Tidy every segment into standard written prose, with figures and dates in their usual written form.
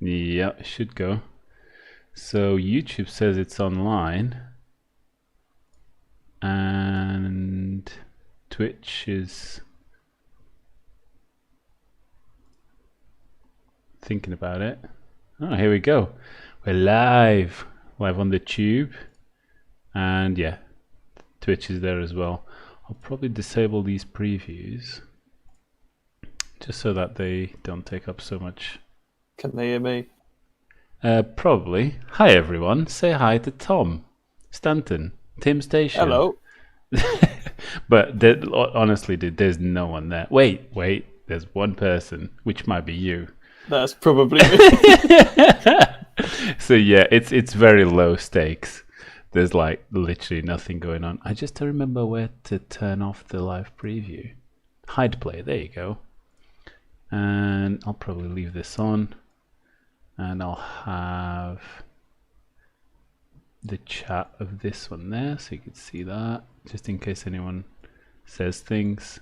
Yeah, it should go. So YouTube says it's online, and Twitch is thinking about it. Oh, here we go. We're live on the tube, and yeah, Twitch is there as well. I'll probably disable these previews just so that they don't take up so much. Can they hear me? Probably. Hi everyone. Say hi to Tom Stanton, Tim Station. Hello. But honestly, dude, there's no one there. Wait. There's one person, which might be you. That's probably me. So yeah, it's very low stakes. There's like literally nothing going on. I just don't remember where to turn off the live preview. Hide play. There you go. And I'll probably leave this on. And I'll have the chat of this one there, so you can see that, just in case anyone says things.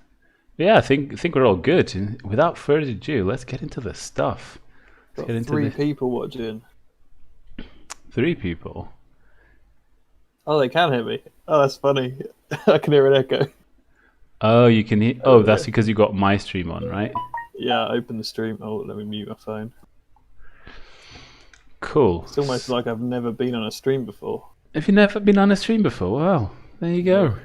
But yeah, I think we're all good. And without further ado, let's get into the stuff. Got 3 people watching. 3 people. Oh, they can hear me. Oh, that's funny. I can hear an echo. Oh, you can hear. Oh, that's because you got my stream on, right? Yeah, open the stream. Oh, let me mute my phone. Cool. It's almost like I've never been on a stream before. Have you never been on a stream before? Well, there you go.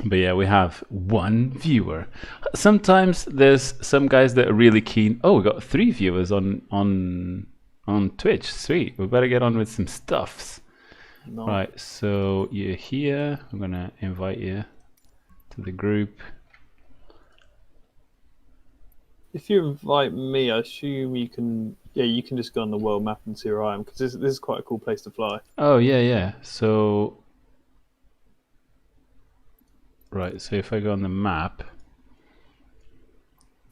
But yeah, we have 1 viewer. Sometimes there's some guys that are really keen. Oh, we got 3 viewers on Twitch. Sweet. We better get on with some stuffs. No. Right, so you're here. I'm gonna invite you to the group. If you invite me, I assume you can. Yeah, you can just go on the world map and see where I am, because this is quite a cool place to fly. Oh yeah. So right, so if I go on the map.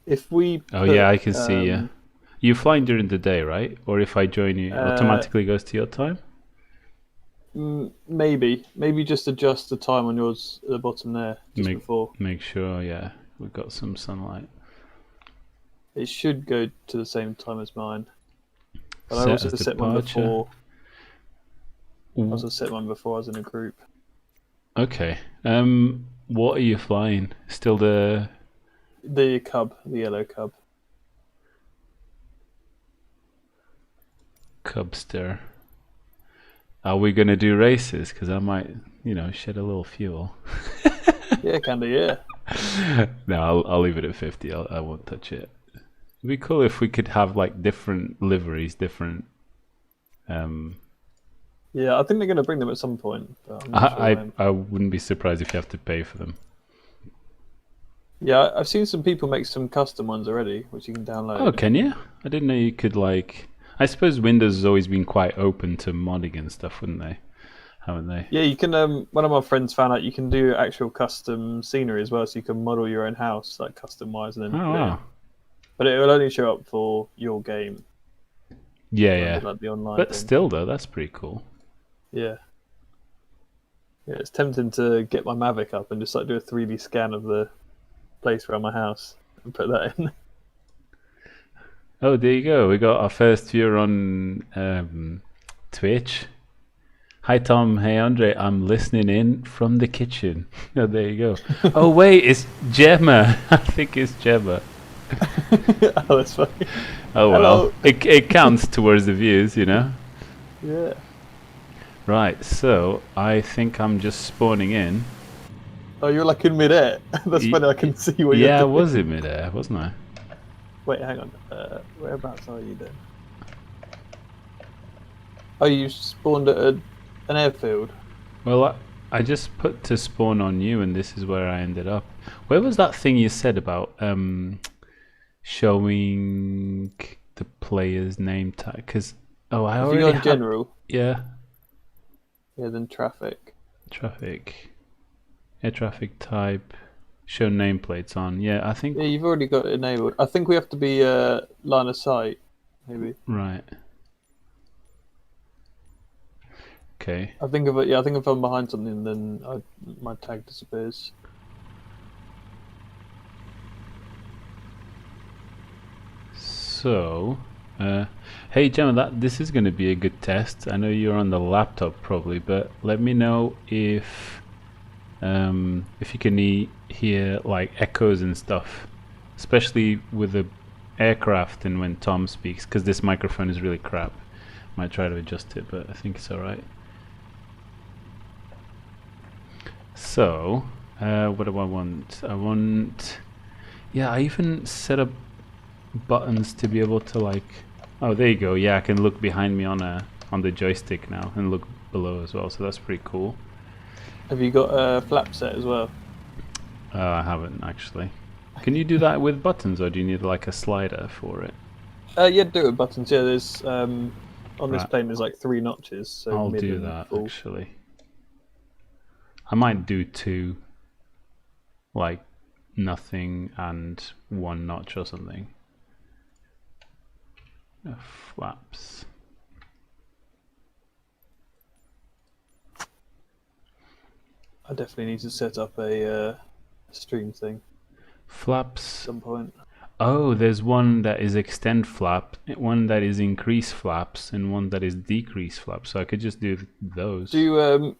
If we. Oh yeah, I can see you. You're flying during the day, right? Or if I join you, it automatically goes to your time? Maybe just adjust the time on yours at the bottom there, before. Make sure, yeah, we've got some sunlight. It should go to the same time as mine. But I also set mine before. I also set mine before I was in a group. Okay. What are you flying? Still the Cub, the yellow Cub. Cubster. Are we gonna do races? Because I might, shed a little fuel. Yeah, can do. Yeah. No, I'll leave it at 50. I won't touch it. It'd be cool if we could have like different liveries, different. Yeah, I think they're going to bring them at some point. But I'm not sure I wouldn't be surprised if you have to pay for them. Yeah, I've seen some people make some custom ones already, which you can download. Oh, can you? I didn't know you could like. I suppose Windows has always been quite open to modding and stuff, wouldn't they? Haven't they? Yeah, you can. One of my friends found out you can do actual custom scenery as well, so you can model your own house like custom wise, and then. Oh wow. But it will only show up for your game. Yeah. Like the online. But thing. Still, though, that's pretty cool. Yeah. Yeah, it's tempting to get my Mavic up and just like do a 3D scan of the place around my house and put that in. Oh, there you go. We got our first viewer on Twitch. Hi Tom, hey Andre, I'm listening in from the kitchen. Oh, there you go. Oh wait, it's Gemma. I think it's Gemma. Oh, that's funny. Oh well, it counts towards the views, Yeah. Right, so I think I'm just spawning in. Oh, you're like in mid-air. That's funny. I can see what you're doing. Yeah, I was in mid-air, wasn't I? Wait, hang on. Whereabouts are you then? Oh, you spawned at an airfield. Well, I just put to spawn on you, and this is where I ended up. Where was that thing you said about showing the player's name tag? Because I already if you go on general. Yeah. Yeah, then traffic. Air traffic type. Show nameplates on. Yeah, I think. Yeah, you've already got it enabled. I think we have to be line of sight, maybe. Right. Okay. I think if I'm behind something, then my tag disappears. So, Hey Gemma, this is going to be a good test. I know you're on the laptop probably, but let me know if you can hear like echoes and stuff, especially with the aircraft and when Tom speaks, because this microphone is really crap. Might try to adjust it, but I think it's alright. So, what do I want? Yeah, I even set up buttons to be able to like, oh there you go, yeah, I can look behind me on the joystick now and look below as well, so that's pretty cool. Have you got a flap set as well? I haven't actually. Can you do that with buttons, or do you need like a slider for it? Yeah, do it with buttons. Yeah, there's on this plane there's like 3 notches. So I'll mid do and that full. actually. I might do 2, like nothing and 1 notch or something. Flaps. I definitely need to set up a stream thing. Flaps. At some point. Oh, there's one that is extend flap, one that is increase flaps, and one that is decrease flaps. So I could just do those. I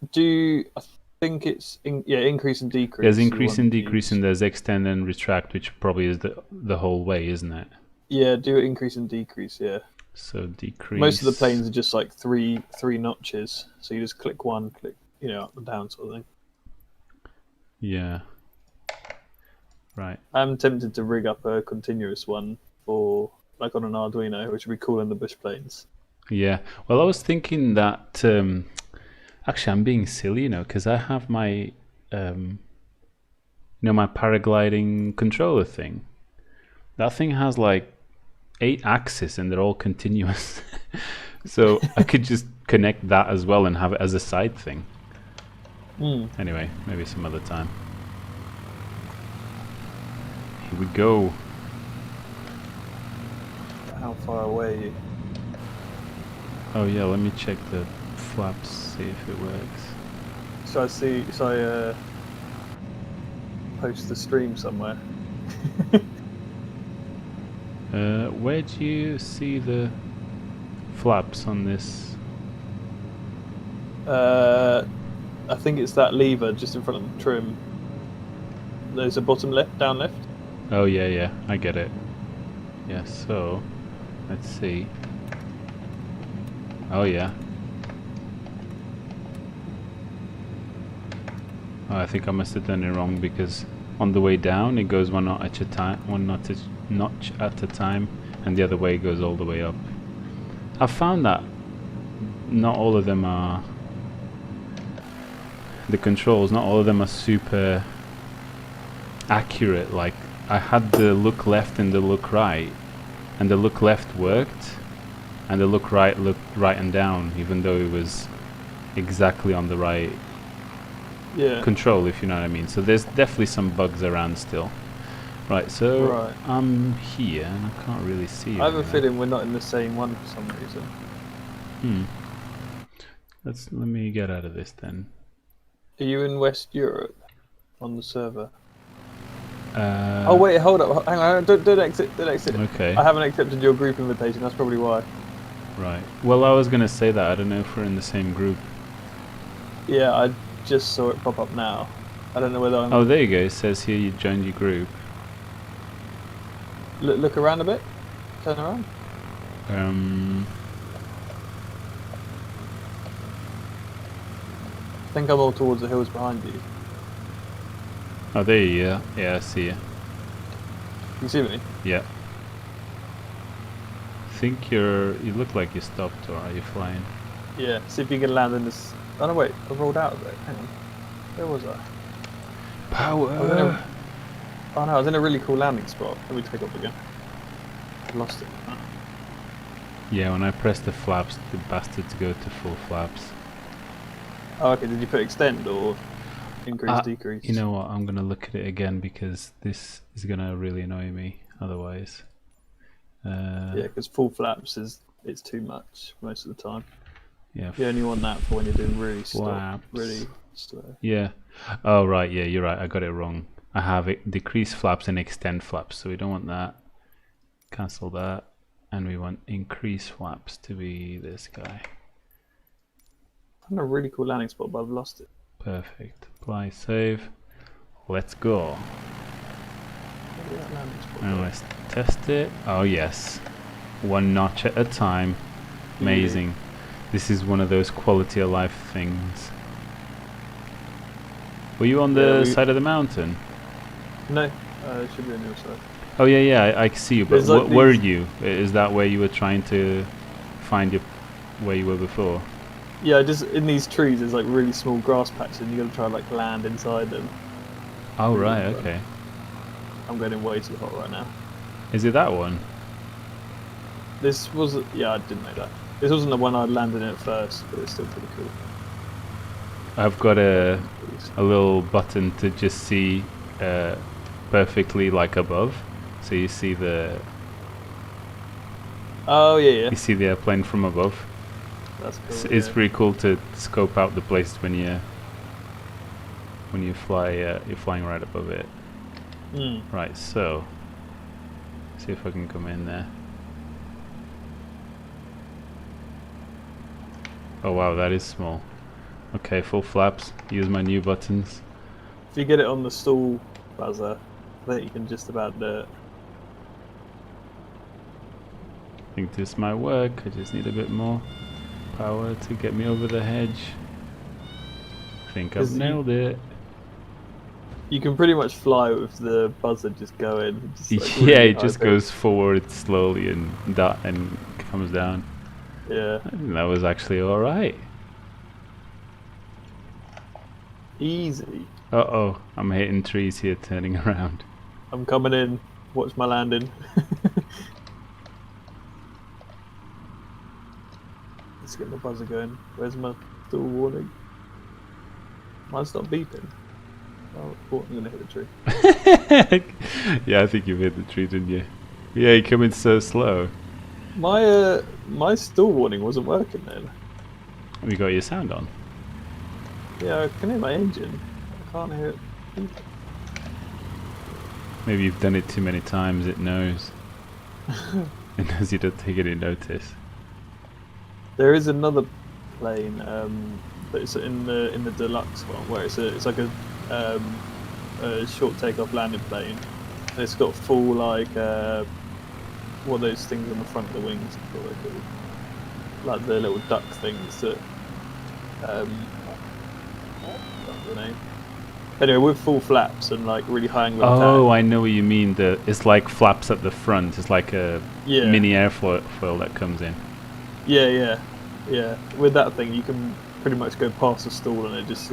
think it's increase and decrease. There's increase and decrease, and there's extend and retract, which probably is the whole way, isn't it? Yeah, do it increase and decrease. Yeah. So decrease. Most of the planes are just like three notches. So you just click one, click up and down sort of thing. Yeah. Right. I'm tempted to rig up a continuous one for like on an Arduino, which would be cool in the bush planes. Yeah. Well, I was thinking that actually I'm being silly, because I have my my paragliding controller thing. That thing has like 8 axes and they're all continuous. So I could just connect that as well and have it as a side thing. Anyway, maybe some other time. Here we go. How far away are you? Oh yeah, let me check the flaps, see if it works. Shall I post the stream somewhere? Where do you see the flaps on this? I think it's that lever just in front of the trim. There's a bottom left, down left. Oh yeah, I get it. Yeah, so let's see. Oh yeah. Oh, I think I must have done it wrong, because on the way down it goes one notch at a time, and the other way goes all the way up. I've found that not all of them are the controls. Not all of them are super accurate. Like I had the look left and the look right, and the look left worked, and the look right looked right and down, even though it was exactly on the right control, if you know what I mean. So there's definitely some bugs around still. Right, so I'm here and I can't really see it. I have a feeling we're not in the same one for some reason. Let me get out of this then. Are you in West Europe on the server? Oh wait, hold up, hang on, don't exit. Okay. I haven't accepted your group invitation, that's probably why. Right. Well, I was going to say that. I don't know if we're in the same group. Yeah, I just saw it pop up now. I don't know whether I'm... Oh, there you go. It says here you joined your group. Look around a bit. Turn around. I think I'm all towards the hills behind you. Oh, there you are. Yeah, I see you. You see me? Yeah. I think you look like you stopped, or are you flying? Yeah, see if you can land in this... Oh no, wait, I rolled out of it. Hang on. Where was I? Power! Oh no, I was in a really cool landing spot. Let me take off again. I lost it. Yeah, when I pressed the flaps, the bastards go to full flaps. Oh, okay, did you put extend or increase, decrease? You know what, I'm going to look at it again, because this is going to really annoy me otherwise. Yeah, because full flaps it's too much most of the time. Yeah. You only want that for when you're doing really slow. Yeah. Oh right, yeah, you're right. I got it wrong. I have decrease flaps and extend flaps, so we don't want that. Cancel that. And we want increase flaps to be this guy. I found a really cool landing spot, but I've lost it. Perfect. Apply save. Let's go. And let's test it. Oh yes. One notch at a time. Amazing. Yeah. This is one of those quality of life things. Were you on the side of the mountain? No, it should be on the other side. Oh yeah, I see you. But like were you? Is that where you were trying to find where you were before? Yeah, just in these trees, there's like really small grass patches, and you got to try and like land inside them. Oh right, okay. I'm getting way too hot right now. Is it that one? This was I didn't know that. This wasn't the one I landed in at first, but it's still pretty cool. I've got a little button to just see perfectly like above, so you see the. Oh yeah. You see the airplane from above. That's cool. It's pretty cool to scope out the place when you fly. You're flying right above it. Right. So, see if I can come in there. Oh wow, that is small. Okay, full flaps. Use my new buttons. If you get it on the stall buzzer, I think you can just about do it. I think this might work. I just need a bit more power to get me over the hedge. I think I've nailed it. You can pretty much fly with the buzzer just going. Just like yeah, it just goes forward slowly and comes down. Yeah. I think that was actually alright. Easy. Uh-oh, I'm hitting trees here, turning around. I'm coming in. Watch my landing. Let's get my buzzer going. Where's my stall warning? Mine stopped beeping. Oh, I'm gonna hit the tree. Yeah, I think you hit the tree, didn't you? Yeah, you're coming so slow. My stall warning wasn't working then. Have you got your sound on? Yeah, I can hear my engine. I can't hear it. Maybe you've done it too many times, it knows. It knows you don't take any notice. There is another plane, but it's in the deluxe one, where it's like a short takeoff landing plane. And it's got full like what are those things on the front of the wings? What are they called? Like the little duck things that what's the name? Anyway, with full flaps and like really high angle attack. Oh, I know what you mean. It's like flaps at the front. It's like a mini airfoil that comes in. Yeah. With that thing, you can pretty much go past the stall and it just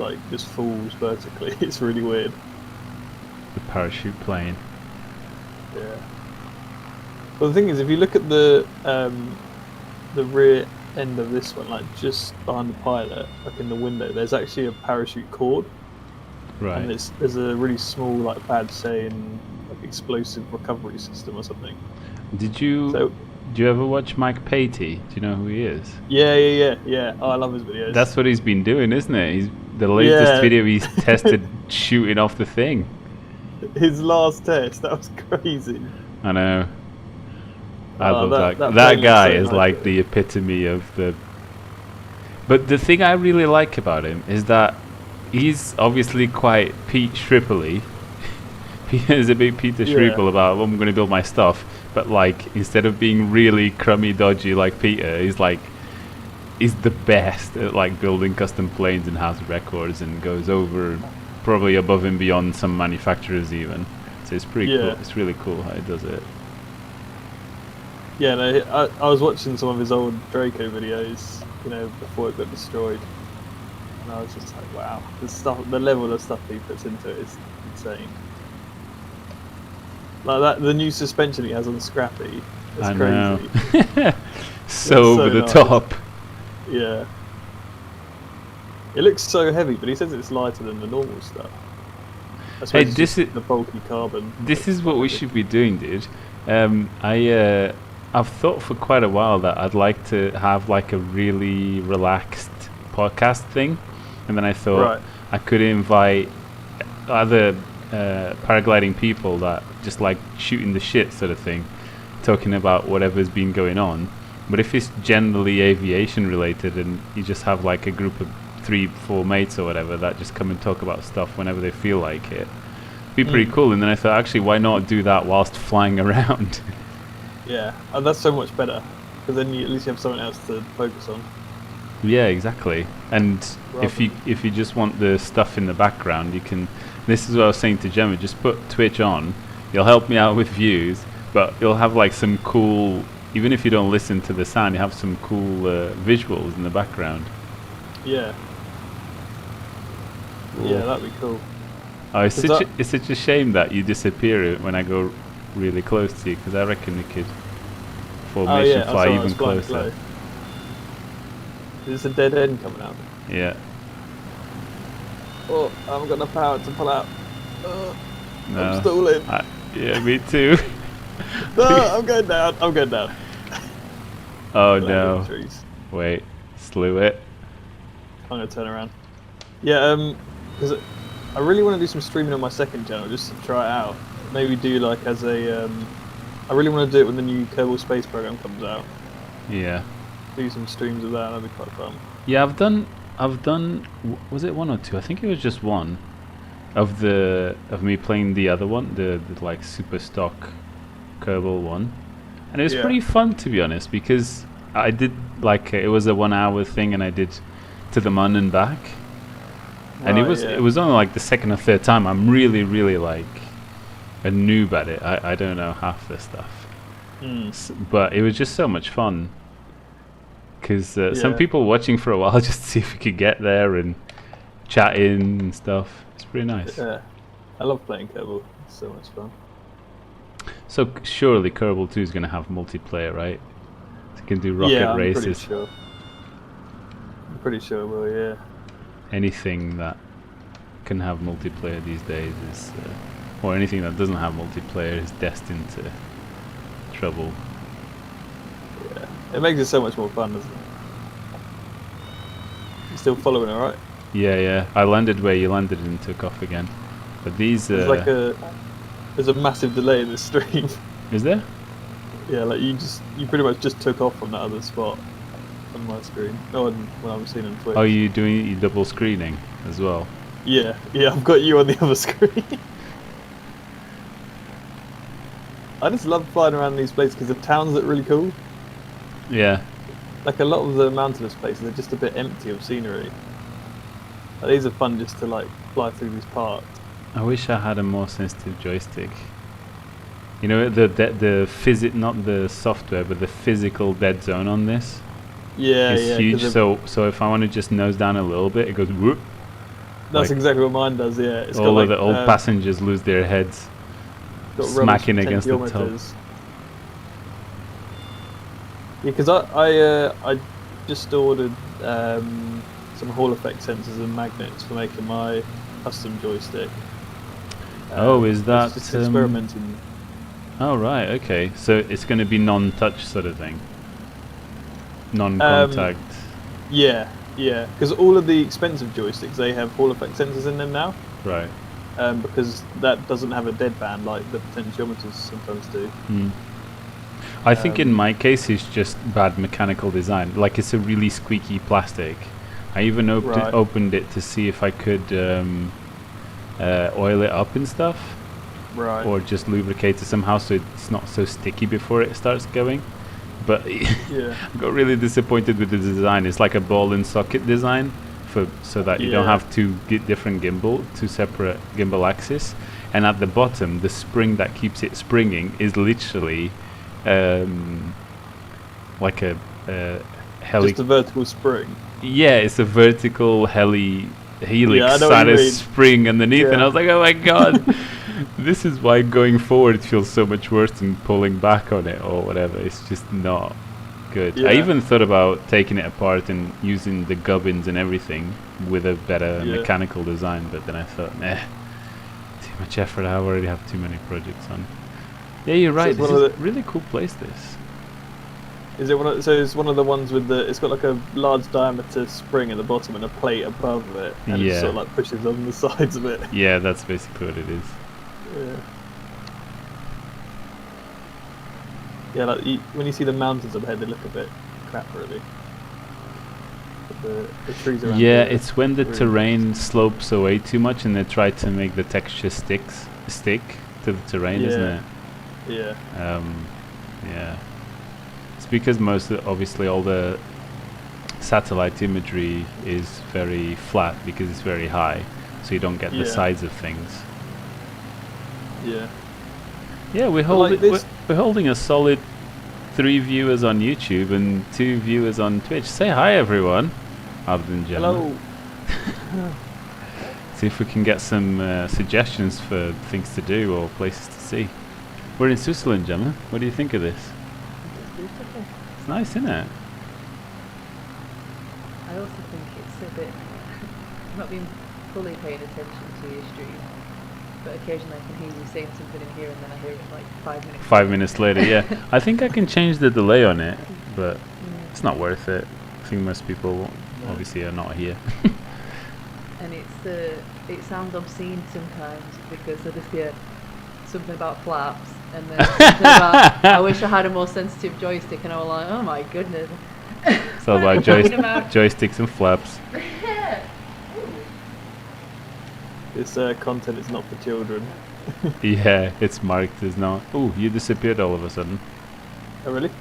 falls vertically. It's really weird. The parachute plane. Yeah. Well, the thing is, if you look at the rear end of this one, like just behind the pilot, like in the window, there's actually a parachute cord. Right. And there's a really small like badge saying like explosive recovery system or something. Do you ever watch Mike Patey? Do you know who he is? Yeah. Oh, I love his videos. That's what he's been doing, isn't it? The latest video he's tested shooting off the thing. His last test, that was crazy. I know. I love that guy is like the epitome of the. But the thing I really like about him is that he's obviously quite Pete Shrippley. He is a big Peter Schrippel about, well, I'm going to build my stuff. But like, instead of being really crummy, dodgy like Peter, he's the best at like building custom planes and has records and goes over probably above and beyond some manufacturers even. So it's pretty cool. It's really cool how he does it. Yeah, no, I was watching some of his old Draco videos, before it got destroyed. And I was just like, wow, the level of stuff he puts into it is insane. Like that, the new suspension he has on Scrappy. It's crazy. Know. so over the top. Yeah. It looks so heavy, but he says it's lighter than the normal stuff. Hey, this is the bulky carbon. This is what we should be doing, dude. I've thought for quite a while that I'd like to have like a really relaxed podcast thing, and then I thought I could invite other paragliding people that just like shooting the shit sort of thing talking about whatever's been going on. But if it's generally aviation related and you just have like a group of 3-4 mates or whatever that just come and talk about stuff whenever they feel like it, it'd be pretty cool. And then I thought, actually, why not do that whilst flying around? Yeah, and that's so much better, because then you at least have something else to focus on. Yeah, exactly. And Rather if you just want the stuff in the background, you can. This is what I was saying to Gemma. Just put Twitch on. You'll help me out with views, but you'll have like some cool. Even if you don't listen to the sound, you have some cool visuals in the background. Yeah. Cool. Yeah, that'd be cool. Oh, it's such a shame that you disappear when I go really close to you, because I reckon you could formation fly even closer. Is this a dead end coming out? Yeah. Oh, I haven't got enough power to pull out. No. I'm stalling. Yeah, me too. No, I'm going down. I'm going down. Oh no. Wait, slew it. I'm going to turn around. Yeah, because I really want to do some streaming on my second channel just to try it out. Maybe do like as a. I really want to do it when the new Kerbal Space program comes out. Yeah. Do some streams of that. That'd be quite fun. Yeah, I've done. Was it 1 or 2? I think it was just 1 of me playing the other one, the like super stock Kerbal one, and it was pretty fun, to be honest, because I did like it was a 1 hour thing, and I did to the Mun and back, and it was only like the second or third time. I'm really like a noob at it. I don't know half the stuff, but it was just so much fun. Because some people watching for a while just to see if we could get there and chat in and stuff. It's pretty nice. Yeah, I love playing Kerbal. It's so much fun. So surely Kerbal 2 is going to have multiplayer, right? So you can do rocket races. I'm pretty sure it will, yeah. Anything that can have multiplayer these days is, or anything that doesn't have multiplayer is destined to trouble. It makes it so much more fun, doesn't it? You still following, alright? Yeah. I landed where you landed and took off again. But these there's a massive delay in this stream. Is there? Yeah, like you pretty much just took off from that other spot on my screen. No, when I was seeing on Twitch. Oh, you doing your double screening as well? Yeah, I've got you on the other screen. I just love flying around these places because the towns look really cool. Yeah. Like a lot of the mountainous places are just a bit empty of scenery. Like, these are fun just to like fly through these parks. I wish I had a more sensitive joystick. You know, not the software, but the physical dead zone on this. Yeah, it's huge. So if I want to just nose down a little bit, it goes whoop. That's like exactly what mine does. Yeah. It's all of the old passengers lose their heads, smacking against the top. Yeah, because I just ordered some Hall effect sensors and magnets for making my custom joystick. Is that just experimenting? Oh right, okay. So it's going to be non-touch sort of thing, non-contact. Yeah. Because all of the expensive joysticks, they have Hall effect sensors in them now. Right. Because that doesn't have a deadband like the potentiometers sometimes do. I think in my case it's just bad mechanical design. Like it's a really squeaky plastic. I even opened it to see if I could oil it up and stuff. Right. Or just lubricate it somehow so it's not so sticky before it starts going. But I got really disappointed with the design. It's like a ball and socket design so that you don't have two two separate gimbal axes. And at the bottom, the spring that keeps it springing is literally like a heli. Just a vertical spring. Yeah, it's a vertical helix spring underneath, and I was like, oh my god. This is why going forward feels so much worse than pulling back on it or whatever. It's just not good. I even thought about taking it apart and using the gubbins and everything with a better mechanical design, but then I thought, too much effort. I already have too many projects on. Yeah, you're right. This is a really cool place, this. Is it so it's one of the ones with it's got like a large diameter spring at the bottom and a plate above it, and it sort of like pushes on the sides of it. Yeah, that's basically what it is. Yeah, like when you see the mountains up ahead, they look a bit crap, really. But the trees around. Yeah, here it's when the really terrain nice. slopes away too much, and they try to make the texture stick to the terrain, isn't it? Yeah. Yeah. It's because obviously all the satellite imagery is very flat because it's very high, so you don't get the sides of things. Yeah. Yeah, we're holding a solid 3 viewers on YouTube and 2 viewers on Twitch. Say hi, everyone. Other than Gemma. Hello. See if we can get some suggestions for things to do or places to see. We're in Switzerland, Gemma. What do you think of this? Beautiful. It's nice, isn't it? I also think it's a bit. I've not been fully paying attention to your stream, but occasionally I can hear you saying something in here and then I hear it like 5 minutes. 5 minutes later, yeah. I think I can change the delay on it, but it's not worth it. I think most people obviously are not here. And it sounds obscene sometimes because I just hear something about flaps and then something about I wish I had a more sensitive joystick, and I was like, oh my goodness. It's all about joysticks and flaps. This content is not for children. Yeah, it's marked as not. Oh, you disappeared all of a sudden. Oh really?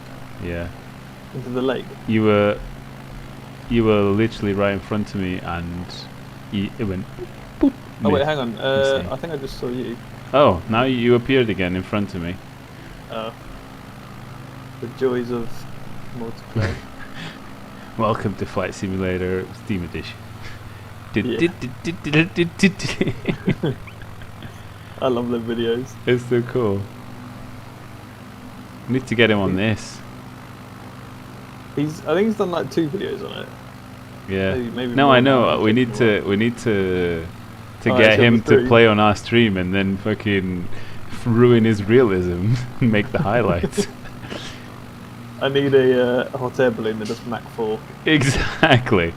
Yeah. Into the lake. You were literally right in front of me, and it went boop. Oh wait, hang on. I think I just saw you. Oh, now you appeared again in front of me. The joys of multiplayer. Welcome to Flight Simulator Steam Edition. I love them videos. It's so cool. We need to get him on this. I think he's done like 2 videos on it. Yeah. Maybe no, more I know. now. We need to get him to play on our stream and then fucking ruin his realism and make the highlights. I need a hot air balloon that does Mach 4. Exactly.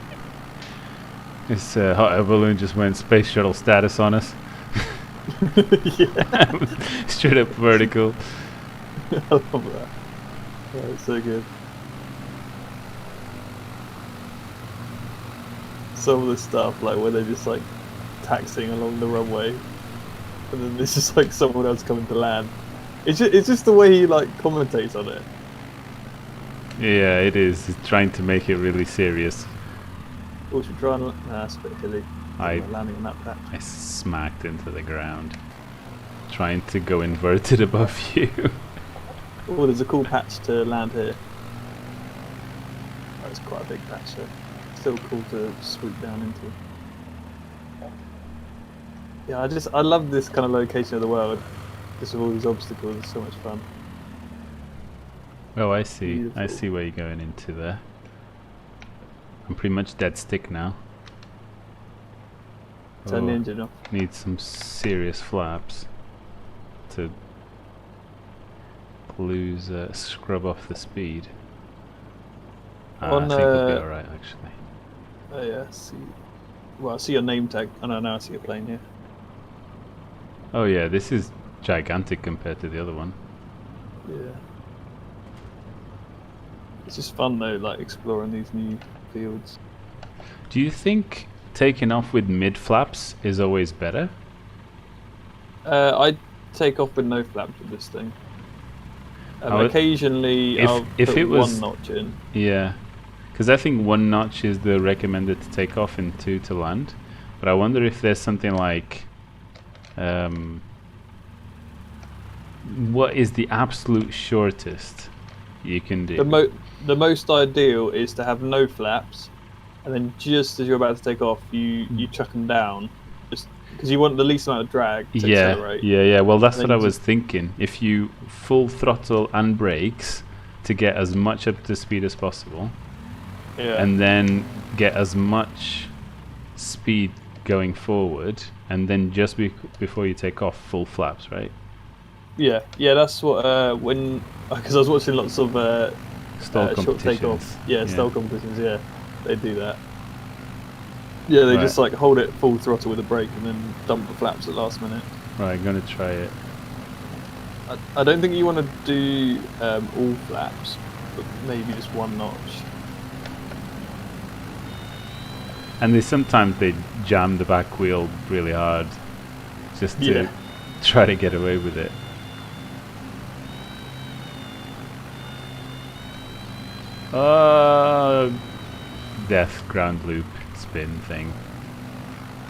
This hot air balloon just went space shuttle status on us. Yeah. Straight up vertical. I love that. Yeah, it's so good. Some of the stuff, like where they're just like taxiing along the runway, and then there's just like someone else coming to land. It's just the way he like commentates on it. Yeah, it is. He's trying to make it really serious. Oh, should we try and nah, it's a bit hilly. Landing on that patch. I smacked into the ground, trying to go inverted above you. Oh, there's a cool patch to land here. That's quite a big patch, so still cool to swoop down into. Yeah, I love this kind of location of the world. Just with all these obstacles, it's so much fun. Oh, I see. Beautiful. I see where you're going into there. I'm pretty much dead stick now. Turn the engine off. Need some serious flaps to scrub off the speed. I think we'll be alright, actually. Oh yeah, see. Well, I see your name tag. Oh no, now I see your plane here. Oh yeah, this is gigantic compared to the other one. Yeah. It's just fun though, like exploring these new fields. Do you think taking off with mid flaps is always better? I take off with no flaps with this thing. Occasionally, I'll put it was 1 notch in. Yeah, because I think 1 notch is the recommended to take off and 2 to land. But I wonder if there's something like, what is the absolute shortest you can do? The most ideal is to have no flaps, and then just as you're about to take off, you chuck them down, just because you want the least amount of drag to accelerate. Yeah. Well, that's what I was thinking. If you full throttle and brakes to get as much up to speed as possible, and then get as much speed going forward, and then just before you take off, full flaps, right? Yeah. That's what because I was watching lots of stall short takeoff. Yeah, stall competitions. Yeah, they do that. Yeah, they just like hold it full throttle with a brake and then dump the flaps at last minute. Right, I'm gonna try it. I don't think you want to do all flaps, but maybe just one notch. And sometimes they jam the back wheel really hard, just to Yeah. try to get away with it. Death ground loop spin thing.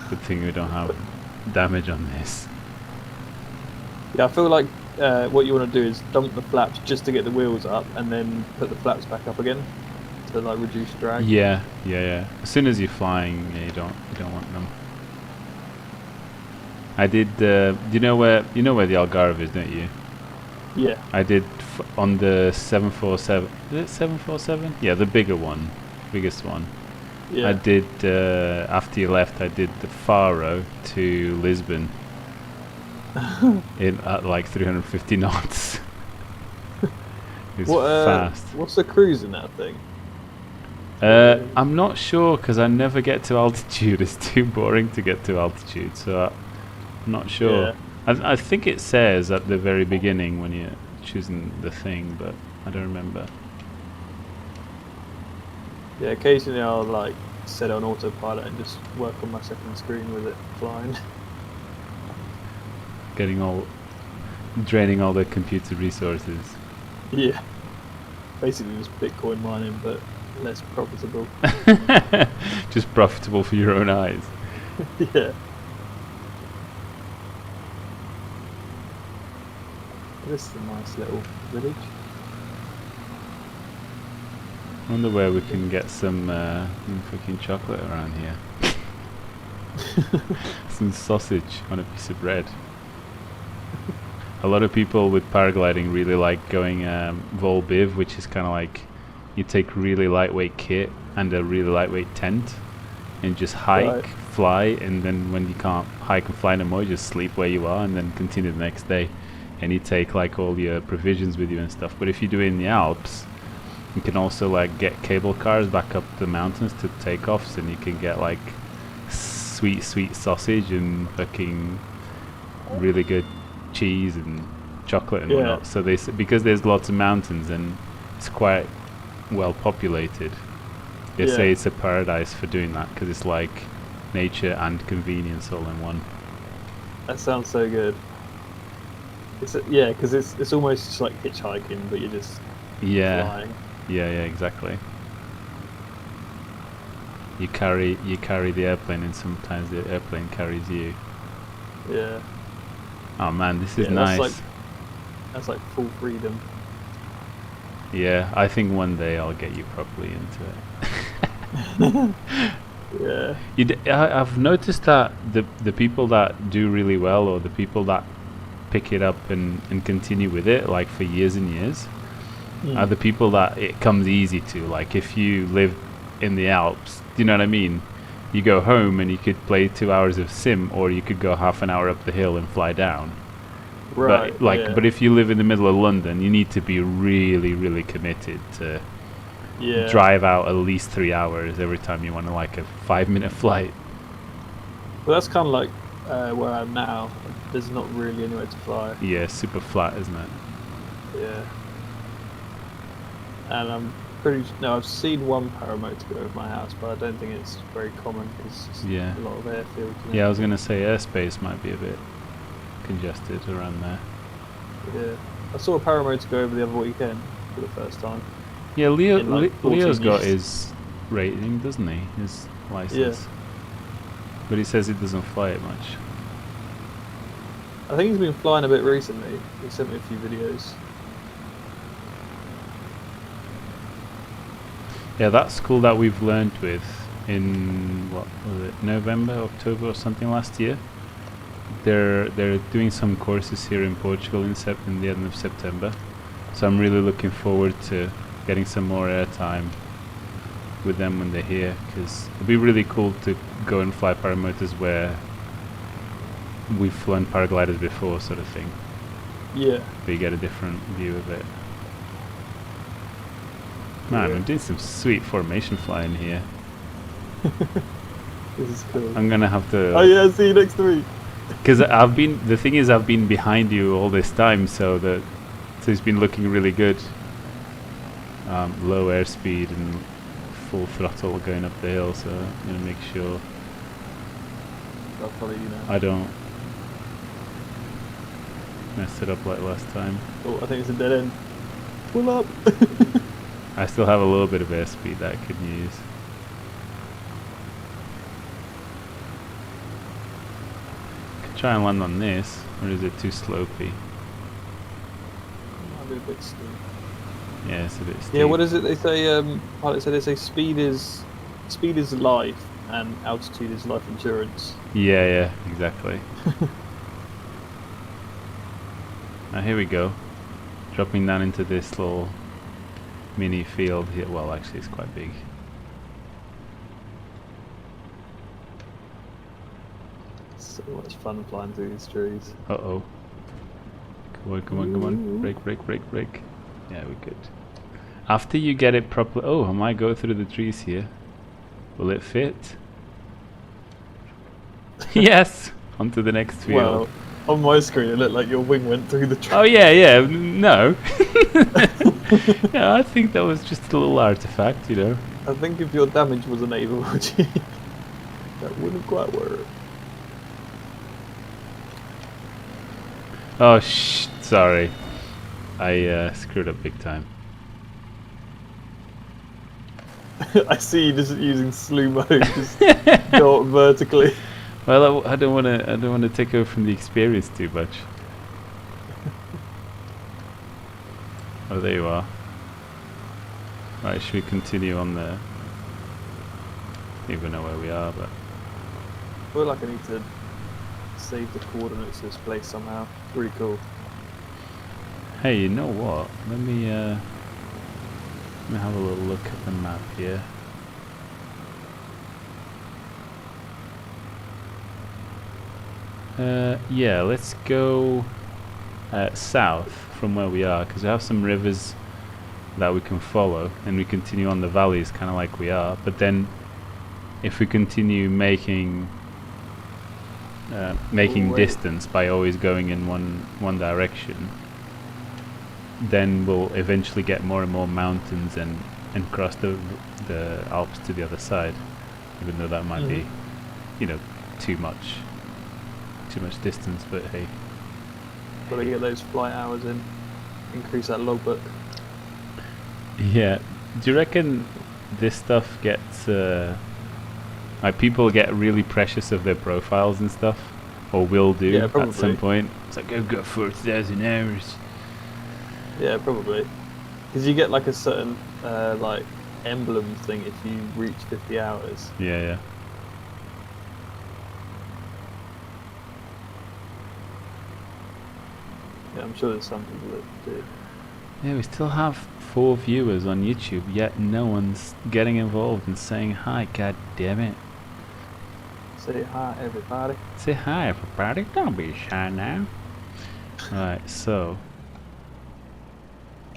Good thing we don't have damage on this. Yeah, I feel like what you want to do is dump the flaps just to get the wheels up, and then put the flaps back up again to like reduce drag. Yeah. As soon as you're flying, yeah, you don't want them. I did. You know where the Algarve is, don't you? Yeah. I did on the 747. Is it 747? Yeah, the biggest one. Yeah. I did after you left. I did the Faro to Lisbon at like 350 knots. It's fast. What's the cruise in that thing? I'm not sure because I never get to altitude. It's too boring to get to altitude, so I'm not sure. Yeah. I think it says at the very beginning when you're choosing the thing, but I don't remember. Yeah, occasionally I'll like set it on autopilot and just work on my second screen with it flying. Draining all the computer resources. Yeah. Basically just Bitcoin mining, but less profitable. Just profitable for your own eyes. Yeah. This is a nice little village. I wonder where we can get some fucking chocolate around here. Some sausage on a piece of bread. A lot of people with paragliding really like going vol biv, which is kind of like you take really lightweight kit and a really lightweight tent and just hike, Right. fly, and then when you can't hike and fly no more, you just sleep where you are and then continue the next day. And you take like all your provisions with you and stuff. But if you do it in the Alps, you can also like get cable cars back up the mountains to takeoffs, and you can get like sweet sausage and fucking really good cheese and chocolate and Yeah. whatnot. So because there's lots of mountains and it's quite well populated, they Yeah. say it's a paradise for doing that because it's like nature and convenience all in one. That sounds so good. Yeah, because it's almost just like hitchhiking, but you're just flying. Yeah, exactly. You carry the airplane, and sometimes the airplane carries you. Yeah. Oh man, this is Yeah, nice. That's like full freedom. Yeah, I think one day I'll get you properly into it. Yeah. I've noticed that the people that do really well, or the people that pick it up and continue with it like for years and years, are the people that it comes easy to. Like if you live in the Alps, do you know what I mean? You go home and you could play 2 hours of sim, or you could go half an hour up the hill and fly down. Right. But if you live in the middle of London, you need to be really, really committed to drive out at least 3 hours every time you want to like a 5-minute flight. Well, that's kind of like where I am now. There's not really anywhere to fly. Yeah, super flat, isn't it? Yeah. And I'm I've seen one paramotor go over my house, but I don't think it's very common because it's Yeah. a lot of airfields. Yeah, I was going to say airspace might be a bit congested around there. Yeah. I saw a paramotor go over the other weekend for the first time. Yeah, In, like, 14 Leo's got years. his rating, doesn't he? His license. But he says he doesn't fly it much. I think he's been flying a bit recently. He sent me a few videos. Yeah, that school that we've learned with in, what was it, November, October or something last year, they're doing some courses here in Portugal in the end of September. So I'm really looking forward to getting some more airtime with them when they're here, because it'd be really cool to go and fly paramotors where we've flown paragliders before, sort of thing. Yeah. But you get a different view of it. Man, Yeah. I'm doing some sweet formation flying here. This is cool. I'm gonna have to. Oh yeah, see you next week. Because I've been. The thing is, I've been behind you all this time, so it's been looking really good. Low airspeed and full throttle going up the hill, so I'm gonna make sure I'll follow you now. I don't mess it up like last time. Oh, I think it's a dead end. Pull up. I still have a little bit of airspeed that I could use. Could try and land on this, or is it too slopey? Might be a bit steep. Yeah, it's a bit steep. Yeah, what is it they say? Pilot said they say speed is life and altitude is life insurance. Yeah, exactly. Now here we go. Dropping down into this little mini field here. Well, actually it's quite big. So much fun flying through these trees. Uh-oh. Come on. Brake. Yeah, we're good. After you get it properly... Oh, I might go through the trees here. Will it fit? Yes! Onto the next field. Well, on my screen it looked like your wing went through the tree. Oh yeah, no. Yeah, I think that was just a little artifact, you know. I think if your damage was enabled, that wouldn't quite work. Oh, sorry. I screwed up big time. I see you just using slew mode, just go up vertically. Well, I don't want to take over from the experience too much. Oh, there you are. Right, should we continue on there? I don't even know where we are, but I feel like I need to save the coordinates of this place somehow. It's really cool. hey, you know what? Let me have a little look at the map here. Yeah, let's go south from where we are, because we have some rivers that we can follow, and we continue on the valleys kind of like we are. But then if we continue making distance by always going in one direction, then we'll eventually get more and more mountains and cross the Alps to the other side, even though that might be, you know, too much distance. But hey, Gotta get those flight hours in. Increase that logbook. yeah. Do you reckon this stuff gets like people get really precious of their profiles and stuff, or will do Yeah, at probably. some point? It's like, I've got 40,000 hours. Yeah, probably. Because you get like a certain like emblem thing if you reach 50 hours. Yeah. Yeah, I'm sure there's some people that do. Yeah, we still have 4 viewers on YouTube, yet no one's getting involved and saying hi. God damn it! Say hi, everybody. Say hi, everybody. Don't be shy now. Alright, so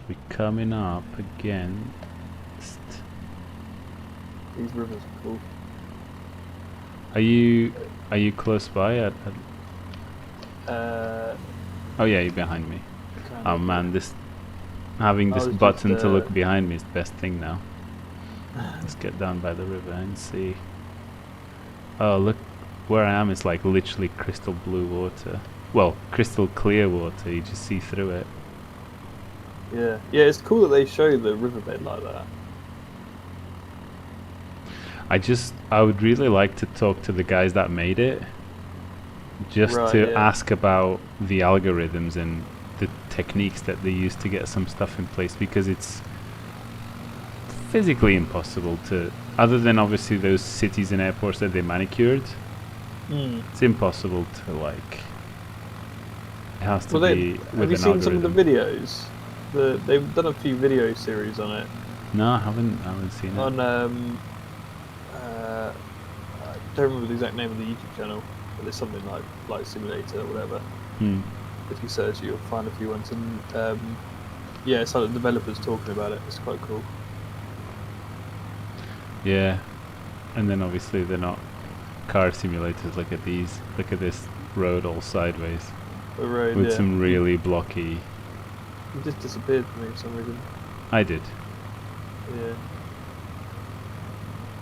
we're coming up against. These rivers are cool. Are you close by? Oh yeah, you're behind me. Kind Oh of. man, having I this was button just, to look behind me is the best thing now. Let's get down by the river and see. Oh, look, where I am is like literally crystal blue water. Well, crystal clear water, you just see through it. Yeah, it's cool that they show the riverbed like that. I would really like to talk to the guys that made it, just Right, to yeah. ask about the algorithms and the techniques that they use to get some stuff in place, because it's physically impossible to, other than obviously those cities and airports that they manicured, it's impossible to like. It has to be with have you an seen some algorithm. of the videos? They've done a few video series on it. No, I haven't seen it. On I don't remember the exact name of the YouTube channel, but it's something like Flight Simulator or whatever. If you search it, you'll find a few ones, and yeah, it's like the developers talking about it. It's quite cool. Yeah, and then obviously they're not car simulators. Look at these. Look at this road all sideways The road, with yeah. some really blocky. You just disappeared from me for some reason. I did. Yeah.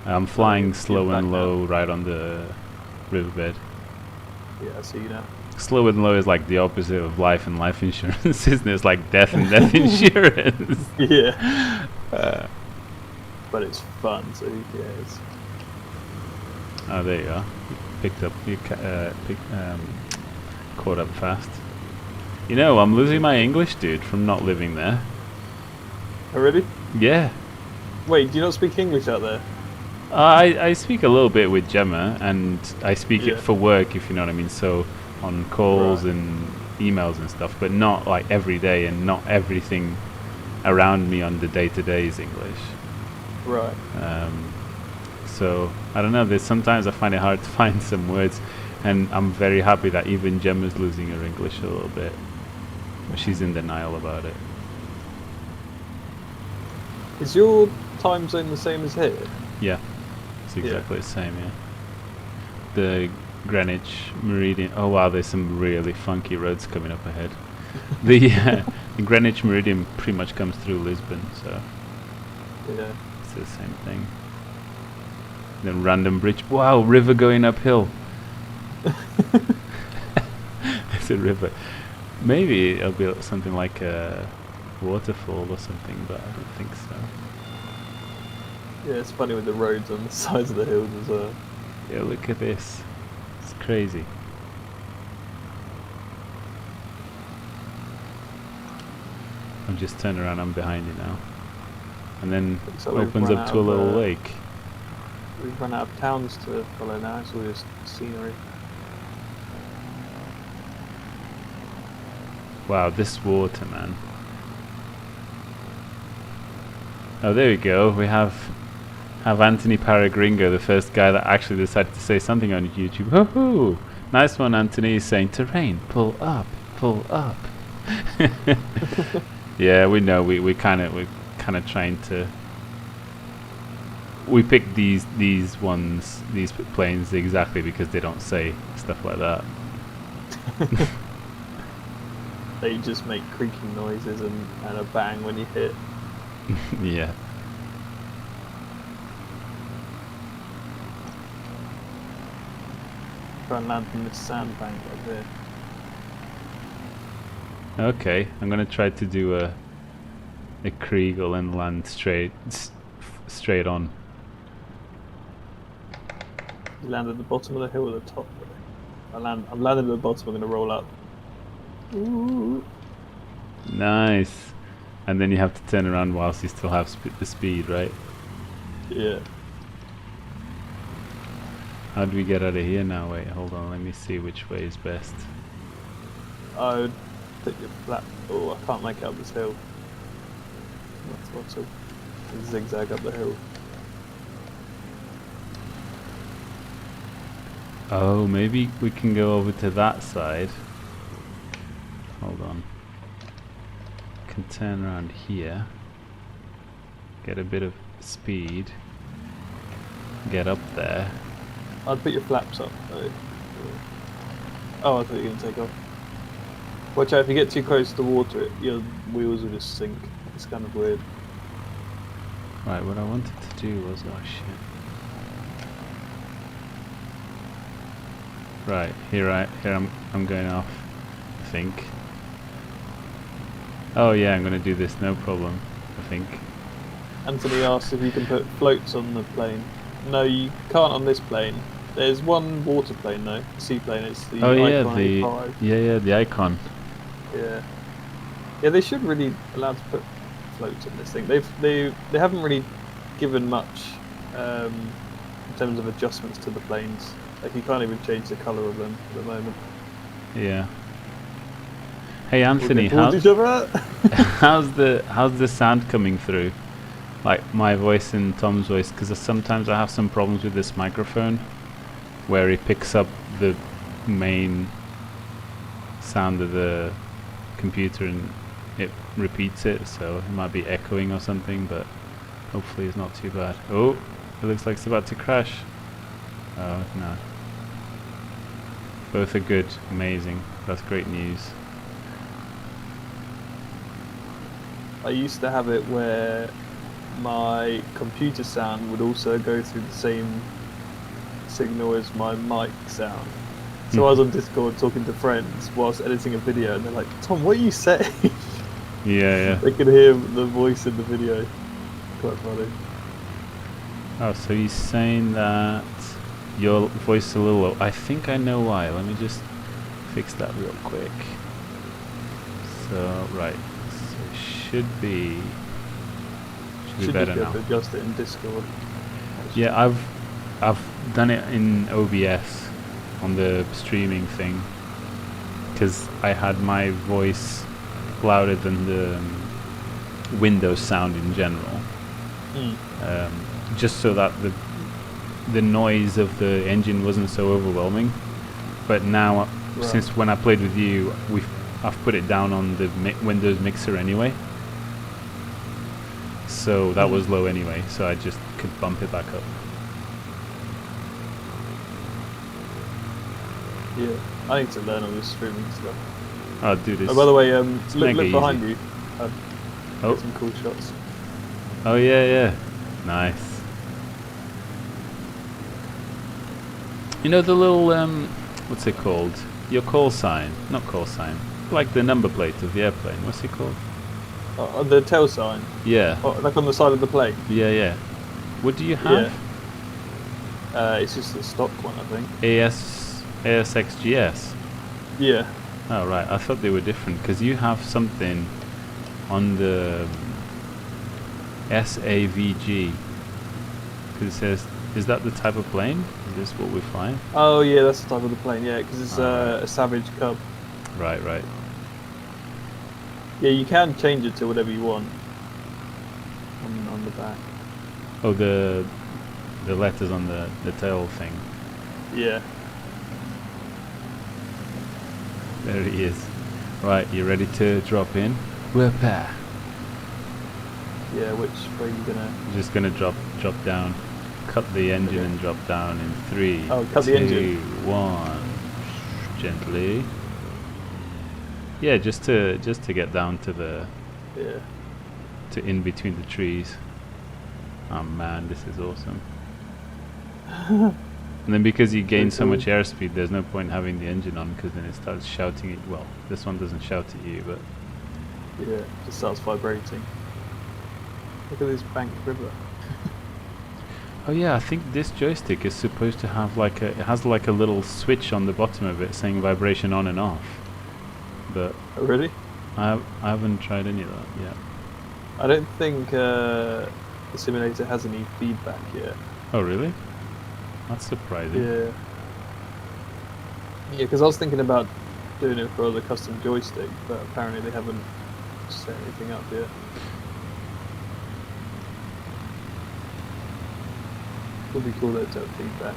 I'm flying you're slow back and now. low right on the riverbed. Yeah, I see you now. Slow and low is like the opposite of life and life insurance, isn't it? It's like death and death insurance. Yeah. But it's fun, so who cares? Oh, there you are. Picked up. You caught up fast. You know, I'm losing my English, dude, from not living there. Oh, really? Yeah. Wait, do you not speak English out there? I speak a little bit with Gemma, and I speak Yeah. it for work, if you know what I mean. So on calls Right. and emails and stuff, but not like every day, and not everything around me on the day-to-day is English. Right. So I don't know. There's sometimes I find it hard to find some words, and I'm very happy that even Gemma's losing her English a little bit. But she's in denial about it. Is your time zone the same as here? Yeah, it's exactly the same. Yeah. The Greenwich Meridian. Oh wow, there's some really funky roads coming up ahead. The Greenwich Meridian pretty much comes through Lisbon, so Yeah. it's the same thing. Then random bridge. Wow, river going uphill. It's a river. Maybe it'll be something like a waterfall or something, but I don't think so. Yeah, it's funny with the roads on the sides of the hills as well. Yeah, look at this. It's crazy. I'll just turn around, I'm behind you now. And then Looks like we've opens run up out to a of, little lake. We've run out of towns to follow now, it's all just scenery. Wow, this water, man. Oh, there we go. We have Anthony Paragringo, the first guy that actually decided to say something on YouTube. Hoo-hoo! Nice one, Anthony. He's saying terrain, pull up, pull up. Yeah, we know. We're kind of trying to. We picked these planes exactly because they don't say stuff like that. They just make creaking noises and a bang when you hit. Yeah. Try and land in this sandbank right there. Okay, I'm gonna try to do a Kriegel and land straight on. You land at the bottom of the hill or the top? I'm landing at the bottom, I'm going to roll up. Ooh. Nice. And then you have to turn around whilst you still have the speed, right? Yeah. How do we get out of here now? Wait, hold on. Let me see which way is best. I would put your flat. Oh, I can't make it up this hill. What's a zigzag up the hill? Oh, maybe we can go over to that side. Hold on. Can turn around here. Get a bit of speed. Get up there. I'd put your flaps up though. Oh, I thought you were going to take off. Watch out, if you get too close to the water, your wheels will just sink. It's kind of weird. Right, what I wanted to do was... Oh shit. Right, here I'm going off, I think. Oh yeah, I'm going to do this, no problem, I think. Anthony asked if you can put floats on the plane. No, you can't on this plane. There's one water plane though, seaplane. It's the Icon A5. The Icon. Yeah, yeah. They should really allow to put floats on this thing. They haven't really given much in terms of adjustments to the planes. Like you can't even change the colour of them at the moment. Yeah. Hey Anthony, how's how's the sound coming through? Like my voice and Tom's voice, because sometimes I have some problems with this microphone, where it picks up the main sound of the computer and it repeats it, so it might be echoing or something, but hopefully it's not too bad. Oh, it looks like it's about to crash. Oh no. Both are good. Amazing. That's great news. I used to have it where my computer sound would also go through the same signal as my mic sound. So I was on Discord talking to friends whilst editing a video, and they're like, "Tom, what are you saying?" Yeah. They could hear the voice in the video. Quite funny. Oh, so he's saying that your voice is a little low. I think I know why. Let me just fix that real quick. So, right. So it should be better now. Adjust it in Discord. Yeah, I've done it in OBS on the streaming thing because I had my voice louder than the Windows sound in general, just so that the noise of the engine wasn't so overwhelming. But now, since when I played with you, I've put it down on the Windows mixer anyway, so that was low anyway, so I just could bump it back up. Yeah, I need to learn all this streaming stuff. Oh, dude, this. Oh, by the way, it's look mega behind easy. you. Oh. Some cool shots. Oh yeah, nice. You know the little what's it called? Your call sign, not call sign, like the number plate of the airplane. What's it called? The tail sign. Yeah. Oh, like on the side of the plane. Yeah. What do you have? Yeah. It's just the stock one, I think. ASXGS. Yeah. Oh right, I thought they were different because you have something on the SAVG. Because it says, is that the type of plane? Is this what we're flying? Oh yeah, that's the type of the plane. Yeah, because it's a Savage Cub. Right. Yeah, you can change it to whatever you want on the back. Oh, the letters on the tail thing. Yeah. There he is. Right, you ready to drop in? Repair. Yeah, which way are you gonna? Just gonna drop down. Cut the engine and drop down in 3, cut the 2, engine. 1. Gently. Yeah, just to get down to the to in between the trees. Oh man, this is awesome. And then because you gain so much airspeed, there's no point having the engine on because then it starts shouting at. Well, this one doesn't shout at you, but yeah, it just starts vibrating. Look at this banked river. oh yeah, I think this joystick is supposed to have it has like a little switch on the bottom of it saying vibration on and off. But oh, really? I haven't tried any of that yet. I don't think the simulator has any feedback yet. Oh really? That's surprising. Yeah. Yeah, because I was thinking about doing it for the custom joystick, but apparently they haven't set anything up yet. Would be cool though to have feedback.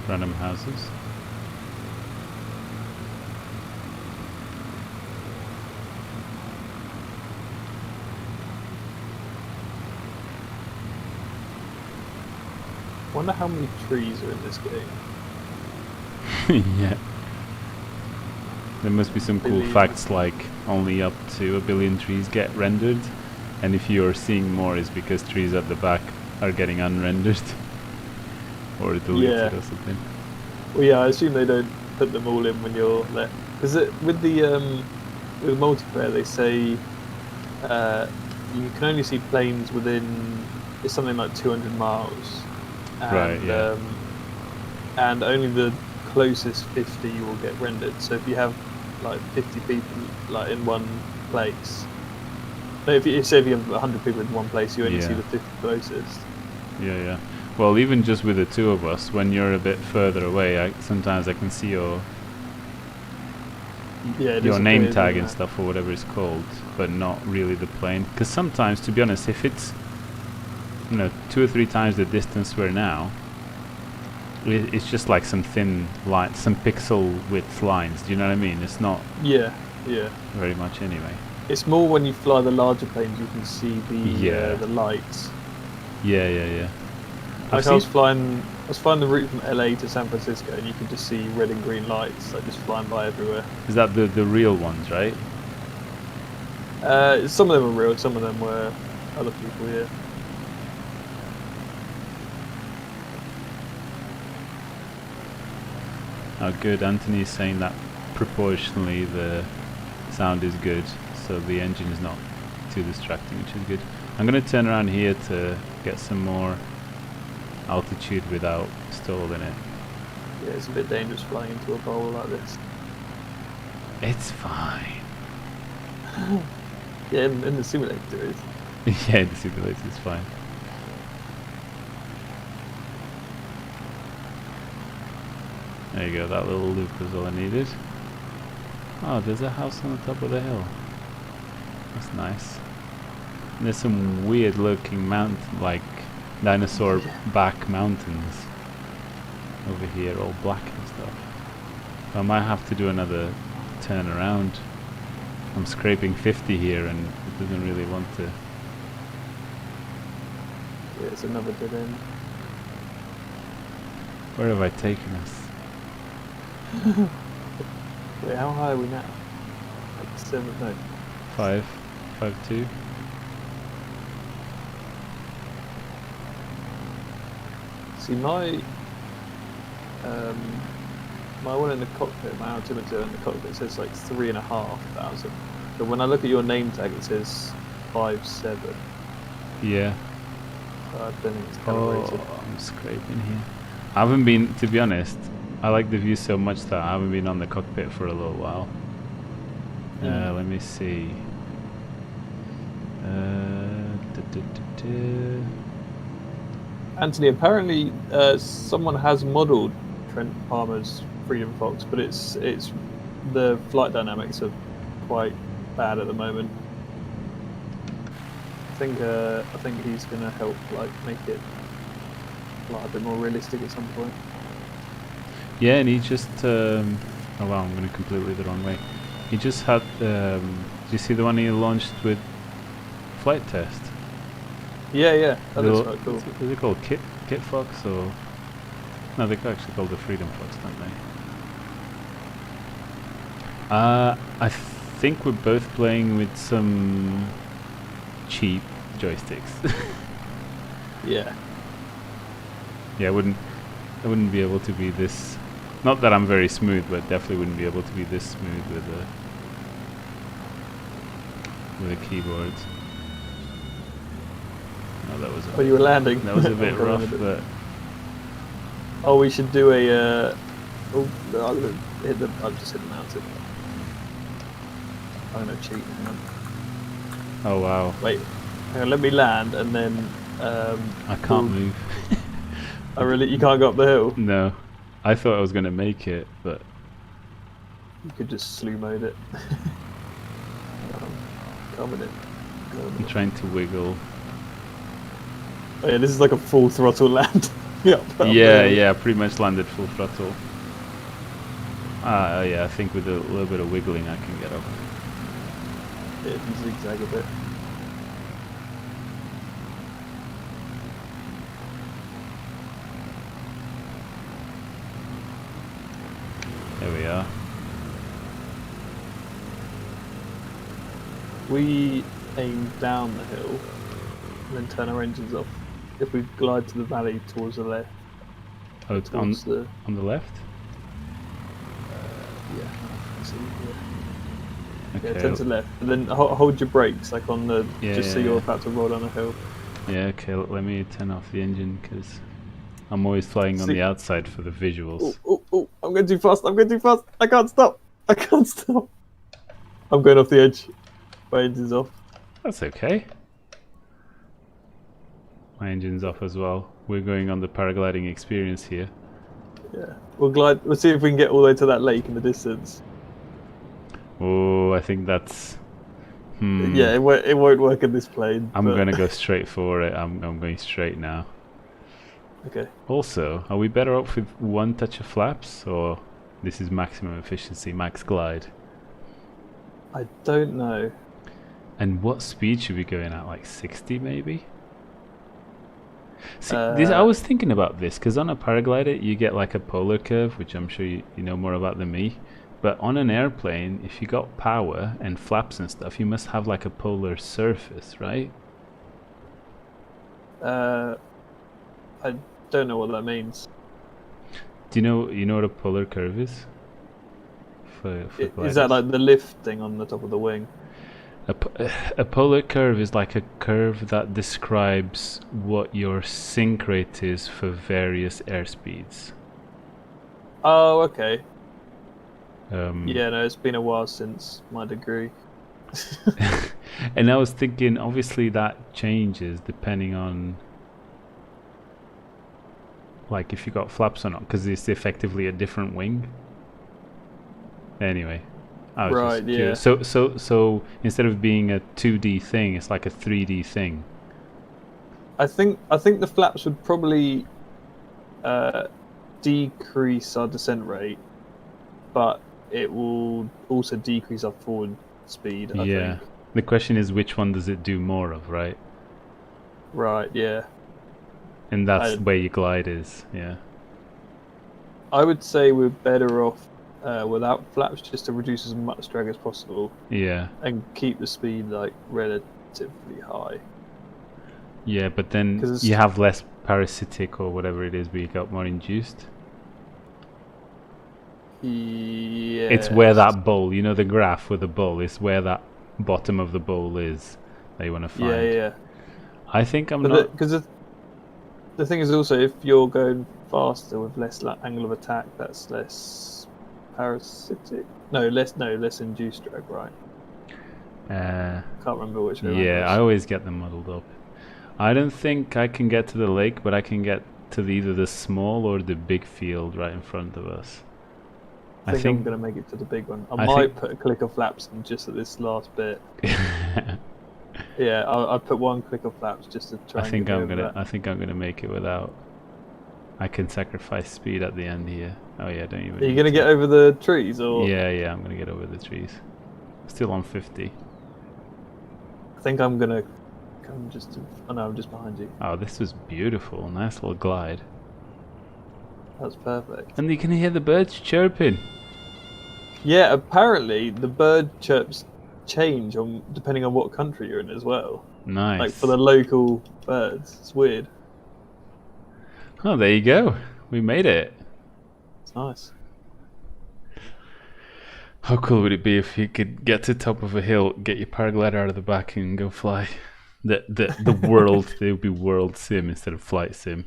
Random houses. Wonder how many trees are in this game. Yeah. There must be some cool facts like only up to 1 billion trees get rendered, and if you're seeing more it's because trees at the back are getting unrendered or deleted or something. Well, yeah, I assume they don't put them all in when you're there. Because with multiplayer they say you can only see planes within something like 200 miles. And, right, yeah. And only the closest 50 will get rendered. So if you have like 50 people like in one place, no, if you have 100 people in one place, you only see the 50 closest. Yeah. Well, even just with the two of us, when you're a bit further away, sometimes I can see your name tag and stuff or whatever it's called, but not really the plane. Because sometimes, to be honest, if it's 2 or 3 times the distance we're now, it's just like some thin line, some pixel width lines. Do you know what I mean? It's not very much anyway. It's more when you fly the larger planes, you can see the lights. Yeah. Like I was flying the route from LA to San Francisco, and you could just see red and green lights like just flying by everywhere. Is that the real ones, right? Some of them were real, some of them were other people. Yeah. Oh, good. Anthony's saying that proportionally the sound is good, so the engine is not too distracting, which is good. I'm going to turn around here to get some more altitude without stalling it. Yeah, it's a bit dangerous flying into a bowl like this. It's fine. Yeah, in the simulator it is. Yeah, the simulator is fine. There you go, that little loop was all I needed. Oh, there's a house on the top of the hill. That's nice. And there's some weird looking mountain, like dinosaur back mountains over here, all black and stuff. I might have to do another turn around. I'm scraping 50 here and it doesn't really want to. Yeah, it's another dead end. Where have I taken us? Wait, how high are we now? Like 7, no. 5.2. See, my one in the cockpit, my altimeter in the cockpit says like 3,500. But when I look at your name tag, it says 5.7. Yeah. I don't think it's calibrated. Oh, I'm scraping here. I haven't been, to be honest, I like the view so much that I haven't been on the cockpit for a little while. Let me see. Anthony, apparently someone has modelled Trent Palmer's Freedom Fox, but it's the flight dynamics are quite bad at the moment. I think he's gonna help like make it like a bit more realistic at some point. Yeah, and he just oh wow, I'm going completely the wrong way. He just had do you see the one he launched with flight test? Yeah, that is quite cool. Is it called Kit Fox or no? They're actually called the Freedom Fox, don't they? I think we're both playing with some cheap joysticks. Yeah. Yeah, I wouldn't be able to be this. Not that I'm very smooth, but definitely wouldn't be able to be this smooth with a keyboard. No, that was. When you were landing. That was a bit rough, but. Oh, we should do a. Oh, no, I'm gonna hit the. I've just hit the mountain. I'm gonna cheat. Hang on. Oh wow. Wait, hang on, let me land and then. I can't move. Oh really? You can't go up the hill? No, I thought I was gonna make it, but you could just slew mode it. Coming in. I'm trying to wiggle. Oh yeah, this is like a full throttle land. Yeah, pretty much landed full throttle. Yeah, I think with a little bit of wiggling I can get up. Yeah, if you zigzag a bit. There we are. We aim down the hill and then turn our engines off. If we glide to the valley towards the left. Oh, it's on the left? Yeah, I see. Yeah. Okay. Yeah, turn to the left, and then hold your brakes like on the just so you're about to roll down a hill. Yeah, okay. Let me turn off the engine because I'm always flying on the outside for the visuals. Oh! I'm going too fast! I can't stop! I'm going off the edge. My engine's off. That's okay. My engine's off as well. We're going on the paragliding experience here. Yeah, we'll glide. We'll see if we can get all the way to that lake in the distance. Oh, I think that's. Yeah, it won't work in this plane. I'm gonna go straight for it. I'm going straight now. Okay. Also, are we better off with one touch of flaps, or this is maximum efficiency, max glide? I don't know. And what speed should we be going at? Like 60 maybe? See, I Uh, was thinking about this because on a paraglider you get like a polar curve, which I'm sure you know more about than me. But on an airplane, if you got power and flaps and stuff, you must have like a polar surface, right? I don't know what that means. Do you know what a polar curve is? For Is that gliders. like the lift thing on the top of the wing? A polar curve is like a curve that describes what your sink rate is for various airspeeds. Oh, okay. Um, Yeah, no, it's been a while since my degree. and I was thinking, obviously, that changes depending on like if you got flaps or not, because it's effectively a different wing. Anyway, I was Right, just yeah. curious. So instead of being a 2D thing, it's like a 3D thing. I think the flaps would probably uh, decrease our descent rate, but it will also decrease our forward speed, I Yeah. think. The question is, which one does it do more of, right? Right, yeah. And that's I where your glide is. Yeah. I would say we're better off without flaps, just to reduce as much drag as possible Yeah. and keep the speed like relatively high. Yeah, but then you Because have less parasitic or whatever it is, but you got more induced. It's where yes, that bowl, you know, the graph with the bowl, is where that bottom of the bowl is that you want to yeah, find. yeah. I think I'm But not. because the thing is also, if you're going faster with less angle of attack, that's less parasitic. No, less induced drag. Right? Uh, Can't remember which way around it yeah, I was. always get them muddled up. I don't think I can get to the lake, but I can get to either the small or the big field right in front of us. I think I'm gonna make it to the big one. I I might think. put a click of flaps in just at this last bit. Yeah, I'll put one click of flaps just to try and get me over that. I think I'm gonna make it without. I can sacrifice speed at the end here. Oh yeah, don't even Are you need gonna to. get over the trees, or Yeah, I'm gonna get over the trees. Still on 50. I think I'm gonna come just to. Oh no, I'm just behind you. Oh, this was beautiful. Nice little glide. That's perfect. And you can hear the birds chirping. Yeah, apparently the bird chirps change on depending on what country you're in as well. Like for Nice. the local birds, it's weird. Oh, there you go. We made it. It's nice. How cool would it be if you could get to the top of a hill, get your paraglider out of the back, and go fly? The world, there would be world sim instead of flight sim.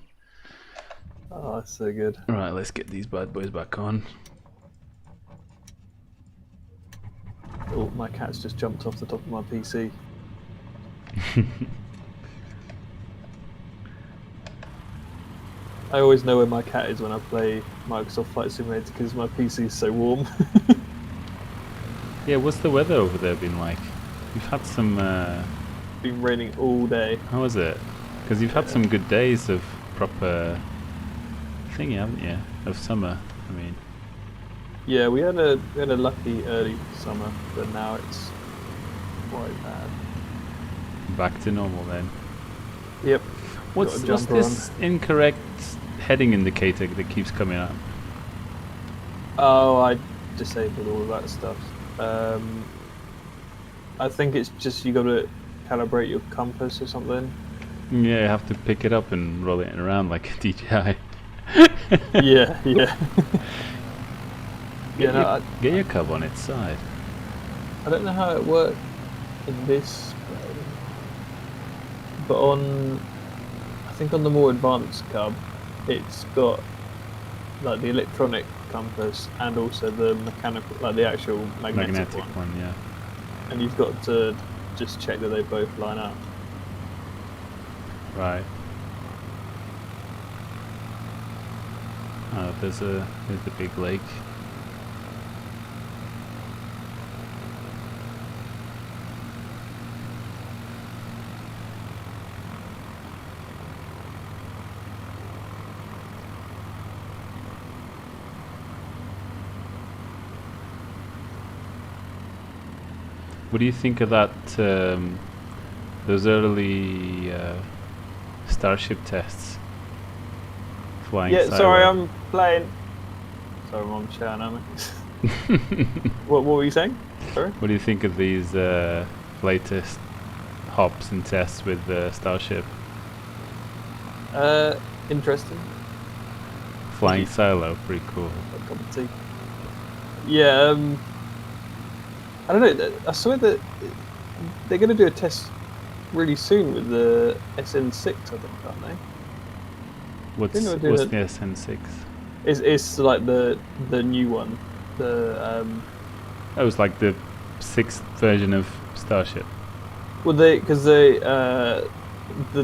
Oh, that's so good. Right, let's get these bad boys back on. Oh, my cat's just jumped off the top of my PC. I always know where my cat is when I play Microsoft Flight Simulator because my PC is so warm. Yeah, what's the weather over there been like? You've had some. Been raining all day. How is it? Because you've had some good days of proper thingy, haven't you? Of summer, I mean. Yeah, we had a lucky early summer, but now it's quite bad. Back to normal then. Yep. What's Got a jumper this incorrect heading indicator that keeps coming up? Oh, I disabled all of that stuff. I think it's just you got to calibrate your compass or something. Yeah, you have to pick it up and roll it around like a DJI. Yeah, yeah. Get your cub on its side. I don't know how it worked in this plane, but I think on the more advanced cub, it's got like the electronic compass and also the mechanical, like the actual magnetic one. Yeah. And you've got to just check that they both line up. Right. There's the big lake. What do you think of that? Those early Starship tests. Flying Yeah, silo. sorry, I'm playing. Sorry, I'm shouting at me. What were you saying? Sorry? What do you think of these latest hops and tests with the Starship? Interesting. Flying silo, pretty cool. A cup of tea. Yeah, I don't know. I saw that they're going to do a test really soon with the SN6, I think, aren't they? What's Didn't they do the that? SN6? It's like the new one. The That was like the 6th version of Starship. well, because you know the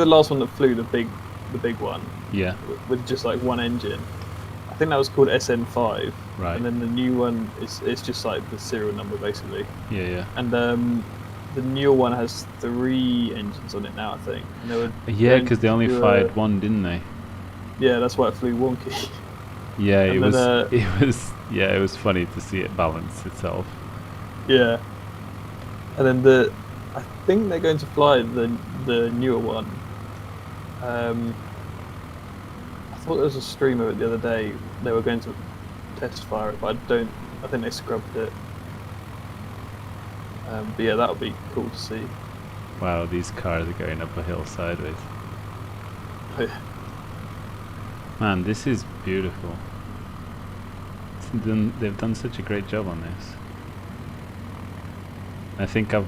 last one that flew, the big one Yeah, with just like one engine. I think that was called SN5. right. And then the new one it's just like the serial number basically. Yeah, yeah. And the newer one has 3 engines on it now, I think. And they were Yeah, going because they to only do fired one, didn't they? Yeah, that's why it flew wonky. Yeah, And it then, was. It was. Yeah, it was funny to see it balance itself. Yeah. And then I think they're going to fly the newer one. I thought there was a stream of it the other day. They were going to test fire it, but I think they scrubbed it. But yeah, that would be cool to see. Wow, these cars are going up a hill sideways. Man, this is beautiful. They've done such a great job on this. I think I've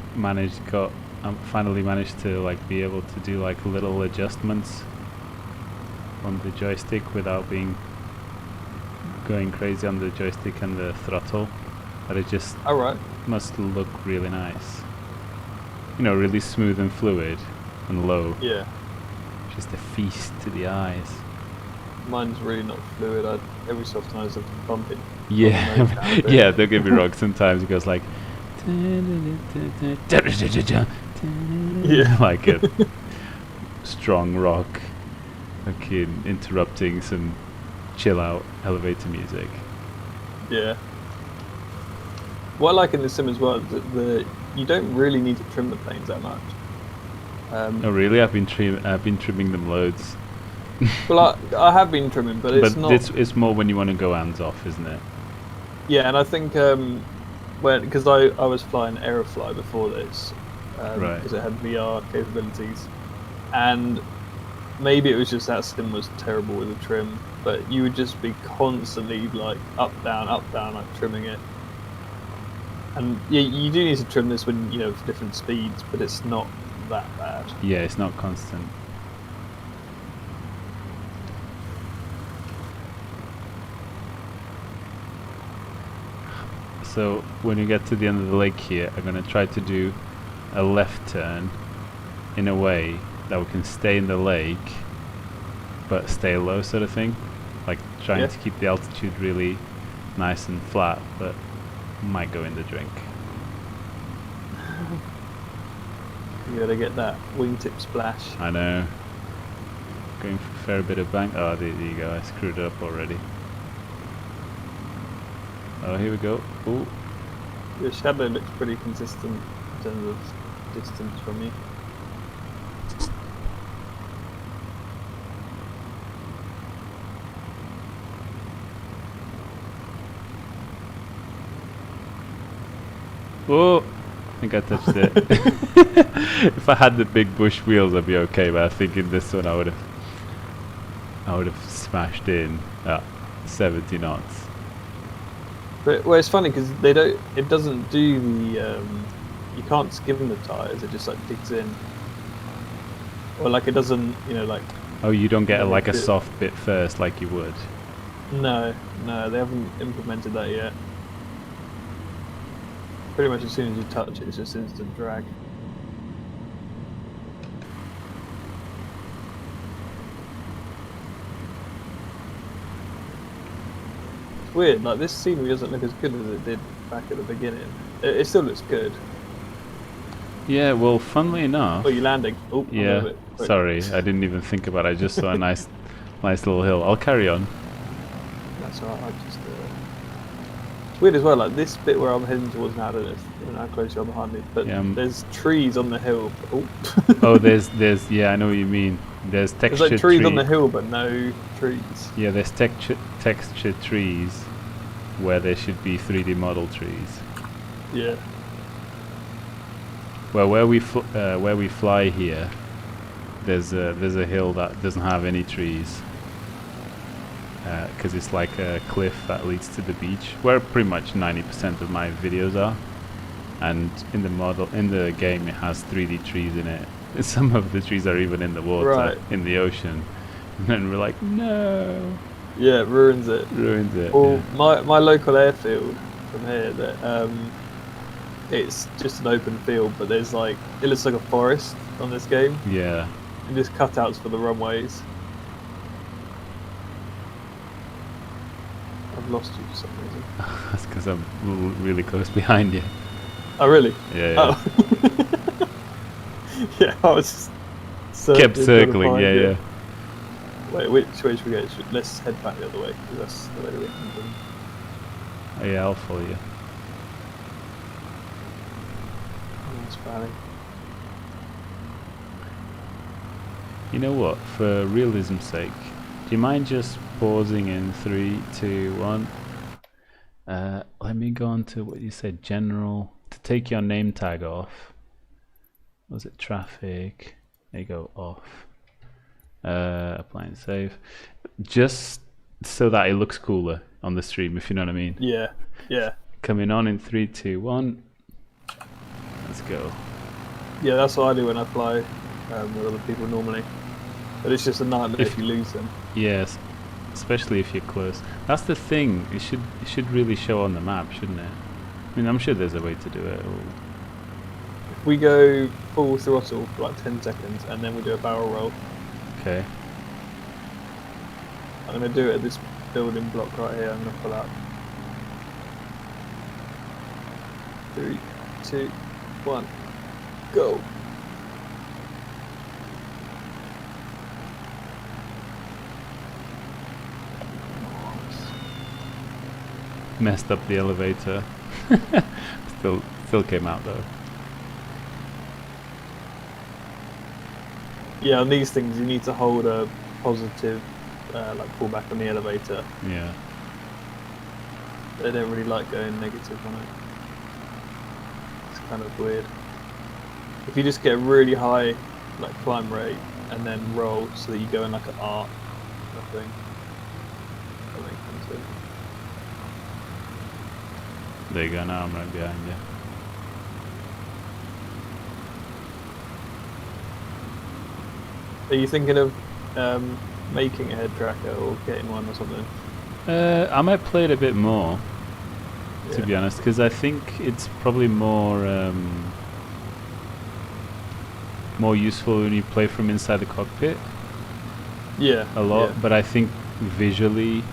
finally managed to like be able to do like little adjustments on the joystick without going crazy on the joystick and the throttle. But it just All right. must look really nice. You know, really smooth and fluid and low. Yeah. Just a feast to the eyes. Mine's really not fluid. Every so often I just have to bump it. Yeah, Bump it down a bit. yeah. Don't get me wrong. Sometimes it goes like, Yeah. like a strong rock, fucking interrupting some chill out elevator music. Yeah. What I like in the sim as well is that you don't really need to trim the planes that much. Oh really? I've been trimming them loads. Well, I have been trimming, but it's But not. it's more when you want to go hands off, isn't it? Yeah, and I think because I was flying Aerofly before this, Right. because it had VR capabilities, and maybe it was just that sim was terrible with the trim, but you would just be constantly like up down, like trimming it. And yeah, you do need to trim this when for different speeds, but it's not that bad. Yeah, it's not constant. So when you get to the end of the lake here, I'm gonna try to do a left turn in a way that we can stay in the lake but stay low, sort of thing. Like trying to keep the altitude really nice and flat, but might go in the drink. You gotta get that wingtip splash. I know. Going for a fair bit of bank. Oh, there you go. I screwed up already. Oh, here we go. Ooh. Your shadow looks pretty consistent in terms of distance from you. Oh, I think I touched it. If I had the big bush wheels, I'd be okay. But I think in this one, I would have smashed in at 70 knots. But well, it's funny because it doesn't do the. You can't skim the tires. It just like digs in. Or like it doesn't, like. Oh, you don't get Yeah, like a it- soft bit first, like you would. No, they haven't implemented that yet. Pretty much as soon as you touch it, it's just instant drag. It's weird, like this scenery doesn't look as good as it did back at the beginning. It still looks good. Yeah, well, funnily enough. Oh, you're landing. Oh, I'm Yeah, over it. Quick. sorry, I didn't even think about it. I just saw a nice little hill. I'll carry on. That's alright, I just... It's weird as well, like this bit where I'm heading towards now, I don't know how close you are behind me, but Yeah, there's trees on the hill. Oh, Oh, there's, yeah, I know what you mean. There's There's textured like trees tree. on the hill, but no trees. Yeah, there's textured trees where there should be 3D model trees. Yeah. Well, where we fly here, there's a hill that doesn't have any trees, because it's like a cliff that leads to the beach, where pretty much 90% of my videos are. And in the game, it has 3D trees in it. Some of the trees are even in the water, Right. in the ocean. And then we're like, no, Yeah, it ruins it. ruins it. Well, Yeah. my local airfield from here, that it's just an open field, but there's like, it looks like a forest on this game, Yeah. and just cutouts for the runways. I've lost you for some reason. That's because I'm really close behind you. Oh, really? Yeah. Oh. Yeah, I was just Kept trying to circling. find Yeah, you. yeah. Wait, which way should we go? Let's head back the other way, because that's the way we can come. Oh, yeah, I'll follow you. Oh, it's Valley. You know what? For realism's sake, do you mind just pausing in 3, 2, 1? Let me go on to what you said, general. To take your name tag off. Was it traffic? There you go, off. Apply and save. Just so that it looks cooler on the stream, if you know what I mean. Yeah, yeah. Coming on in 3, 2, 1. Let's go. Yeah, that's what I do when I fly with other people normally. But it's just a nightmare if you lose them. Yes, especially if you're close. That's the thing. It should really show on the map, shouldn't it? I mean, I'm sure there's a way to do it. If we go full throttle for like 10 seconds and then we do a barrel roll, Okay. I'm going to do it at this building block right here. I'm going to pull up. 3, 2, 1, go. Messed up the elevator. Still came out though. Yeah, on these things you need to hold a positive like pullback on the elevator. Yeah. They don't really like going negative on it. It's kind of weird. If you just get a really high like climb rate and then roll so that you go in like an arc, I think. That makes sense. There you go. Now I'm right behind you. Are you thinking of making a head tracker or getting one or something? I might play it a bit more, to Yeah. be honest, because I think it's probably more useful when you play from inside the cockpit Yeah. a lot. Yeah. But I think visually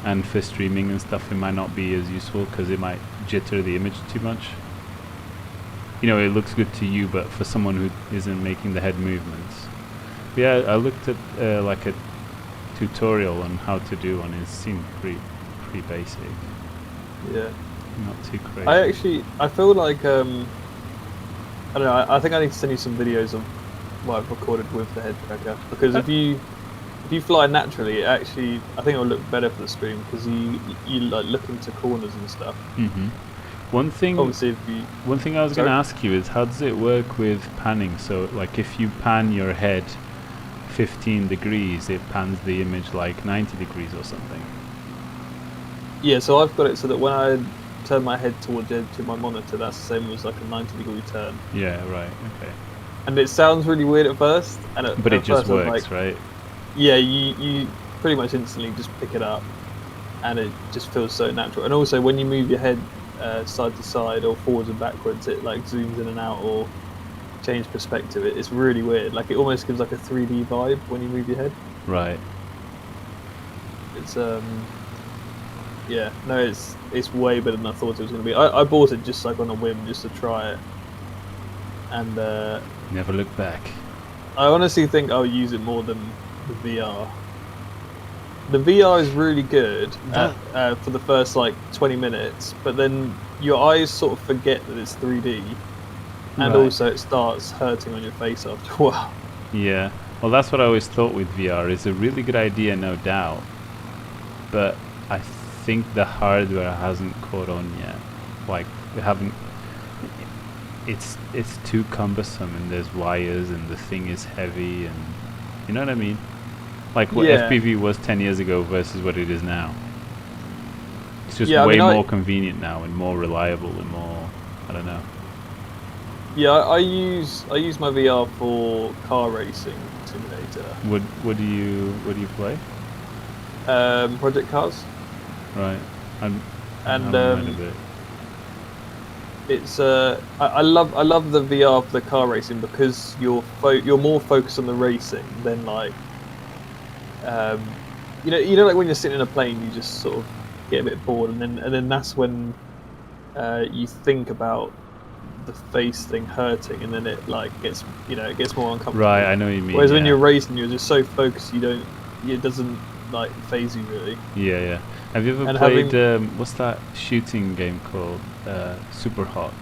and for streaming and stuff, it might not be as useful because it might jitter the image too much. You know, it looks good to you, but for someone who isn't making the head movements. But yeah, I looked at like a tutorial on how to do one. It seemed pretty basic, Yeah. not too crazy. I feel like I don't know. I think I need to send you some videos of what I've recorded with the head tracker, because if you fly naturally, it actually, I think it'll look better for the stream because you like look into corners and stuff. Mm-hmm. One thing I was going to ask you is, how does it work with panning? So like if you pan your head 15 degrees, it pans the image like 90 degrees or something. Yeah, so I've got it so that when I turn my head towards the edge of my monitor, that's the same as like a 90-degree turn. Yeah, right, okay. And it sounds really weird at first, But it just works, like, right? Yeah, you pretty much instantly just pick it up, and it just feels so natural. And also, when you move your head side to side or forwards and backwards, it like zooms in and out or change perspective. It's really weird. Like it almost gives like a 3D vibe when you move your head. Right. It's yeah, no, it's way better than I thought it was going to be. I bought it just like on a whim, just to try it, and Never look back. I honestly think I'll use it more than the VR. The VR is really good for the first like 20 minutes, but then your eyes sort of forget that it's 3D, and Right. also it starts hurting on your face after a while. Yeah. Well, that's what I always thought with VR. It's a really good idea, no doubt, but I think the hardware hasn't caught on yet. Like, we haven't. It's too cumbersome, and there's wires, and the thing is heavy, and you know what I mean. Like what Yeah. FPV was 10 years ago versus what it is now. It's just Yeah, I way mean, more convenient now and more reliable and more. I don't know. Yeah, I use my VR for car racing simulator. What do you play? Project Cars. Right. I'm And having read a bit. it's I love the VR for the car racing because you're more focused on the racing than like you know like when you're sitting in a plane you just sort of get a bit bored and then that's when you think about the face thing hurting and then it like gets it gets more uncomfortable. Right, I know what you mean. Whereas when yeah. you're racing you're just so focused it doesn't like phase you really. Yeah. Have you ever And played what's that shooting game called? Super Hot.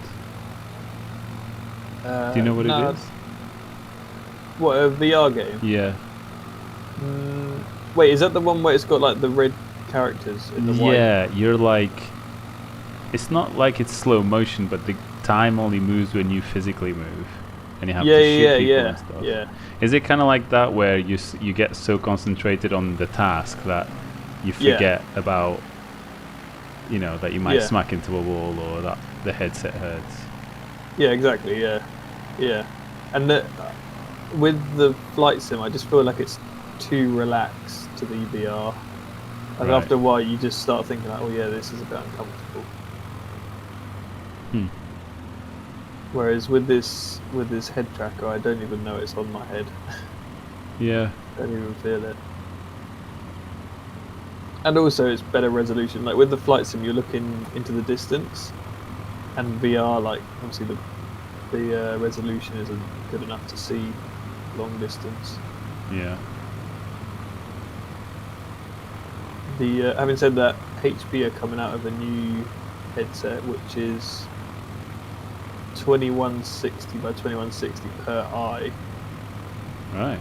Do you know what no, it is? What, a VR game? Yeah. Wait, is that the one where it's got like the red characters in the white? Yeah, you're like. It's not like it's slow motion, but the time only moves when you physically move, and you have to shoot people and stuff. Yeah. Is it kind of like that where you get so concentrated on the task that you forget about, that you might smack into a wall or that the headset hurts? Yeah, exactly. Yeah. And with the flight sim, I just feel like it's too relaxed to the VR. And Right. after a while, you just start thinking like, oh yeah, this is a bit uncomfortable. Whereas with this head tracker, I don't even know it's on my head. Yeah. I don't even feel it. And also, it's better resolution. Like with the flight sim, you're looking into the distance, and VR, like obviously the resolution isn't good enough to see long distance. Yeah. Having said that, HP are coming out of a new headset, which is 2160 by 2160 per eye, Right.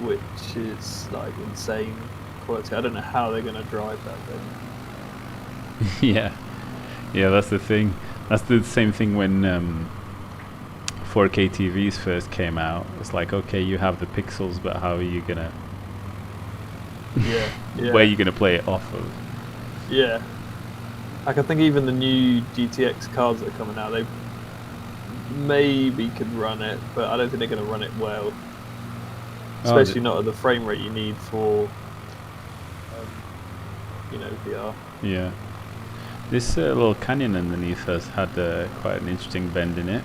which is like insane quality. I don't know how they're going to drive that thing. Yeah, that's the thing. That's the same thing when 4K TVs first came out. It's like, okay, you have the pixels, but how are you gonna? Yeah. Where are you gonna play it off of? Yeah. Like I think even the new GTX cards that are coming out, they maybe could run it, but I don't think they're going to run it well. Especially not at the frame rate you need for, VR. Yeah. This little canyon underneath us had quite an interesting bend in it.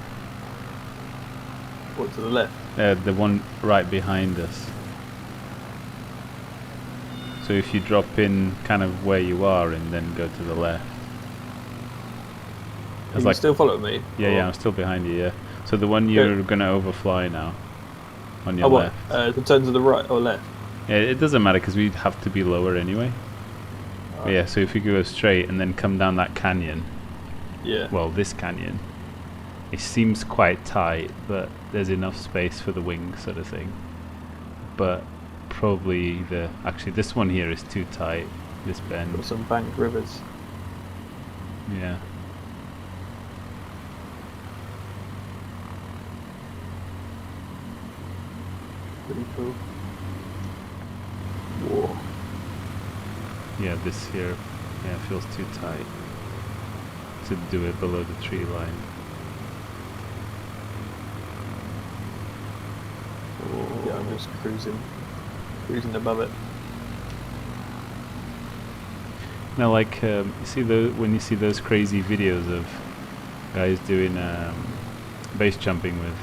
What, to the left? The one right behind us. So if you drop in kind of where you are and then go to the left. Are you still following me? Yeah, I'm still behind you, yeah. So the one you're going to overfly now, on your left. The turn to the right or left? Yeah, it doesn't matter because we'd have to be lower anyway. But yeah, so if you go straight and then come down that canyon, well, this canyon, it seems quite tight, but there's enough space for the wing sort of thing. But probably actually this one here is too tight, this bend. Got some banked rivers. Yeah. Pretty cool. Whoa. Yeah, this here, feels too tight to do it below the tree line. Yeah, I'm just cruising above it. Now, like, you see when you see those crazy videos of guys doing base jumping with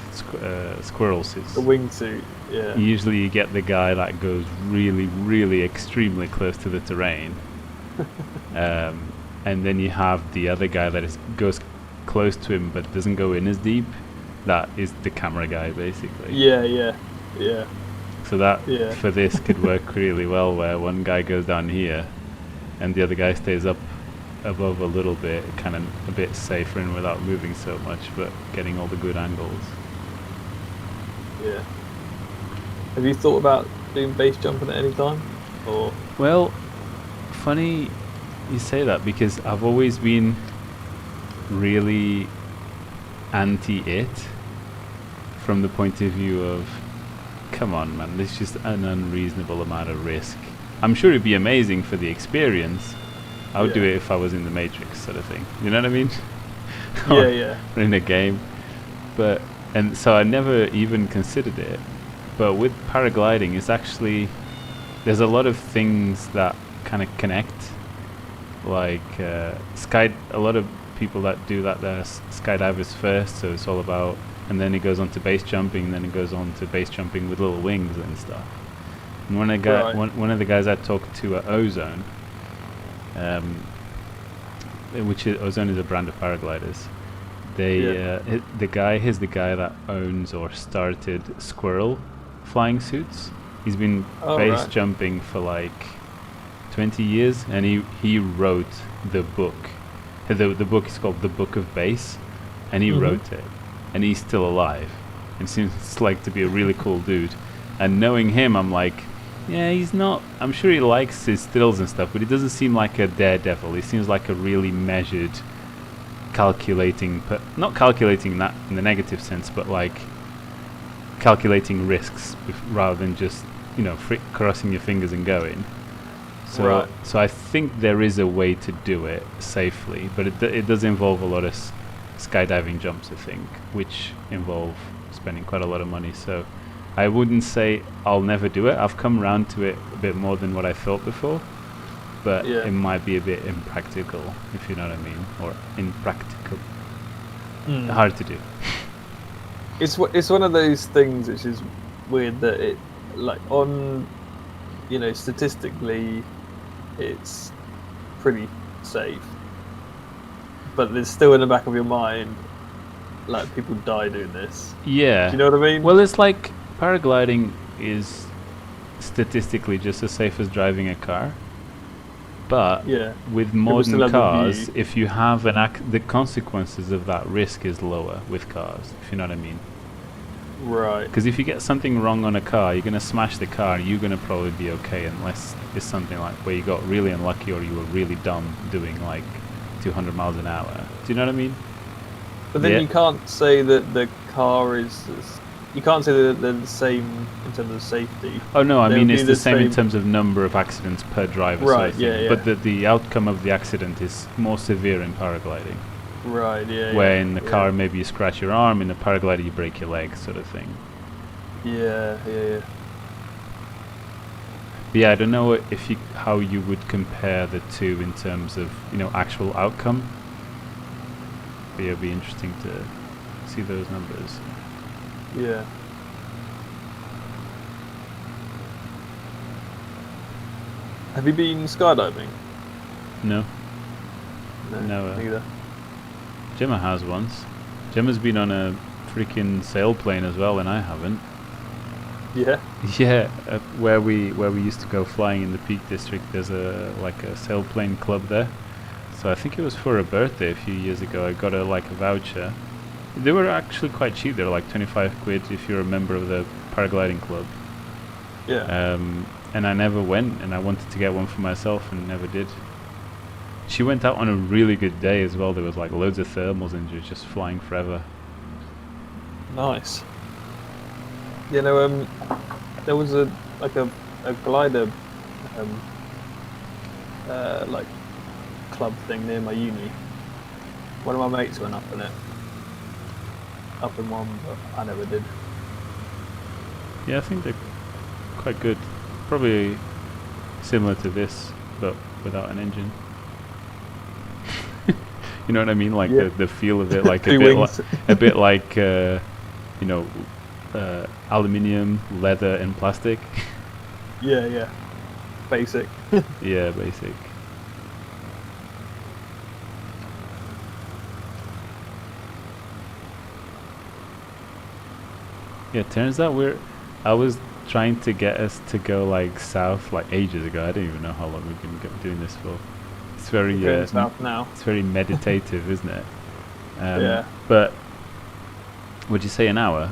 squirrels, The wingsuit, yeah. usually you get the guy that goes really, really extremely close to the terrain, and then you have the other guy that goes close to him but doesn't go in as deep. That is the camera guy, basically. Yeah. So that for this could work really well, where one guy goes down here and the other guy stays up above a little bit, kind of a bit safer and without moving so much, but getting all the good angles. Yeah. Have you thought about doing base jumping at any time? Or Well, funny you say that because I've always been really anti it from the point of view of, come on, man, this is just an unreasonable amount of risk. I'm sure it'd be amazing for the experience. I would do Yeah. it if I was in the Matrix, sort of thing. You know what I mean? yeah, yeah, Or in a game. But and so I never even considered it. But with paragliding, it's actually there's a lot of things that kind of connect. Like a lot of people that do that, they're skydivers first. So it's all about, and then it goes on to base jumping, and then it goes on to base jumping with little wings and stuff. And when I got Right. one of the guys I talked to at Ozone, which is Ozone is a brand of paragliders. They he's the guy that owns or started Squirrel flying suits. He's been Oh, base right. jumping for like 20 years, and he wrote the book. The book is called The Book of Base, and he Mhm. wrote it, and he's still alive, and seems like to be a really cool dude. And knowing him, I'm like, yeah, he's not. I'm sure he likes his thrills and stuff, but he doesn't seem like a daredevil. He seems like a really measured, calculating, not calculating that in the negative sense, but like calculating risks rather than just crossing your fingers and going. So Right. so I think there is a way to do it safely, but it does involve a lot of skydiving jumps, I think, which involve spending quite a lot of money. So I wouldn't say I'll never do it. I've come round to it a bit more than what I thought before, but Yeah. it might be a bit impractical, if you know what I mean, or impractical. Mm. Hard to do. It's one of those things which is weird that it, like, on, statistically, it's pretty safe, but there's still in the back of your mind, like, people die doing this. Yeah. Do you know what I mean? Well, it's like paragliding is statistically just as safe as driving a car, but yeah, with still modern have the cars, view. if you have the consequences of that risk is lower with cars, if you know what I mean. Right. Because if you get something wrong on a car, you're going to smash the car, and you're going to probably be okay, unless it's something like where you got really unlucky or you were really dumb doing like 200 miles an hour. Do you know what I mean? But then Yeah. you can't say that the car is. You can't say that they're the same in terms of safety. Oh no, I They mean would it's be the the same in same- terms of number of accidents per driver. Right, Sort of thing. yeah, yeah. But the outcome of the accident is more severe in paragliding. Right. Yeah. Where yeah, in the yeah. car maybe you scratch your arm, in the paraglider you break your leg, sort of thing. Yeah. Yeah. But yeah, I don't know how you would compare the two in terms of actual outcome. But yeah, it'd be interesting to see those numbers. Yeah. Have you been skydiving? No, No, neither. Gemma has once. Gemma's been on a freaking sailplane as well, and I haven't. Yeah. Yeah, where we used to go flying in the Peak District, there's a sailplane club there. So I think it was for a birthday a few years ago. I got a voucher. They were actually quite cheap. They were like 25 quid if you're a member of the paragliding club. Yeah. And I never went, and I wanted to get one for myself and never did. She went out on a really good day as well. There was like loads of thermals and she was just flying forever. Nice. There was a glider like club thing near my uni. One of my mates went up in it. Up in one, but I never did. Yeah, I think they're quite good. Probably similar to this, but without an engine. You know what I mean? Like Yeah. the feel of it, like Two wings. a bit like aluminium, leather, and plastic. Yeah, yeah. Basic. Yeah, basic. Yeah, turns out I was trying to get us to go like south like ages ago. I don't even know how long we've been doing this for. It's very Going south now. it's very meditative, isn't it? Yeah. But would you say an hour?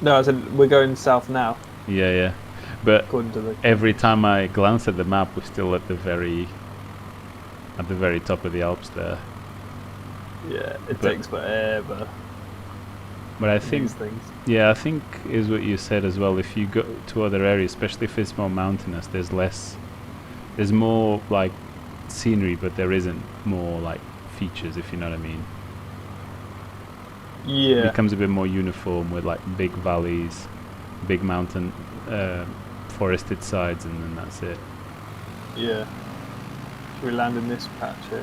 No, I said we're going south now, Yeah, yeah. But according to the. every time I glance at the map, we're still at the very top of the Alps there. Yeah, it But- takes forever. But I think, These things. yeah, I think is what you said as well. If you go to other areas, especially if it's more mountainous, there's more like scenery, but there isn't more like features, if you know what I mean. It Yeah, becomes a bit more uniform with like big valleys, big mountain, forested sides, and then that's it. yeah. Should we land in this patch here?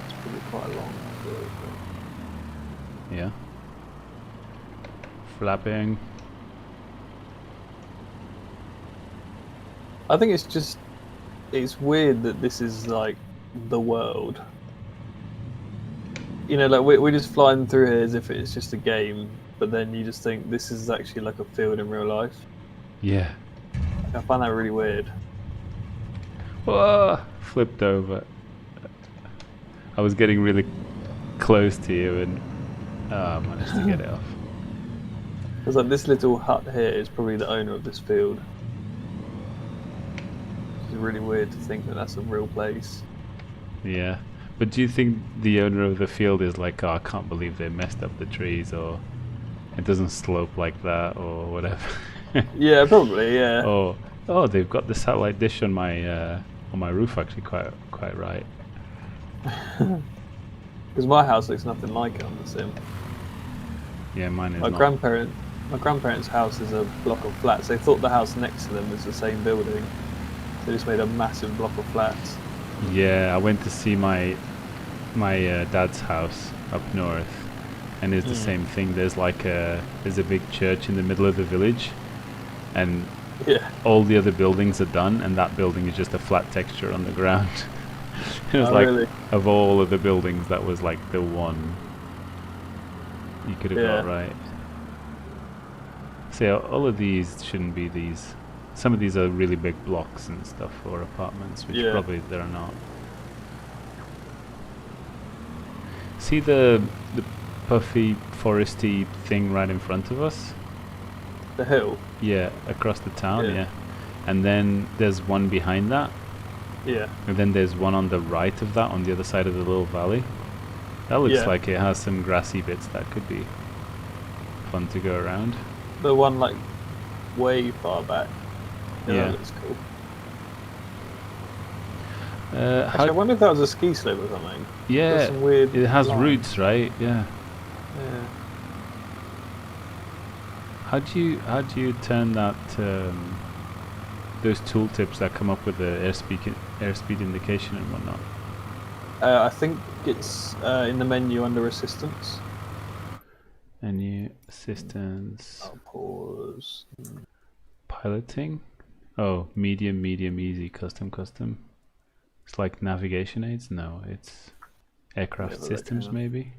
It's probably quite long. Yeah. Flapping. I think it's weird that this is like the world. You know, like we're just flying through here as if it's just a game, but then you just think this is actually like a field in real life. Yeah. I find that really weird. Whoa! Flipped over. I was getting really close to you and I managed to get it off. Because like this little hut here is probably the owner of this field. It's really weird to think that that's a real place. Yeah. But do you think the owner of the field is like, oh, I can't believe they messed up the trees, or it doesn't slope like that, or whatever? Yeah, probably. Yeah. Oh, they've got the satellite dish on my roof actually quite right. Because my house looks nothing like it on the sim. Yeah, mine is My not. grandparents' house is a block of flats. They thought the house next to them was the same building. They just made a massive block of flats. Yeah, I went to see my dad's house up north, and it's the same thing. There's a big church in the middle of the village, and Yeah. all the other buildings are done, and that building is just a flat texture on the ground. It was Oh, like, really? of all of the buildings, that was like the one you could have got Yeah. right. So yeah, all of these shouldn't be these. Some of these are really big blocks and stuff, or apartments, which Yeah. probably they're not. See the puffy, foresty thing right in front of us? The hill. Yeah, across the town, Yeah. yeah. And then there's one behind that, Yeah. and then there's one on the right of that, on the other side of the little valley. That looks Yeah. like it has some grassy bits that could be fun to go around. The one like way far back. Yeah. That looks cool. How Actually, I wonder if that was a ski slope or something. yeah, There's some weird it has lines. roots, right? Yeah. Yeah. How do you turn that those tooltips that come up with the airspeed indication and whatnot? I think it's in the menu under assistance. Menu assistance, I'll pause. piloting. Oh, medium, easy, custom. It's like navigation aids. No, it's aircraft Yeah, but systems hang on. maybe.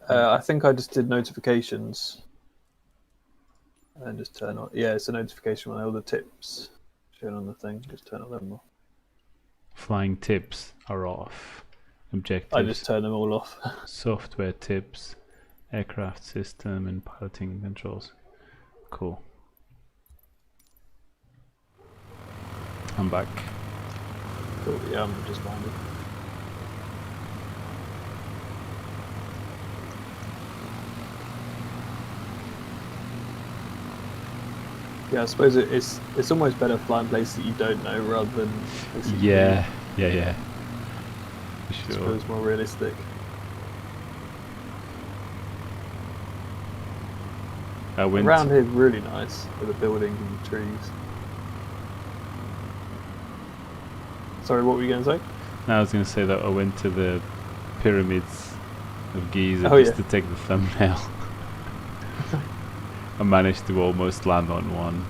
I think I just did notifications. And then just turn on. Yeah, it's a notification when all the tips shown on the thing. Just turn on them off. Flying tips are off. Objectives. I just turn them all off. Software tips, aircraft system, and piloting controls. Cool. I'm back. Cool, yeah, I'm just minded. Yeah, I suppose it's almost better flying places that you don't know rather than places you do. Yeah. For I sure. suppose more realistic. I went. Around here, really nice with the buildings and the trees. Sorry, what were you going to say? I was going to say that I went to the pyramids of Giza Oh, just yeah. to take the thumbnail. I managed to almost land on one.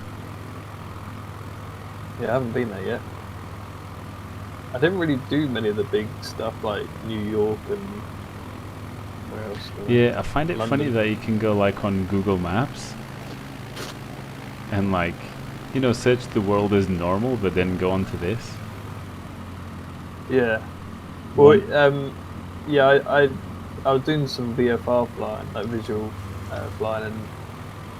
Yeah, I haven't been there yet. I didn't really do many of the big stuff like New York and where else? Yeah, I find it funny London. that you can go like on Google Maps and like, you know, search the world as normal, but then go on to this. Yeah. Well, One- yeah, I was doing some VFR flying, like visual flying,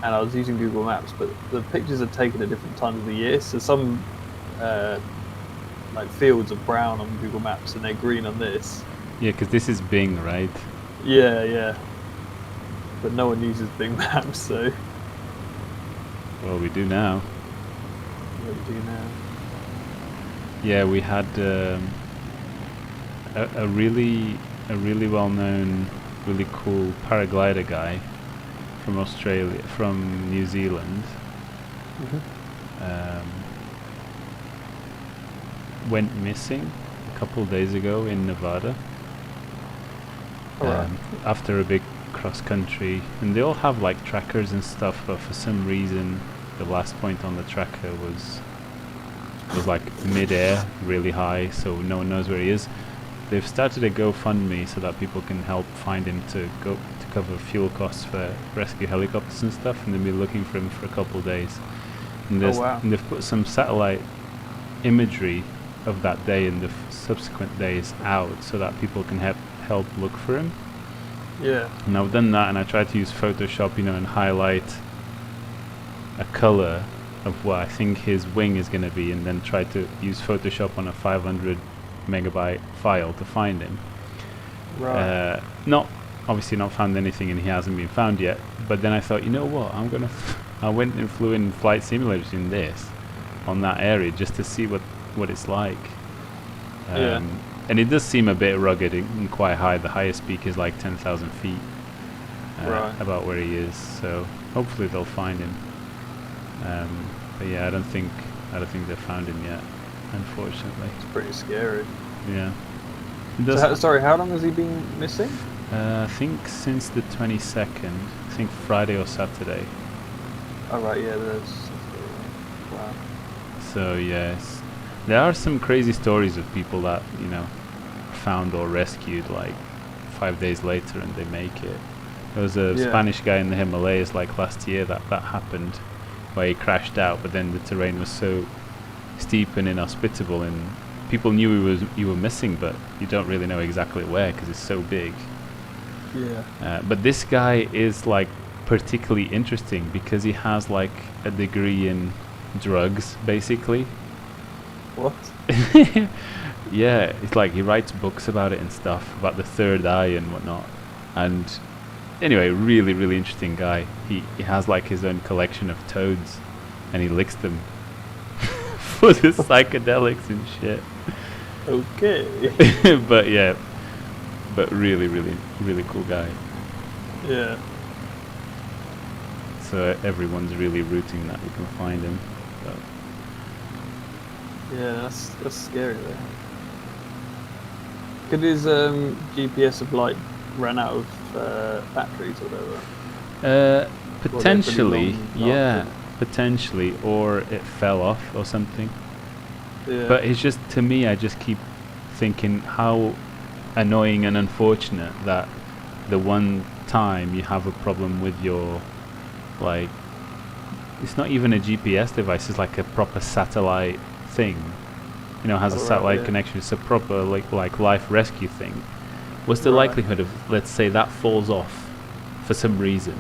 and I was using Google Maps, but the pictures are taken at different times of the year. So some like fields are brown on Google Maps and they're green on this. Yeah, because this is Bing, right? Yeah, yeah. But no one uses Bing Maps, so Well, we do now. what do you do now? Yeah, we had a really well-known, really cool paraglider guy from Australia, from New Zealand. Went missing a couple of days ago in Nevada. Alright. After a big cross country, and they all have like trackers and stuff, but for some reason the last point on the tracker was like mid-air, really high, so no one knows where he is. They've started a GoFundMe so that people can help find him to cover fuel costs for rescue helicopters and stuff, and they'll be looking for him for a couple of days. And, wow. and they've put some satellite imagery of that day and the subsequent days out so that people can help look for him. Yeah. And I've done that, and I tried to use Photoshop, and highlight a color of what I think his wing is going to be, and then try to use Photoshop on a 500 megabyte file to find him. Right. Obviously not found anything, and he hasn't been found yet. But then I thought, you know what? I went and flew in flight simulators in this on that area just to see what it's like. Yeah. And it does seem a bit rugged and quite high. The highest peak is like 10,000 feet, Right. about where he is. So hopefully they'll find him. But yeah, I don't think they've found him yet, unfortunately. It's pretty scary. Yeah. Sorry, how long has he been missing? I think since the 22nd. I think Friday or Saturday. Oh right, yeah, wow. So yes, there are some crazy stories of people that found or rescued like 5 days later and they make it. There was a Spanish guy in the Himalayas like last year that happened, where he crashed out, but then the terrain was so steep and inhospitable, and people knew he were missing, but you don't really know exactly where because it's so big. Yeah. But this guy is like particularly interesting because he has like a degree in drugs, basically. What? Yeah, it's like he writes books about it and stuff, about the third eye and whatnot. And anyway, really interesting guy. He has like his own collection of toads, and he licks them for the psychedelics and shit. Okay. But yeah, really cool guy. Yeah. So everyone's really rooting that we can find him. But Yeah, that's scary though. Could his GPS have like ran out of batteries or whatever? potentially, long yeah, lasting. potentially, or it fell off or something. Yeah. But it's just, to me, I just keep thinking how annoying and unfortunate that the one time you have a problem with your, like, it's not even a GPS device, it's like a proper satellite thing. Has a satellite connection. It's a proper like life rescue thing. What's the likelihood of, let's say, that falls off for some reason,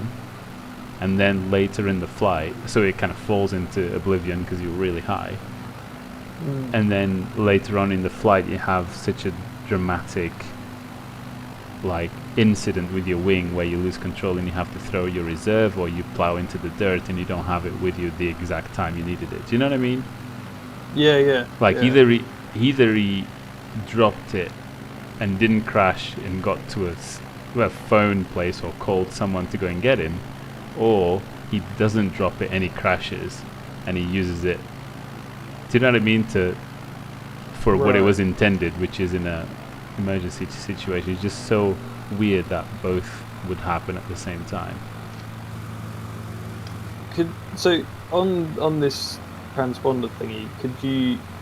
and then later in the flight, so it kind of falls into oblivion because you're really high, and then later on in the flight you have such a dramatic like incident with your wing where you lose control and you have to throw your reserve, or you plow into the dirt and you don't have it with you the exact time you needed it. Do you know what I mean? Yeah. Like yeah. either he dropped it and didn't crash and got to a phone place or called someone to go and get him, or he doesn't drop it and he crashes and he uses it, do you know what I mean, for what it was intended, which is in a emergency situation. It's just so weird that both would happen at the same time. So on this transponder thingy,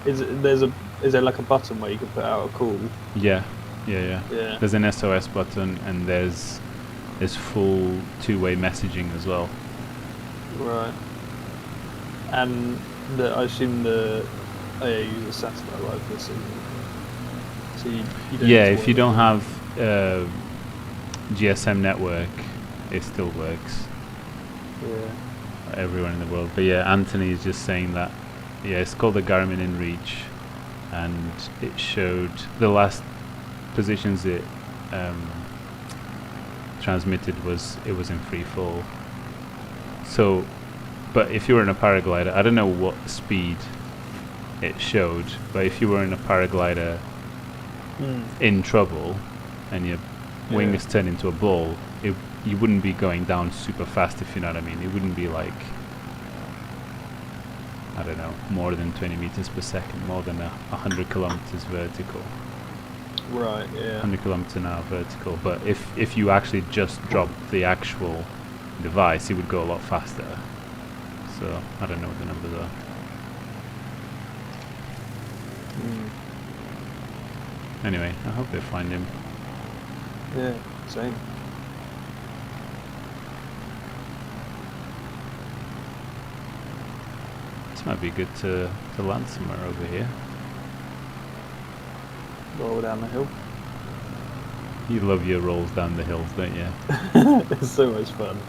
is there like a button where you can put out a call? Yeah. Yeah. There's an SOS button, and there's full two-way messaging as well. Right. And I assume you use a satellite rifle, so you don't Yeah, if you don't have GSM network, it still works. Yeah. Everyone in the world. But yeah, Anthony is just saying that. Yeah, it's called the Garmin InReach, and it showed the last positions it transmitted was in free fall. So, but if you were in a paraglider, I don't know what speed it showed, but if you were in a paraglider in trouble and your wing is turned into a ball, you wouldn't be going down super fast, if you know what I mean. It wouldn't be like, I don't know, more than 20 meters per second, more than 100 kilometers vertical. Right, yeah. 100 kilometers an hour vertical. But if you actually just dropped the actual device, it would go a lot faster. So I don't know what the numbers are. Anyway, I hope they find him. Yeah, same. This might be good to land somewhere over here. Roll down the hill. You love your rolls down the hills, don't you? It's so much fun.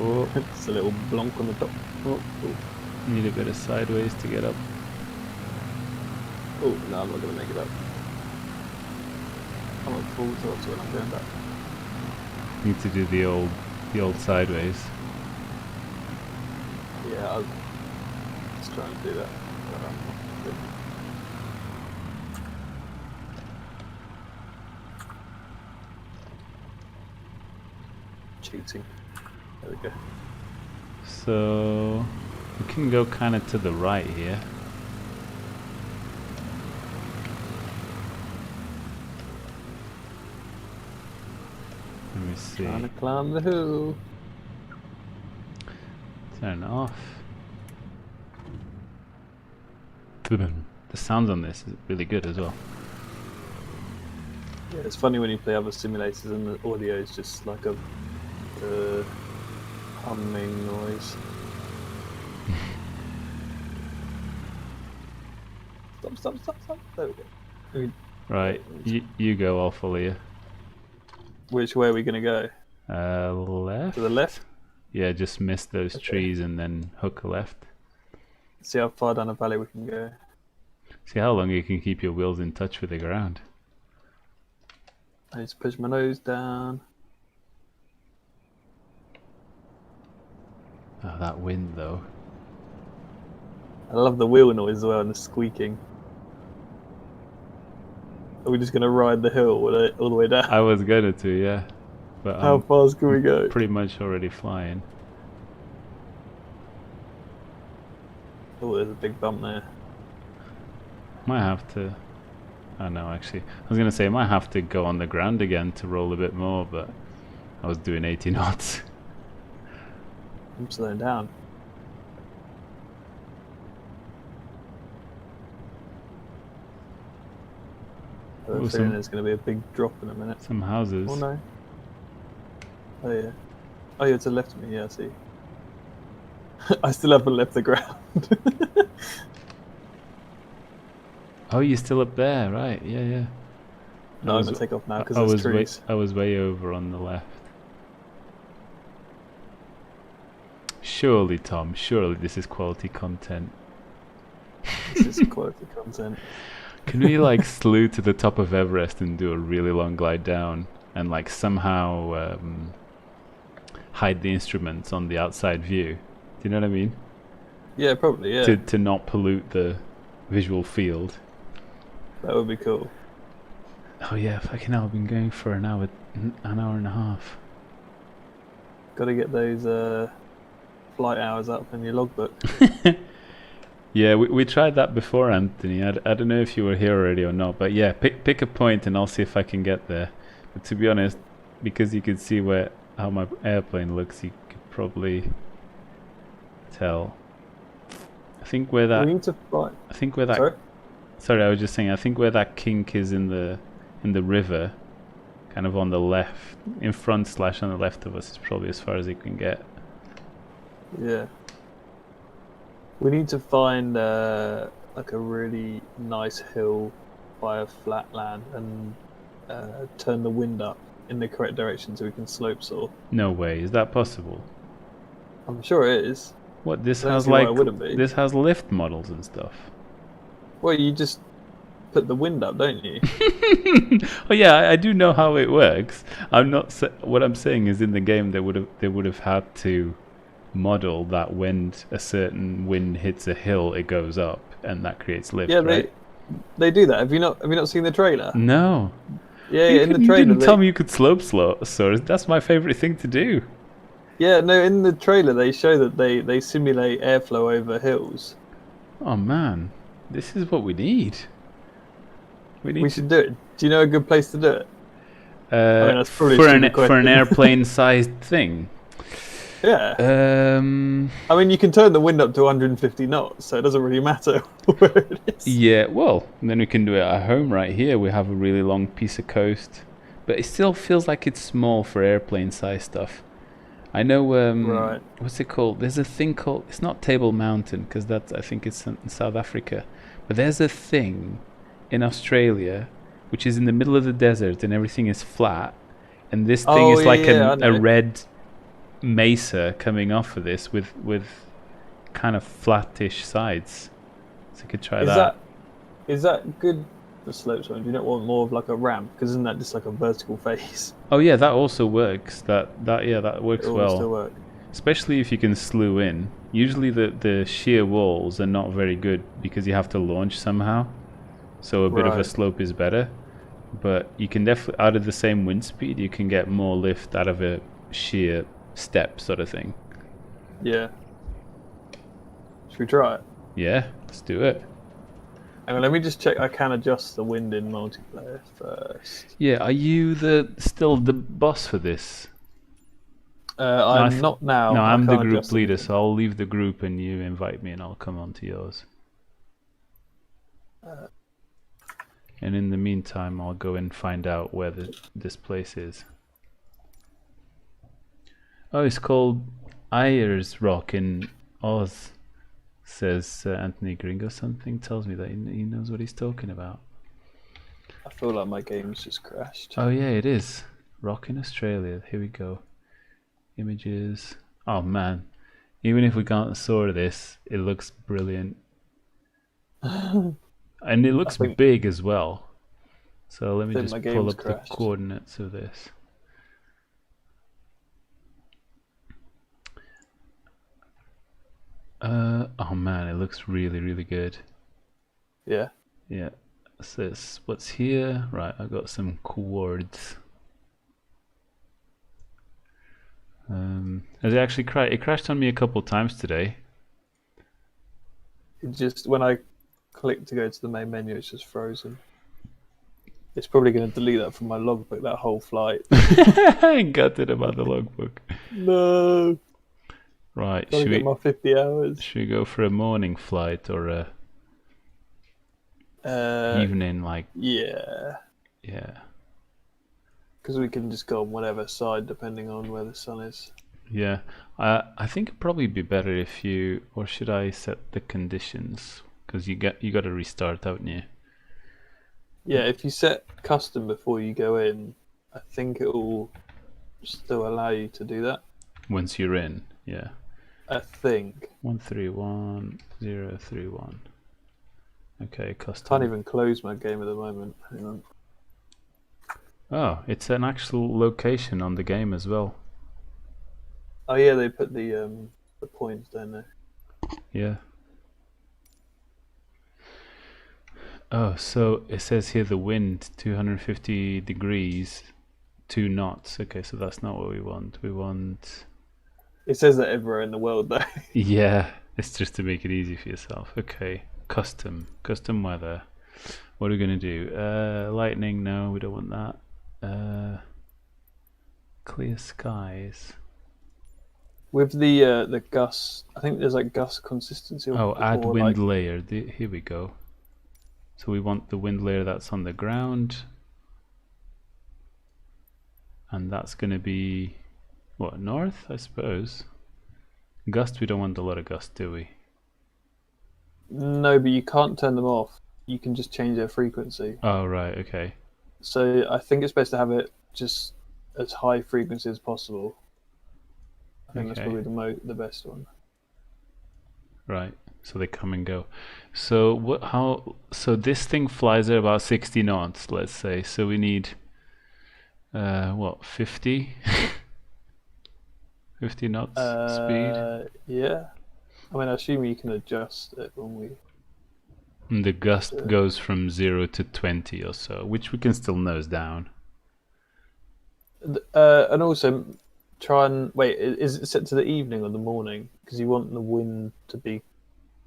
Oh, It's a little blonk on the top. Oh, need a bit of sideways to get up. oh, no, I'm not going to make it up. I'm on full throttle when I'm going back. Need to do the old sideways. Yeah, I'll just try and do that. Cheating. There we go. So we can go kind of to the right here. Let me see. Trying to climb the hill. Turn it off. The sounds on this is really good as well. Yeah, it's funny when you play other simulators and the audio is just like a humming noise. Stop. There we go. Right, you go, I'll follow you. Which way are we going to go? Left? To the left? Yeah, just miss those trees and then hook a left. See how far down the valley we can go. See how long you can keep your wheels in touch with the ground. I just push my nose down. Oh, that wind though. I love the wheel noise as well and the squeaking. Are we just going to ride the hill all the way down? I was going to, yeah. But How fast can we go? pretty much already flying. Oh, there's a big bump there. Might have to... Oh no, actually. I was going to say, I might have to go on the ground again to roll a bit more, but I was doing 80 knots. I'm slowing down. I have a feeling there's going to be a big drop in a minute. Some houses. Oh no. Oh yeah. Oh yeah, to the left of me, yeah, I see. I still haven't left the ground. Oh, you're still up there, right? Yeah. No, I'm going to take off now because there's trees. I was way over on the left. Surely, Tom, surely this is quality content. This is quality content. Can we like slew to the top of Everest and do a really long glide down and like somehow hide the instruments on the outside view? Do you know what I mean? Yeah, probably, yeah. To not pollute the visual field. That would be cool. Oh yeah, fucking hell, I've been going for an hour and a half. Got to get those flight hours up in your logbook. Yeah, we tried that before, Anthony. I don't know if you were here already or not, but yeah, pick a point and I'll see if I can get there. But to be honest, because you could see how my airplane looks, you could probably tell. I think where that. We need to fly. I think where that. Sorry? Sorry, I was just saying. I think where that kink is in the river, kind of on the left, in front / on the left of us, is probably as far as it can get. Yeah. We need to find like a really nice hill by a flat land and turn the wind up in the correct direction so we can slope saw. No way, is that possible? I'm sure it is. What, this I don't has see why like, it wouldn't be. this has lift models and stuff. Well, you just put the wind up, don't you? Oh yeah, I do know how it works. I'm not. What I'm saying is, in the game, they would have had to model that when a certain wind hits a hill, it goes up, and that creates lift, Yeah, right? they do that. Have you not seen the trailer? No, Yeah, you, in the you trailer. didn't tell me you could slope so that's my favorite thing to do. Yeah, no, in the trailer they show that they simulate airflow over hills. Oh man, this is what we need. We should do it. Do you know a good place to do it? I mean, that's probably a for stupid an question. airplane-sized thing. Yeah. Um. I mean, you can turn the wind up to 150 knots, so it doesn't really matter where it is. Yeah, well, then we can do it at home right here. We have a really long piece of coast, but it still feels like it's small for airplane size stuff. I know, Right. what's it called? There's a thing called, it's not Table Mountain, because that's, I think it's in South Africa, but there's a thing in Australia, which is in the middle of the desert and everything is flat, and this thing Oh, is like yeah, I a know. red mesa coming off of this with kind of flattish sides. So you could try that. Is that good for slope zone? Do you not want more of like a ramp? Because isn't that just like a vertical face? Oh yeah, that also works. That works It will well. still work. Especially if you can slew in. Usually the sheer walls are not very good because you have to launch somehow. So a bit of a Right. slope is better. But you can definitely, out of the same wind speed, you can get more lift out of a sheer step sort of thing. Yeah. Should we try it? Yeah, let's do it. Hang on, let me just check. I can adjust the wind in multiplayer first. Yeah, are you still the boss for this? I'm not now. No, I I'm the can't group adjust leader, anything. so I'll leave the group and you invite me and I'll come on to yours. And in the meantime, I'll go and find out where this place is. Oh, it's called Ayers Rock in Oz, says Anthony Gringo. Something tells me that he knows what he's talking about. I feel like my game's just crashed. Oh yeah, it is. Rock in Australia. Here we go. Images. Oh man. Even if we can't sort this, it looks brilliant. And it looks big as well. So let me think just my pull game's up crashed. the coordinates of this. Oh man, it looks really, really good. Yeah. Yeah. So what's here? Right, I got some chords. Has it actually crashed? It crashed on me a couple times today. It just when I click to go to the main menu, it's just frozen. It's probably going to delete that from my logbook. That whole flight. Gutted about the logbook. No. Right, Gotta get my 50 hours. should we go for a morning flight or a evening? Like Yeah. yeah, Because we can just go on whatever side depending on where the sun is. yeah. I think it'd probably be better if you, or should I set the conditions? Because you got to restart, haven't you? Yeah, if you set custom before you go in, I think it will still allow you to do that. Once you're in, yeah. I think. 131031. Okay, custom. Can't even close my game at the moment. Hang on. Oh, it's an actual location on the game as well. Oh yeah, they put the points down there. Yeah. Oh, so it says here the wind 250 degrees, 2 knots. Okay, so that's not what we want. We want. It says that everywhere in the world though. Yeah, it's just to make it easy for yourself. Okay, custom weather. What are we gonna do? Lightning? No, we don't want that. Clear skies. With the gust, I think there's like gust consistency. Oh, add or wind like, layer. Here we go. So we want the wind layer that's on the ground. And that's going to be, what, north, I suppose? Gust, we don't want a lot of gust, do we? No, but you can't turn them off. You can just change their frequency. Oh, right, okay. So I think it's best to have it just as high frequency as possible. I think that's Okay. probably the best one. Right. So they come and go. So so this thing flies at about 60 knots, let's say. So we need, what, 50? 50 knots speed? Yeah. I mean, I assume you can adjust it when we. And the gust goes from 0 to 20 or so, which we can still nose down. And also, try and wait. Is it set to the evening or the morning? Because you want the wind to be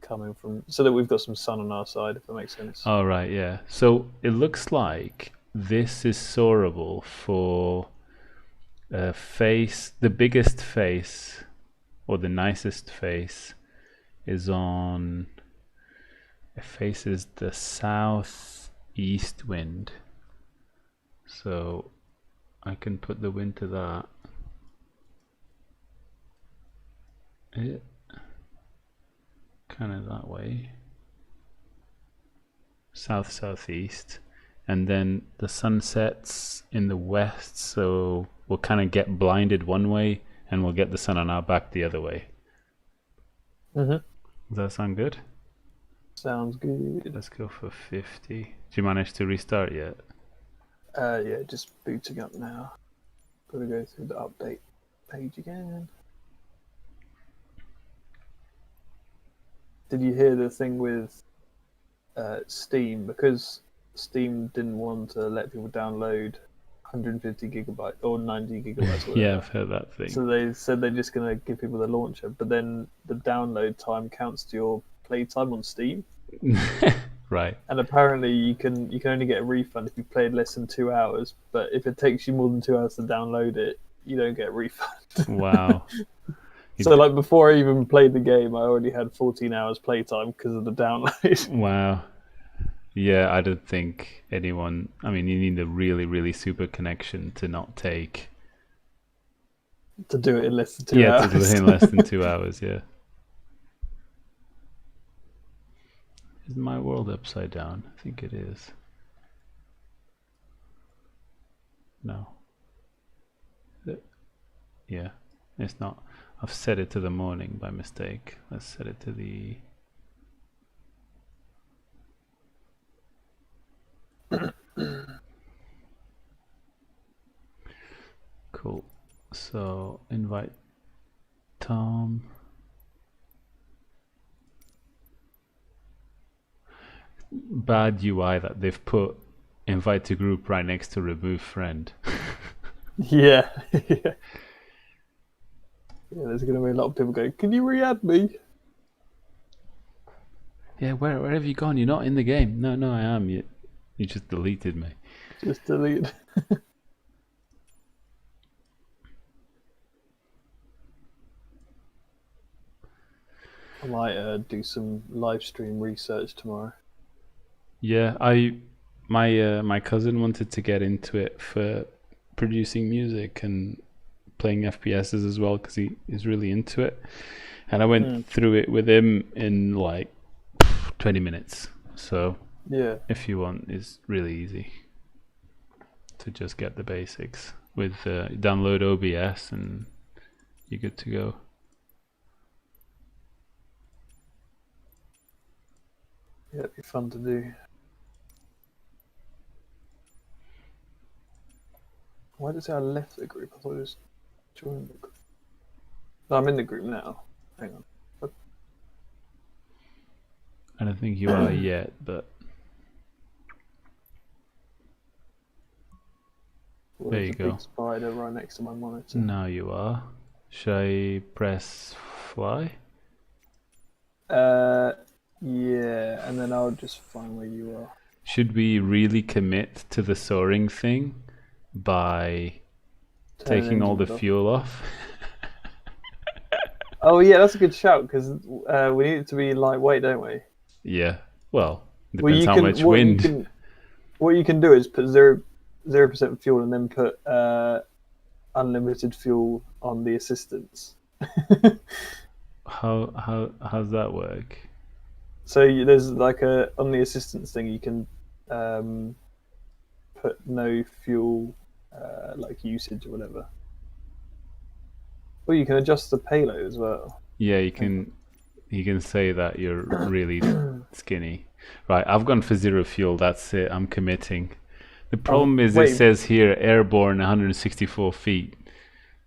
coming from, so that we've got some sun on our side. If that makes sense. All right, yeah. So it looks like this is soarable for a face. The biggest face, or the nicest face, is on. It faces the southeast wind. So I can put the wind to that. Kind of that way. South-southeast. And then the sun sets in the west, so we'll kind of get blinded one way and we'll get the sun on our back the other way. Mm-hmm. Does that sound good? Sounds good. Let's go for 50. Did you manage to restart yet? Yeah, just booting up now. Gotta go through the update page again. Did you hear the thing with Steam? Because Steam didn't want to let people download 150 gigabytes or 90 gigabytes. Whatever. Yeah, I've heard that thing. So they said they're just gonna give people the launcher, but then the download time counts to your playtime on Steam. Right. And apparently you can only get a refund if you played less than 2 hours. But if it takes you more than 2 hours to download it, you don't get a refund. Wow. So like before I even played the game, I already had 14 hours playtime because of the download. Wow. Yeah, I don't think anyone. I mean, you need a really, really super connection to not take. To do it in less than 2 hours. Yeah, to do it in less than 2 hours. Yeah. Is my world upside down? I think it is. No. Yeah, it's not. I've set it to the morning by mistake. Let's set it to the. Cool. So invite Tom. Bad UI that they've put invite to group right next to remove friend. Yeah. Yeah, there's going to be a lot of people going, can you re-add me? Yeah, where have you gone? You're not in the game. No, I am. You just deleted me. Just delete. I might do some live stream research tomorrow. Yeah, my cousin wanted to get into it for producing music and playing FPSs as well because he is really into it. And I went through it with him in like 20 minutes. So yeah, if you want, it's really easy to just get the basics with download OBS and you're good to go. Yeah, it'd be fun to do. Why did it say I left the group? I thought I just joined the group. No, I'm in the group now. Hang on. I don't think you are yet, but Well, there you go. Big spider right next to my monitor. Now you are. Should I press fly? Yeah, and then I'll just find where you are. Should we really commit to the soaring thing by taking all the fuel off? Oh yeah, that's a good shout because we need it to be lightweight, don't we? Yeah. Well, depends how much wind. What you can do is put 0% fuel and then put unlimited fuel on the assistance. How's that work? So there's like on the assistance thing you can put no fuel like usage or whatever. Or you can adjust the payload as well. Yeah, you can say that you're really skinny. Right, I've gone for 0 fuel. That's it. I'm committing. The problem is it wait. says here airborne 164 feet.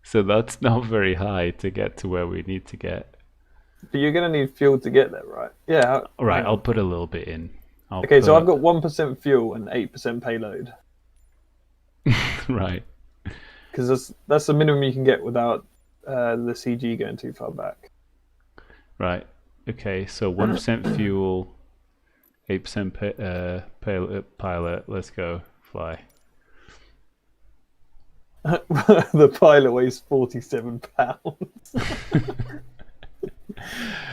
So that's not very high to get to where we need to get. But you're going to need fuel to get there, right? Yeah. All right, hang I'll on. put a little bit in. Okay, so I've got 1% fuel and 8% payload. Right. Because that's the minimum you can get without the CG going too far back. Right. Okay, so 1% fuel, 8% pilot. Let's go. Fly. The pilot weighs 47 pounds.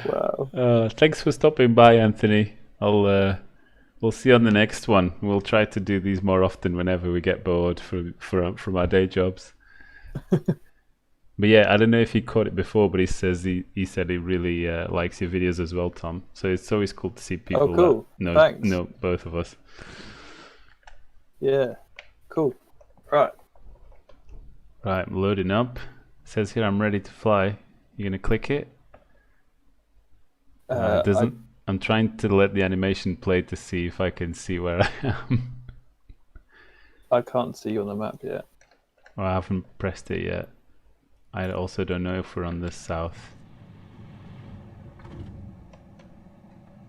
Wow. Thanks for stopping by, Anthony. We'll see you on the next one. We'll try to do these more often whenever we get bored from our day jobs. But yeah, I don't know if he caught it before, but he said he really likes your videos as well, Tom. So it's always cool to see people cool. that Thanks. know both of us. Yeah, cool. Right. Right, I'm loading up. It says here I'm ready to fly. You gonna click it? It doesn't. I'm trying to let the animation play to see if I can see where I am. I can't see you on the map yet. Oh, I haven't pressed it yet. I also don't know if we're on the south.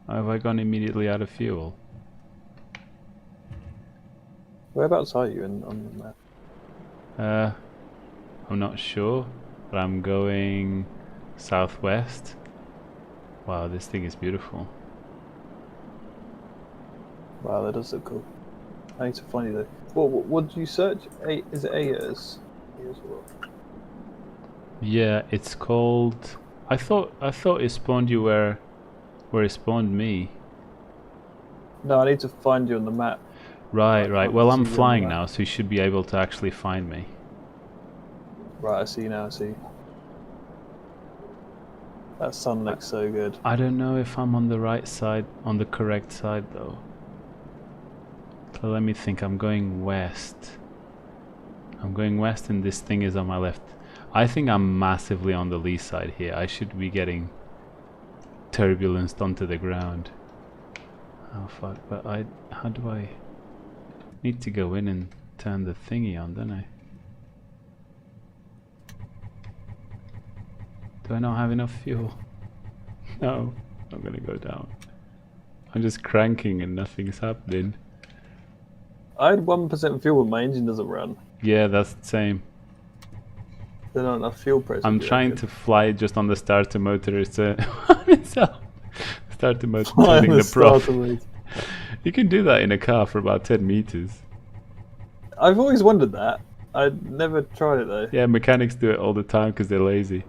Have I gone immediately out of fuel? Whereabouts are you on the map? I'm not sure, but I'm going southwest. Wow, this thing is beautiful. Wow, that does look cool. I need to find you though. What did you search? Is it AERS? Yeah, it's called. I thought it spawned you where it spawned me. No, I need to find you on the map. Right. Well, I'm flying now, so you should be able to actually find me. Right, I see now. I see. That sun looks so good. I don't know if I'm on the right side, on the correct side though. So let me think. I'm going west. And this thing is on my left. I think I'm massively on the lee side here. I should be getting turbulenced onto the ground. Oh fuck, but how do I need to go in and turn the thingy on, don't I? Do I not have enough fuel? No, I'm gonna go down. I'm just cranking and nothing's happening. I had 1% fuel and my engine doesn't run. Yeah, that's the same. There's not enough fuel pressure. I'm trying to fly just on the starter motor. It's starter motor turning the prop. You can do that in a car for about 10 meters. I've always wondered that. I'd never tried it though. Yeah, mechanics do it all the time because they're lazy.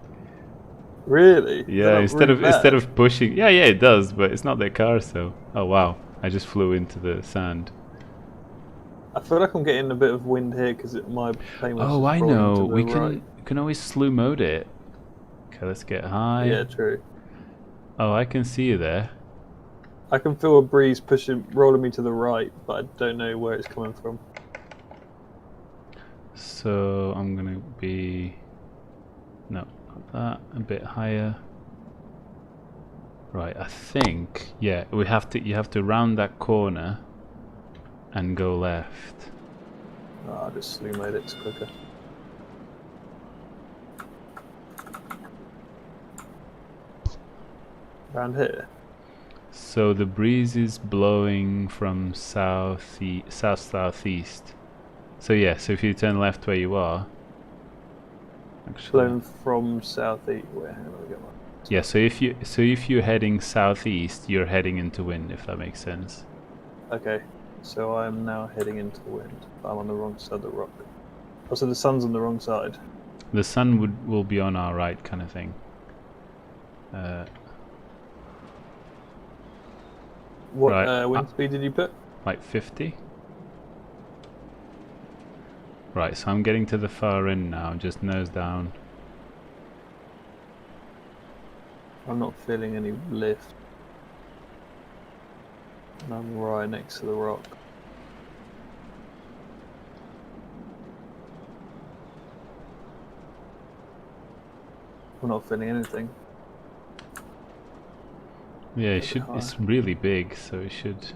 Really? Yeah, instead of pushing. Yeah, it does, but it's not their car, so. Oh wow, I just flew into the sand. I feel like I'm getting a bit of wind here because my plane was. Oh, I know. We can always slew mode it. Okay, let's get high. Yeah, true. Oh, I can see you there. I can feel a breeze rolling me to the right, but I don't know where it's coming from. So I'm gonna be not that, a bit higher. Right, I think you have to round that corner and go left. Oh, I just slew mode it's quicker. Around here. So the breeze is blowing from south-southeast. So so if you turn left where you are, actually, blowing from southeast. Where? Yeah, so if you're heading southeast, you're heading into wind, if that makes sense. Okay, so I'm now heading into wind. I'm on the wrong side of the rock. Oh, so the sun's on the wrong side. The sun will be on our right, kind of thing. What right. Wind speed did you put? Like 50. Right, so I'm getting to the far end now, just nose down. I'm not feeling any lift. And I'm right next to the rock. I'm not feeling anything. Yeah, it Bit should. high. It's really big, so it should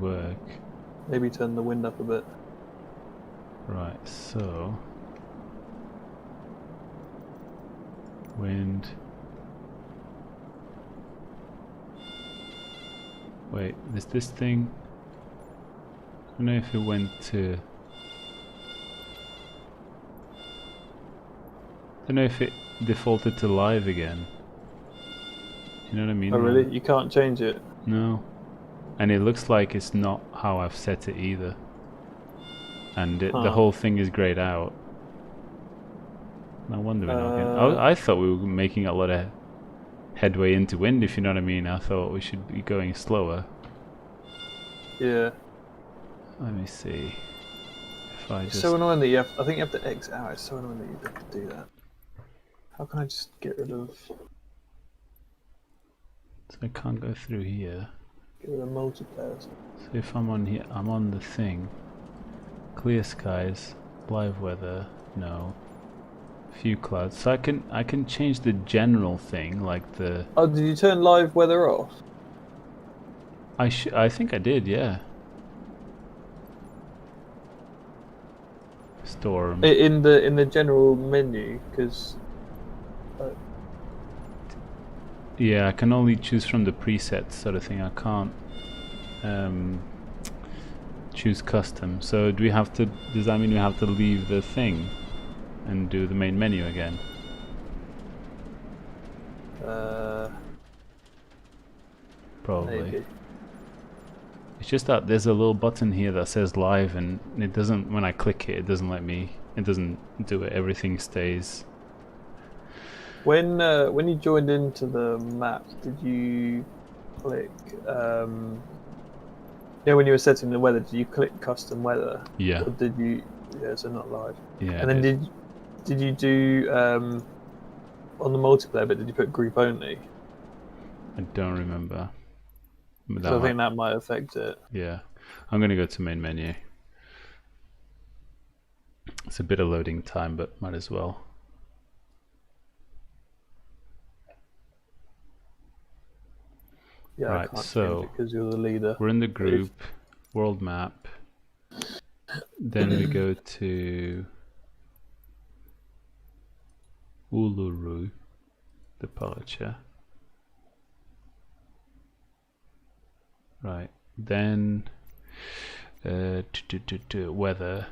work. Maybe turn the wind up a bit. Right. So wind. Wait, is this thing? I don't know if it went to. I don't know if it defaulted to live again. You know what I mean? Oh really? You can't change it? No. And it looks like it's not how I've set it either. And the whole thing is grayed out. No wonder we're not getting... I thought we were making a lot of headway into wind, if you know what I mean. I thought we should be going slower. Yeah. Let me see. If I It's just... so annoying that you have. I think you have to exit out. It's so annoying that you have to do that. How can I just get rid of? So I can't go through here. Get rid of multiplayer. So if I'm on here, I'm on the thing. Clear skies, live weather, no. Few clouds. So I can change the general thing, like the... Oh, did you turn live weather off? I think I did, yeah. Storm. In the general menu, because. Yeah, I can only choose from the presets sort of thing. I can't choose custom. So do we have to? Does that mean we have to leave the thing and do the main menu again? Probably. Maybe. It's just that there's a little button here that says live, and it doesn't. When I click it, it doesn't let me. It doesn't do it. Everything stays. When you joined into the map, did you click? Yeah, when you were setting the weather, did you click custom weather? Yeah. Or did you? Yeah, so not live. Yeah. And then did you do on the multiplayer bit? Did you put group only? I don't remember. So I think that might affect it. Yeah, I'm gonna go to main menu. It's a bit of loading time, but might as well. Yeah, right, I can't so change it because you're the leader. We're in the group, world map. Then we go to Uluru departure. Right, then weather.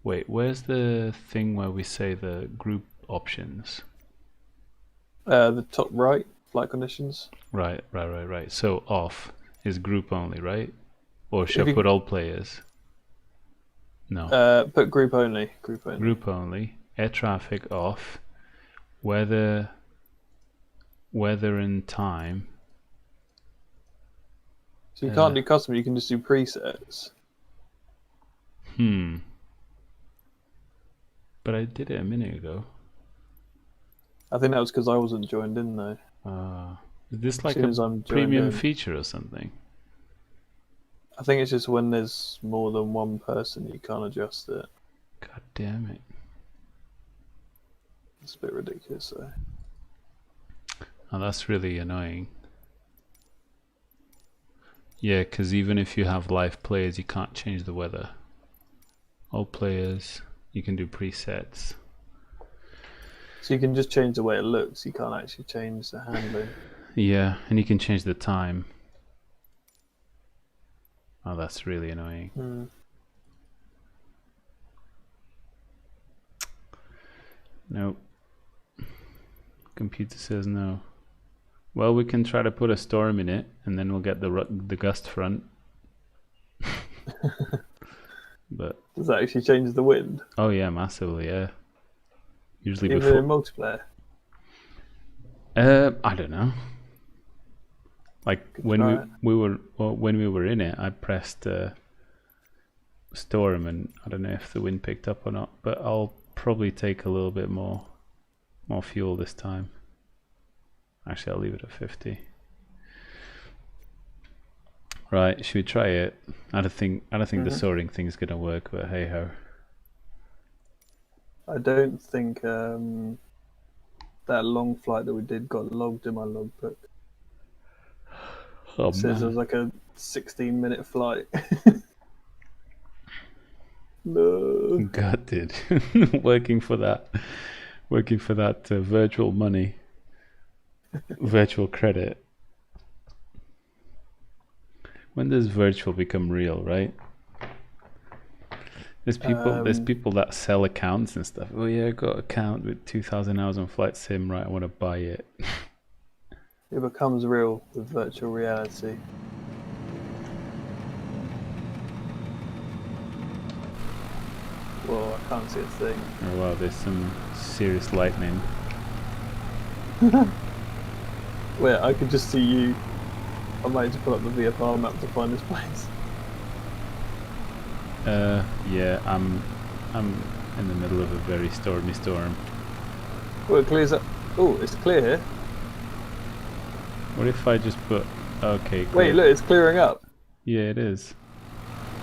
Wait, where's the thing where we say the group options? The top right, flight conditions. Right. So off is group only, right? Or should I put all players? No. Put group only. Group only. Group only. Air traffic off. Weather and time. So you can't do custom, you can just do presets. But I did it a minute ago. I think that was because I wasn't joined in though. Is this like a premium feature or something? I think it's just when there's more than one person you can't adjust it. God damn it. It's a bit ridiculous though. Oh, that's really annoying. Yeah, because even if you have live players, you can't change the weather. All players, you can do presets. So you can just change the way it looks, you can't actually change the handling. Yeah, and you can change the time. Oh, that's really annoying. Nope. Computer says no. Well, we can try to put a storm in it, and then we'll get the gust front. But does that actually change the wind? Oh yeah, massively. Yeah. Usually even before in multiplayer. I don't know. Like when we were in it, I pressed storm, and I don't know if the wind picked up or not. But I'll probably take a little bit more fuel this time. Actually, I'll leave it at 50. Right, should we try it? I don't think the Mhm. soaring thing's gonna work, but hey ho. I don't think that long flight that we did got logged in my logbook. Oh It says it was man. like a 16-minute flight. No. God, dude. working for that virtual money, virtual credit. When does virtual become real, right? There's people that sell accounts and stuff. Oh yeah, I got an account with 2,000 hours on flight sim. Right, I want to buy it. It becomes real with virtual reality. Whoa, I can't see a thing. Oh wow, there's some serious lightning. Wait, I could just see you. I might need to pull up the VFR map to find this place. Yeah, I'm in the middle of a very stormy storm. Oh, it clears up. Oh, it's clear here. What if I just put? Okay, cool. Wait, look, it's clearing up. Yeah, it is.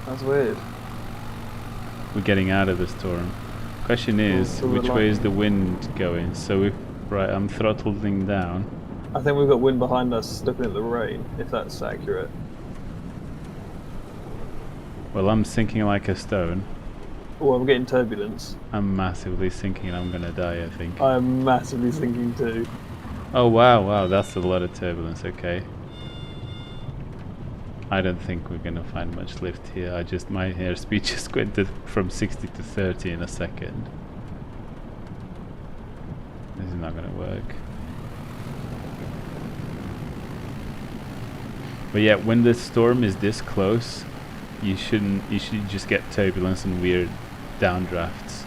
That's weird. We're getting out of the storm. Question is, so which way is the wind going? So if right, I'm throttling down. I think we've got wind behind us looking at the rain, if that's accurate. Well, I'm sinking like a stone. Oh, I'm getting turbulence. I'm massively sinking. I'm gonna die, I think. I'm massively sinking too. Oh wow, that's a lot of turbulence. Okay. I don't think we're gonna find much lift here. My airspeed just went from 60 to 30 in a second. This is not gonna work. But yeah, when the storm is this close, you should just get turbulence and weird downdrafts.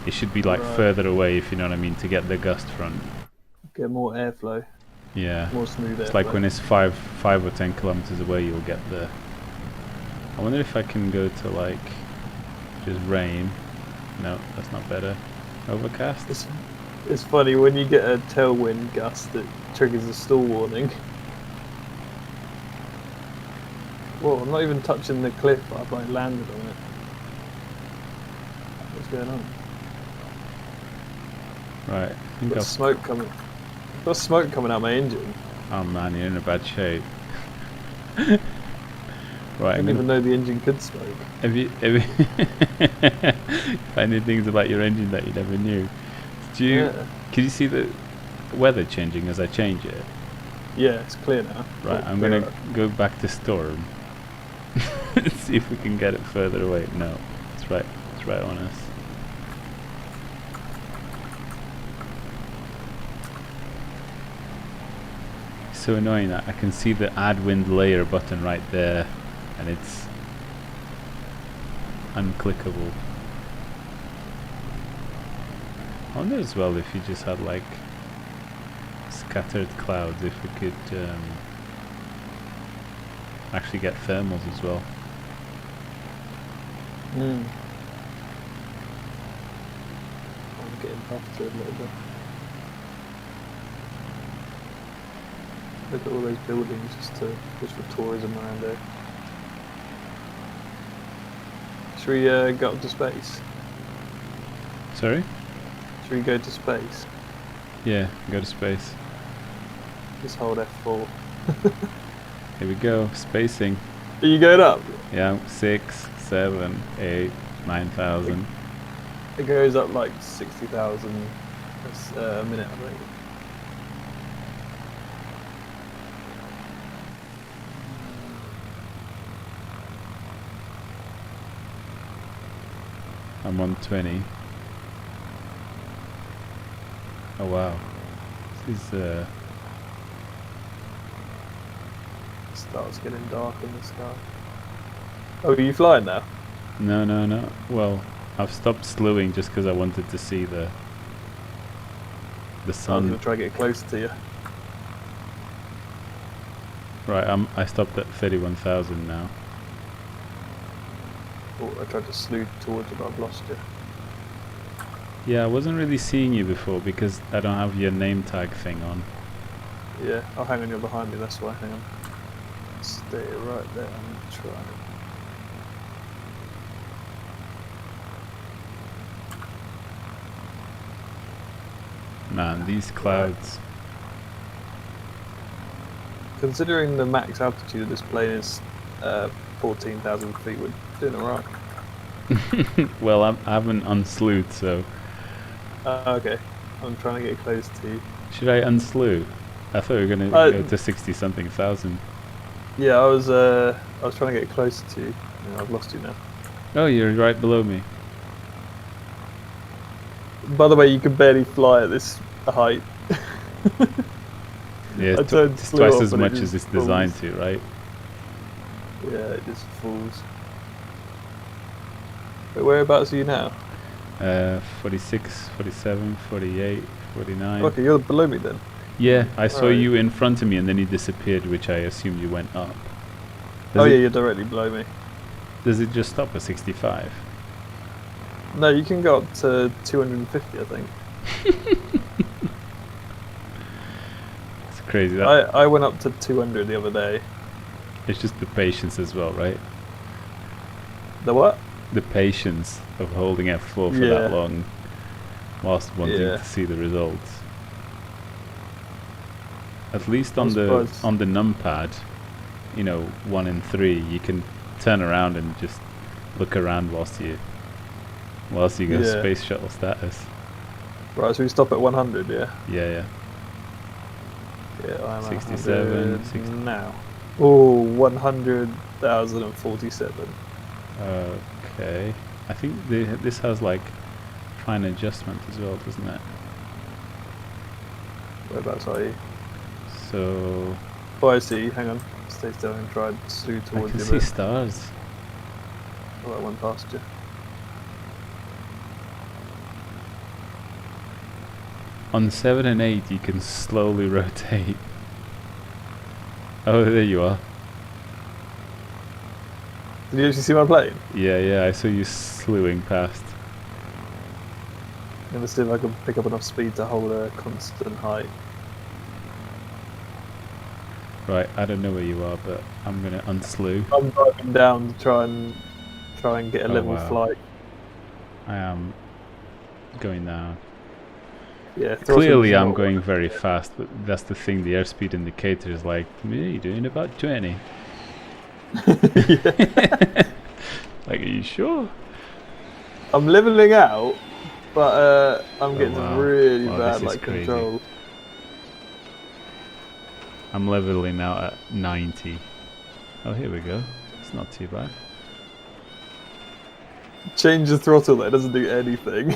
It should be like further away, if you know what I mean, to get the gust front. Get more airflow. Yeah. More smooth airflow. It's like when it's 5 or 10 kilometers away, you'll get the. I wonder if I can go to like just rain. No, that's not better. Overcast. It's funny when you get a tailwind gust that triggers a stall warning. Whoa, I'm not even touching the cliff, I've like landed on it. What's going on? Right, I think Got smoke coming. Got smoke coming out my engine. Oh man, you're in a bad shape. Right, I didn't even know the engine could smoke. Have you finding things about your engine that you never knew? Can you see the weather changing as I change it? Yeah, it's clear now. Right, I'm gonna go back to storm. See if we can get it further away. No, it's right on us. So annoying that I can see the add wind layer button right there, and it's unclickable. I wonder as well if you just had like scattered clouds, if we could actually get thermals as well. I'm getting buffed a little bit. Look at all those buildings just for tourism around there. Should we go up to space? Sorry? Should we go to space? Yeah, go to space. Just hold F4. Here we go, spacing. Are you going up? Yeah, 6, 7, 8, 9,000. It goes up like 60,000 a minute, I think. I'm on 20. Oh wow. This is Starts getting dark in the sky. Oh, are you flying now? No. Well, I've stopped slewing just because I wanted to see the I was sun. going to try to get closer to you. Right, I stopped at 31,000 now. Oh, I tried to slew towards you, but I've lost you. Yeah, I wasn't really seeing you before because I don't have your name tag thing on. Yeah, oh hang on, you're behind me, that's why, hang on. stay right there and try. Man, these clouds. Considering the max altitude of this plane is 14,000 feet, we're doing alright. Well, I haven't unslewed, so Okay, I'm trying to get close to you. should I unslew? I thought we were gonna go to 60-something thousand. Yeah, I was trying to get closer to you. Yeah, I've lost you now. Oh, you're right below me. By the way, you can barely fly at this height. Yeah, I it's turned it's slew twice off as and it much as just it's designed falls. to, right? Yeah, it just falls. Wait, whereabouts are you now? 46, 47, 48, 49. Okay, you're below me then. Yeah, I saw Alright. you in front of me and then you disappeared, which I assumed you went up. Oh yeah, you're directly below me. Does it just stop at 65? No, you can go up to 250, I think. It's crazy. I went up to 200 the other day. It's just the patience as well, right? The what? The patience of holding F4 for Yeah. that long whilst wanting Yeah. to see the results. At least on I'm the surprised. numpad, you know, 1 and 3, you can turn around and just look around whilst you go Yeah. space shuttle status. Right, so we stop at 100, yeah? Yeah. Yeah, I'm at 67, 100 60. now. Oh, 100,047. Okay. I think this has like fine adjustment as well, doesn't it? Whereabouts are you? So Oh, I see. Hang on. Stay still and try and slew I towards can you a see bit. stars. Oh, that went past you. On 7 and 8 you can slowly rotate. Oh, there you are. Did you actually see my plane? Yeah, I saw you slewing past. I'm gonna see if I can pick up enough speed to hold a constant height. Right, I don't know where you are, but I'm gonna unslew. I'm driving down to try and get a Oh, level wow. flight. I am going down. Yeah, throttle Clearly is I'm not going working. very fast, but that's the thing, the airspeed indicator is like, yeah, you're doing about 20. Like, are you sure? I'm leveling out, but I'm Oh, getting wow. some really Wow, bad this is like crazy. control. I'm leveling out at 90. Oh, here we go. It's not too bad. Change the throttle, that doesn't do anything.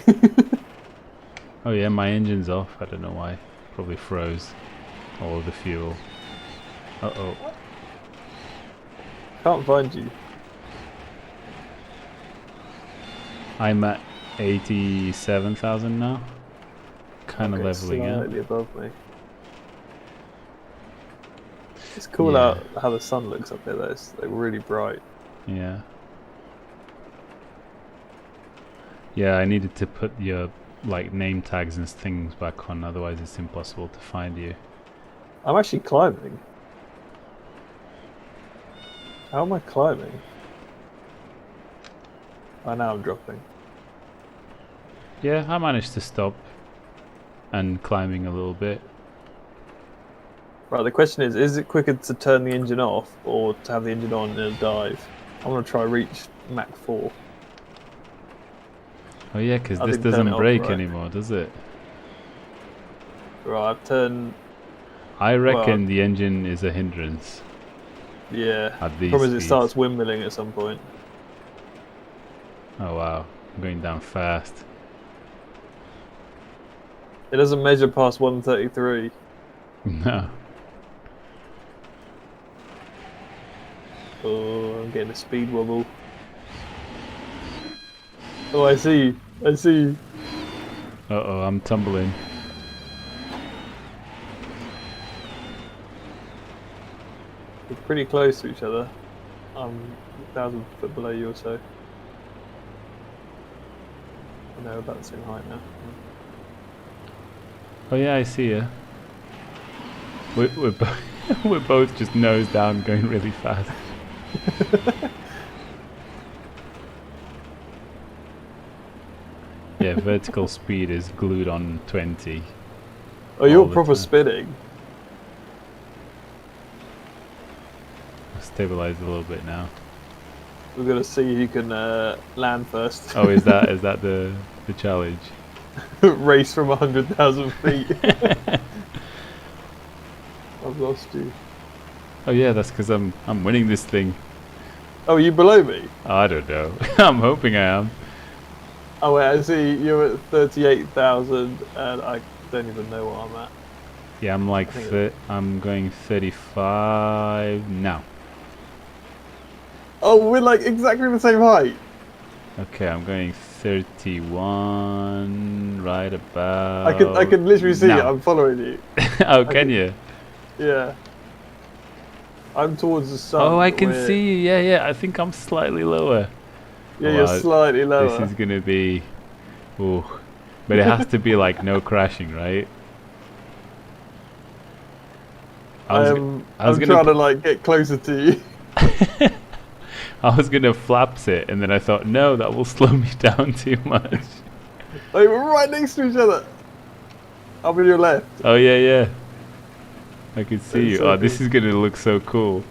Oh yeah, my engine's off. I don't know why. Probably froze all of the fuel. Uh-oh. Can't find you. I'm at 87,000 now. Kind of Okay, leveling out. slightly above me. It's cool Yeah. out how the sun looks up there. Though. It's like really bright. Yeah. Yeah, I needed to put your like name tags and things back on, otherwise it's impossible to find you. I'm actually climbing. How am I climbing? Oh, now I'm dropping. Yeah, I managed to stop and climbing a little bit. Right, the question is it quicker to turn the engine off or to have the engine on in a dive? I want to try reach Mach 4. Oh yeah, because I this didn't turn doesn't it off, break right. anymore, does it? Right, I've turned... I reckon Well, the engine is a hindrance yeah. at these Problem is it speeds. starts windmilling at some point. Oh wow, I'm going down fast. It doesn't measure past 133. No. Oh, I'm getting a speed wobble. Oh, I see. I see. Uh-oh, I'm tumbling. We're pretty close to each other. I'm 1,000 foot below you or so. I know, about the same height now. Oh yeah, I see you. We're We're both just nose down, going really fast. Yeah, vertical speed is glued on 20. Oh, you're all the proper time. spinning. Stabilize a little bit now. We're gonna see who can land first. Oh, is that the challenge? Race from 100,000 feet. I've lost you. Oh yeah, that's because I'm winning this thing. Oh, are you below me? I don't know. I'm hoping I am. Oh wait, I see you're at 38,000, and I don't even know what I'm at. Yeah, I'm like I'm going 35 now. Oh, we're like exactly the same height. Okay, I'm going 31 right about. I can literally see it. now. I'm following you. Oh, can you? Yeah. I'm towards the sun. Oh, I but can we're- see you. Yeah, yeah. I think I'm slightly lower. Yeah, Oh, you're wow, slightly lower. This is gonna be. Ooh. But it has to be like no crashing, right? I'm gonna trying to like get closer to you. I was gonna flaps it, and then I thought, no, that will slow me down too much. Like we're right next to each other. I'm on your left. Oh yeah, yeah. I can see That's you. so Oh, this cool. is gonna look so cool.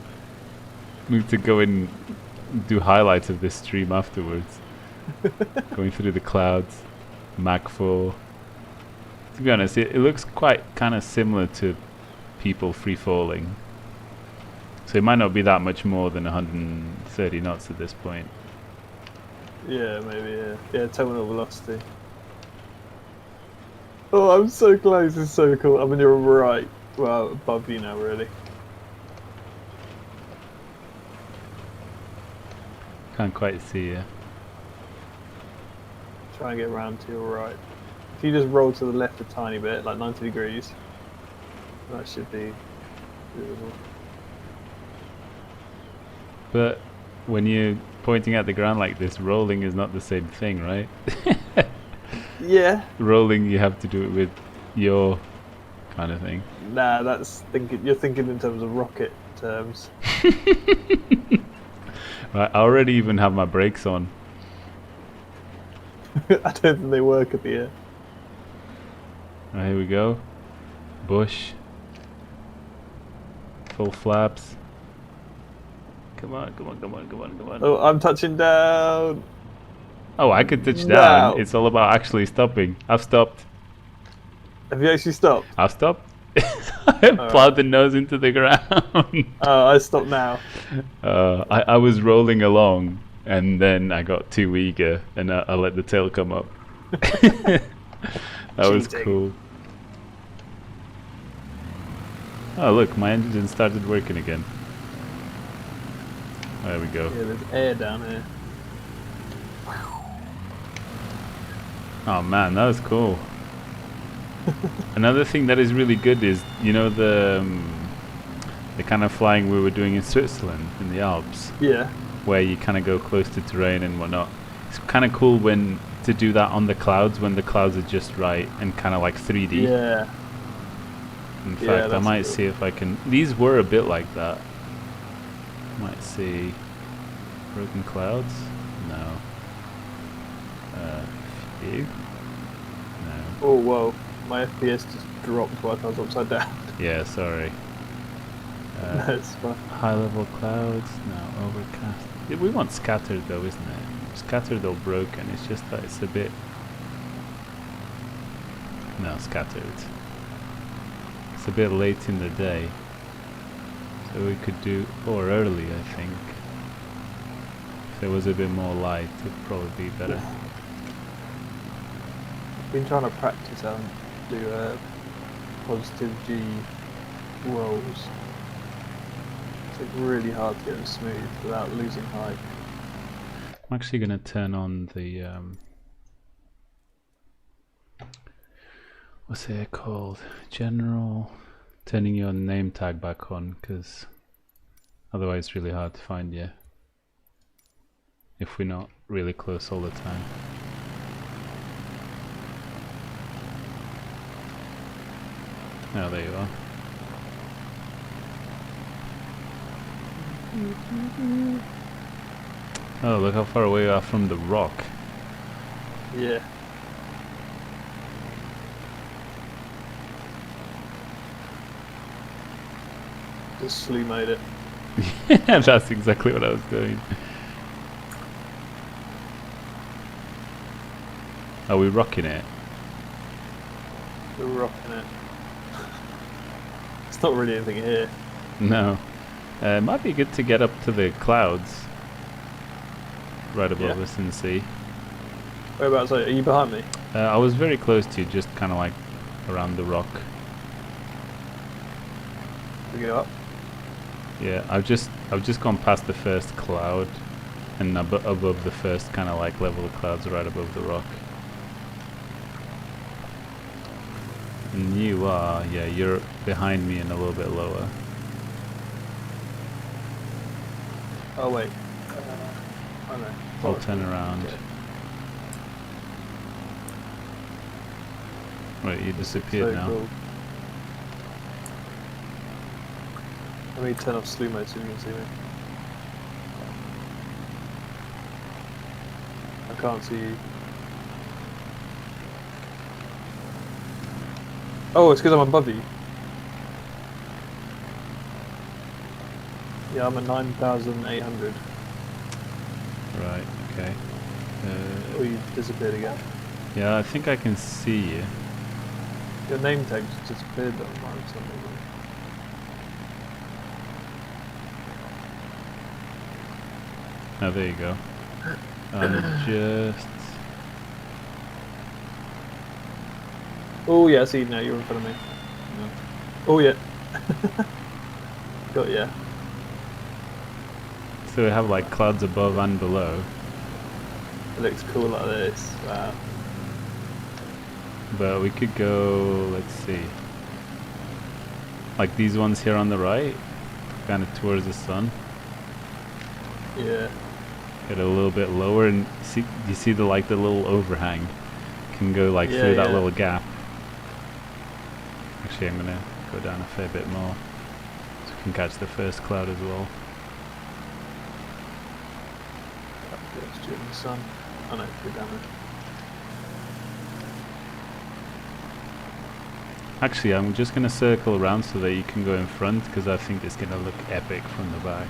Need to go and do highlights of this stream afterwards. Going through the clouds, Mach 4. To be honest, it looks quite kind of similar to people free falling. So it might not be that much more than 130 knots at this point. Yeah, maybe. Yeah, terminal velocity. Oh, I'm so close. It's so cool. I'm on your right. Well, above you now, really. Can't quite see you. Try and get around to your right. If you just roll to the left a tiny bit, like 90 degrees, that should be doable. But when you're pointing at the ground like this, rolling is not the same thing, right? Yeah. Rolling, you have to do it with your kind of thing. Nah, that's thinking. You're thinking in terms of rocket terms. Right, I already even have my brakes on. I don't think they work at the air. Right, here we go. Bush. Full flaps. Come on, come on, come on, come on, come on. Oh, I'm touching down. Oh, I could touch No. down. It's all about actually stopping. I've stopped. Have you actually stopped? I've stopped. I plowed the nose into the ground. Oh, I stopped now. I was rolling along, and then I got too eager, and I let the tail come up. That was Cheating. cool. Oh look, my engine started working again. There we go. Yeah, there's air down here. Oh man, that was cool. Another thing that is really good is, you know, the kind of flying we were doing in Switzerland, in the Alps, Yeah. where you kind of go close to terrain and whatnot. It's kind of cool when to do that on the clouds, when the clouds are just right and kind of like 3D. Yeah. In Yeah, fact, I that's might cool. see if I can. These were a bit like that. Might see broken clouds. No. Few. No. Oh, whoa. My FPS just dropped while I was upside down. Yeah, sorry. That's fine. High level clouds. No, overcast. Yeah, we want scattered though, isn't it? Scattered or broken. It's just that it's a bit. No, scattered. It's a bit late in the day. So we could do, or early, I think. If there was a bit more light, it'd probably be better. I've been trying to practice how to do positive G rolls. It's like really hard to get them smooth without losing height. I'm actually going to turn on the what's it called? General. Turning your name tag back on, because otherwise it's really hard to find you if we're not really close all the time. Oh, there you are. Oh, look how far away we are from the rock. Yeah. Just slew made it. That's exactly what I was doing. Are we rocking it? We're rocking it. It's not really anything here. No. It might be good to get up to the clouds right above Yeah. us and see. Whereabouts are you behind me? I was very close to you, just kind of like around the rock. We go up. Yeah, I've just gone past the first cloud, and above the first kind of like level of clouds, right above the rock. And you are, yeah, you're behind me and a little bit lower. Oh wait. Oh no. I'll turn around. Okay. Right, you disappeared So now. cool. Let me turn off slew mode so you can see me. I can't see you. Oh, it's because I'm above you. Yeah, I'm at 9,800. Right, okay. Oh, you disappeared again. Yeah, I think I can see you. Your name tag just disappeared on mine for some reason. Oh, there you go. I'm just... Oh yeah, I see you now. You're in front of me. No. Oh yeah. Got ya. So we have like clouds above and below, It looks cool like this. Wow. but we could go, let's see, like these ones here on the right, kind of towards the sun. Yeah. Get a little bit lower and see, you see the like the little overhang can go like Yeah, through that yeah. little gap. Actually, I'm gonna go down a fair bit more so we can catch the first cloud as well. It's during the sun. Oh no, we're down there. Actually, I'm just gonna circle around so that you can go in front, because I think it's gonna look epic from the back.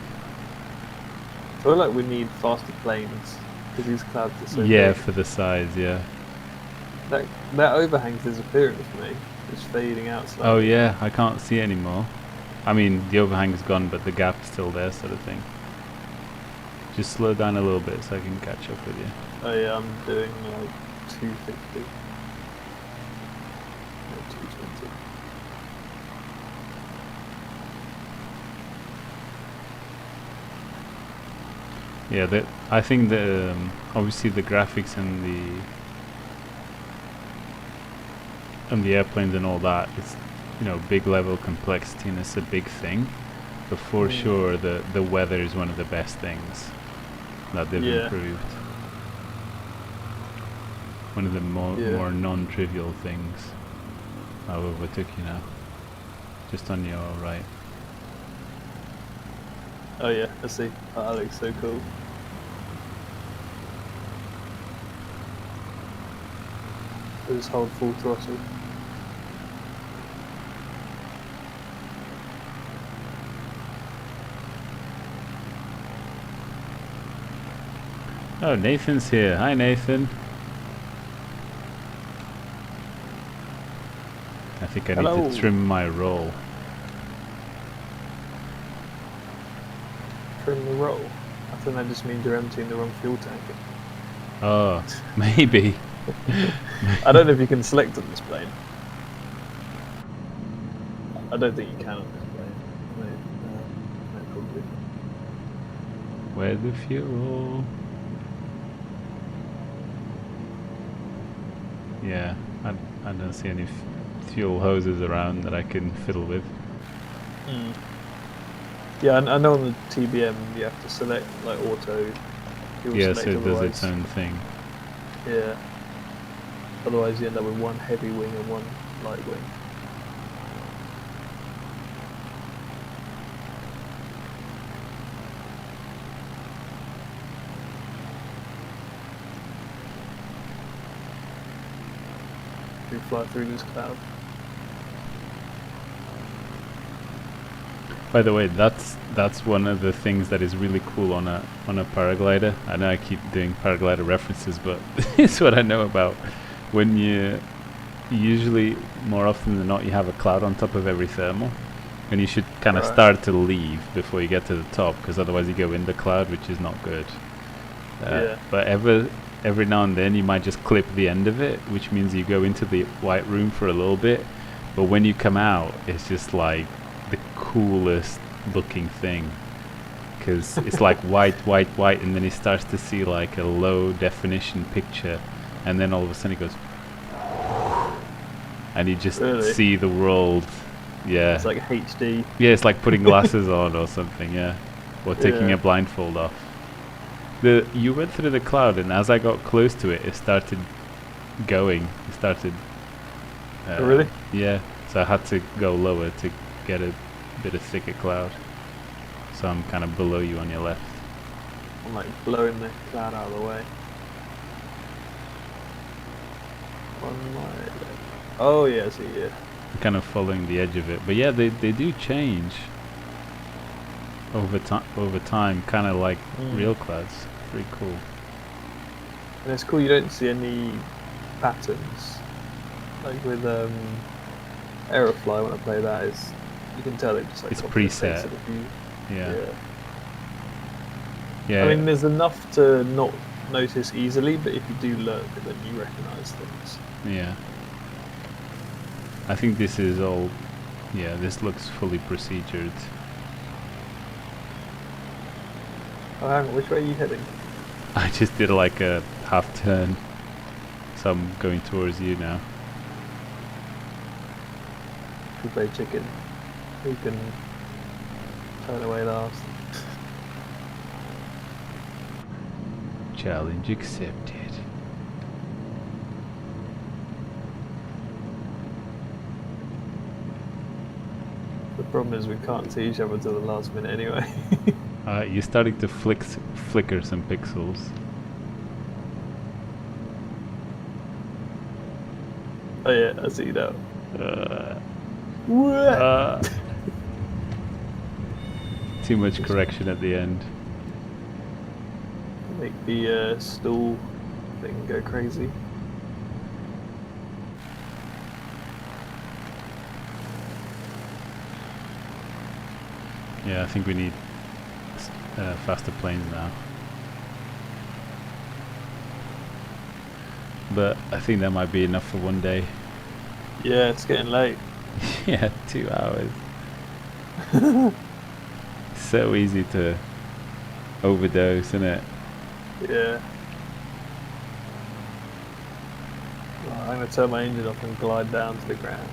I feel like we need faster planes because these clouds are so Yeah, big. for the size, yeah. That overhang's disappearing for me. It's fading out slowly. Oh yeah, I can't see it anymore. I mean, the overhang's gone, but the gap's still there, sort of thing. Just slow down a little bit so I can catch up with you. Oh yeah, I'm doing like 250. No, 220. Yeah, I think the obviously the graphics and the airplanes and all that, it's, you know, big level complexity and it's a big thing. But for sure, the weather is one of the best things that they've improved. One of the more non-trivial things. I overtook you now, just on your right. Oh yeah, I see. Oh, that looks so cool. Just hold full throttle. Oh, Nathan's here. Hi, Nathan. I think I need to trim my roll. Trim the roll. I think that just means you're emptying the wrong fuel tank. Oh, maybe. I don't know if you can select on this plane. I don't think you can on this plane. No, probably. Where's the fuel? Yeah, I don't see any fuel hoses around that I can fiddle with. Yeah, I know on the TBM you have to select like auto fuel Yeah, select, so it does otherwise, its own thing. Yeah. Otherwise you end up with one heavy wing and one light wing. we fly through this cloud. By the way, that's one of the things that is really cool on a paraglider. I know I keep doing paraglider references, but it's what I know about. When you usually, more often than not, you have a cloud on top of every thermal, and you should kind of Right. start to leave before you get to the top, because otherwise you go in the cloud, which is not good. Yeah. But every now and then you might just clip the end of it, which means you go into the white room for a little bit, but when you come out, it's just like the coolest looking thing, because it's like white, and then he starts to see like a low definition picture, and then all of a sudden it goes, and you just Really? see the world. Yeah. It's like HD. Yeah, it's like putting glasses on or something, yeah. Or taking Yeah. a blindfold off. You went through the cloud, and as I got close to it, it started going. It started... Oh, really? Yeah, so I had to go lower to get a bit of thicker cloud. So I'm kind of below you on your left. I'm like blowing the cloud out of the way. On my left. Oh yeah, I see, yeah. I'm kind of following the edge of it. But yeah, they do change over time, kind of like real clouds. Pretty cool. And it's cool you don't see any patterns. Like with Aerofly, when I play that, you can tell it just like It's copied and pasted preset. a few. Yeah. Yeah. I mean, there's enough to not notice easily, but if you do look, then you recognise things. Yeah. I think this is all... Yeah, this looks fully procedured. Oh, hang on, which way are you heading? I just did like a half turn, so I'm going towards you now. We play chicken. Who can turn away last? Challenge accepted. The problem is we can't see each other till the last minute anyway. You're starting to flicker some pixels. Oh yeah, I see that. Too much correction at the end. Make the stall thing go crazy. Yeah, I think we need faster planes now. But I think that might be enough for one day. Yeah, it's getting late. Yeah, 2 hours. So easy to overdose, isn't it? Yeah. Well, I'm going to turn my engine off and glide down to the ground.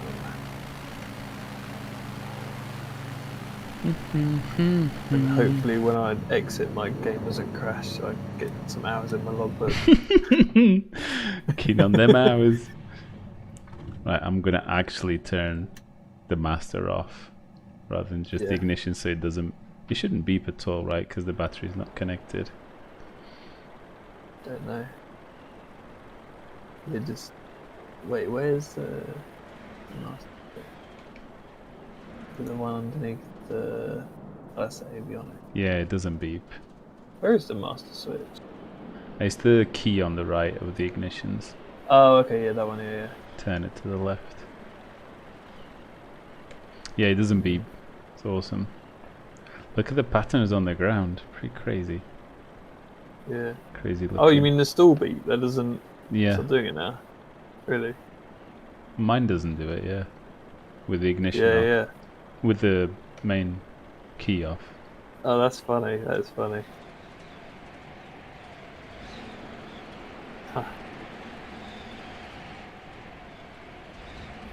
And hopefully when I exit my game doesn't crash, so I get some hours in my logbook. Keen on them hours. Right, I'm gonna actually turn the master off rather than just the Yeah. ignition, so it doesn't... It shouldn't beep at all, right? Because the battery's not connected. Don't know. They just... Wait, where's the master? The one underneath the... That's the avionics. Yeah, it doesn't beep. Where is the master switch? It's the key on the right of the ignitions. Oh, okay, yeah, that one, yeah. Turn it to the left. Yeah, it doesn't beep. It's awesome. Look at the patterns on the ground. Pretty crazy. Yeah. Crazy looking. Oh, you mean the stall beat? That doesn't... Yeah. Stop doing it now? Really? Mine doesn't do it, yeah. With the ignition Yeah, off. yeah. With the main key off. Oh, that's funny. That's funny. Huh.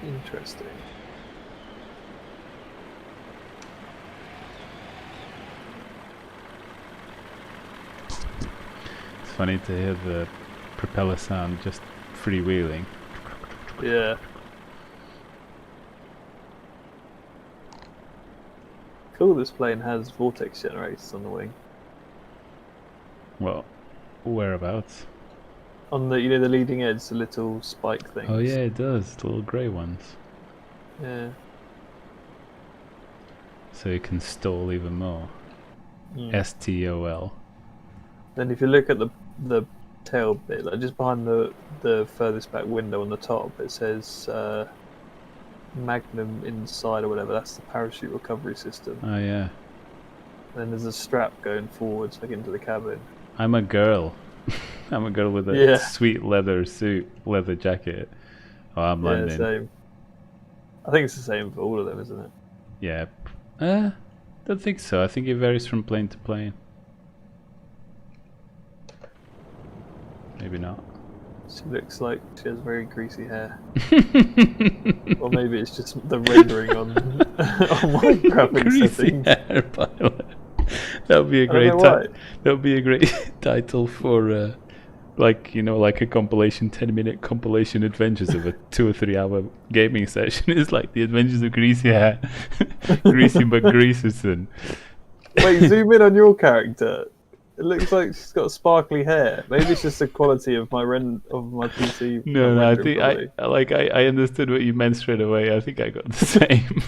Interesting. It's funny to hear the propeller sound just freewheeling. Yeah. Cool, this plane has vortex generators on the wing. Well, whereabouts? On the the leading edge, the little spike things. Oh yeah, it does. The little grey ones. Yeah. So you can stall even more. STOL. Then if you look at the tail bit, like just behind the furthest back window on the top, it says Magnum inside or whatever. That's the parachute recovery system. Oh yeah. Then there's a strap going forwards, like into the cabin. I'm a girl. I'm a girl with a Yeah. sweet leather suit, leather jacket. Oh, I'm Yeah, London. same. I think it's the same for all of them, isn't it? Yeah. Don't think so. I think it varies from plane to plane. Maybe not. She looks like she has very greasy hair. Or maybe it's just the rendering on my graphic Greasy settings. hair pilot. That would be a I don't great know why. that would be a great title for like like a compilation, 10-minute compilation adventures of a 2 or 3 hour gaming session. Is like the adventures of Greasy Hair, Greasy McGreaserson. Wait, zoom in on your character. It looks like she's got sparkly hair. Maybe it's just the quality of my PC. No, I rendering, think probably. I understood what you meant straight away. I think I got the same.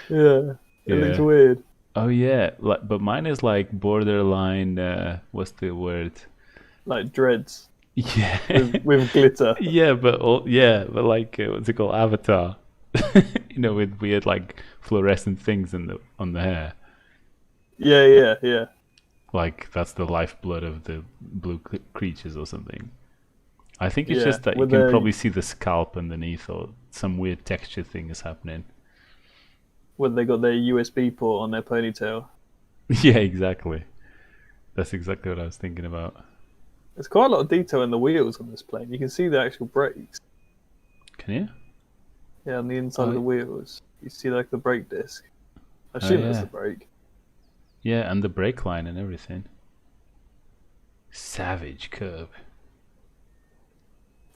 Yeah, it looks weird. Oh yeah, but mine is like borderline. What's the word? Like dreads Yeah, with glitter. yeah, but like what's it called? Avatar. With weird like fluorescent things on the hair. Yeah. Like that's the lifeblood of the blue creatures or something. I think it's Yeah, just that you with can a- probably see the scalp underneath, or some weird texture thing is happening. When they got their USB port on their ponytail. Yeah, exactly. That's exactly what I was thinking about. There's quite a lot of detail in the wheels on this plane. You can see the actual brakes. Can you? Yeah, on the inside Oh, of the wheels. You see like the brake disc. I assume that's yeah. the brake. Yeah, and the brake line and everything. Savage curb.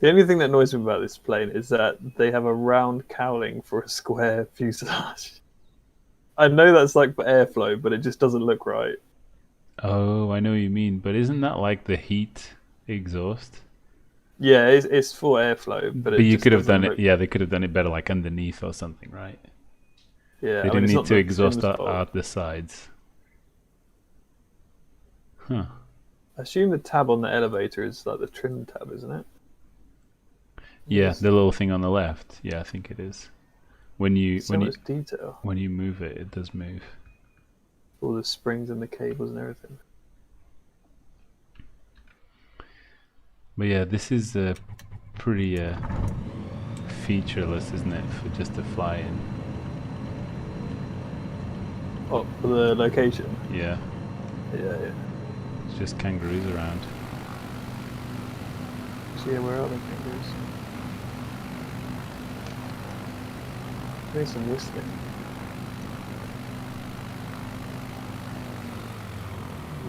The only thing that annoys me about this plane is that they have a round cowling for a square fuselage. I know that's like for airflow, but it just doesn't look right. Oh, I know what you mean, but isn't that like the heat exhaust? Yeah, it's for airflow, but it You just could have doesn't done it. look- Yeah, they could have done it better, like underneath or something, right? Yeah, They I mean, didn't it's need not to the exhaust trim's fault. out the sides. Huh. I assume the tab on the elevator is like the trim tab, isn't it? Yeah, Yes. the little thing on the left. Yeah, I think it is. When you So much detail. when you move it, it does move. All the springs and the cables and everything. But yeah, this is pretty featureless, isn't it, for just to fly in? Oh, for the location. Yeah, Yeah. it's just kangaroos around. So yeah, where are the kangaroos? There's some this thing.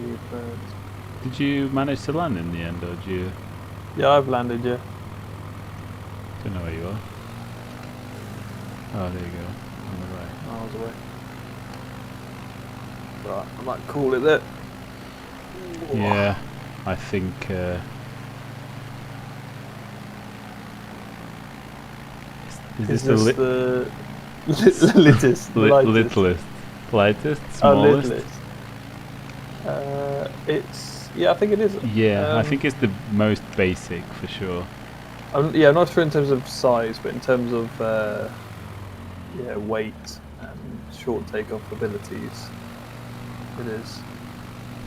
Weird birds. Did you manage to land in the end, or did you? Yeah, I've landed, yeah. Don't know where you are. Oh, there you go, on the right. Miles away. Right, I might call it that. Yeah, I think. Is Is this this the the littlest? littlest, lightest, smallest? littlest. I think it is. Yeah, I think it's the most basic for sure. I'm not sure in terms of size, but in terms of weight and short takeoff abilities, it is.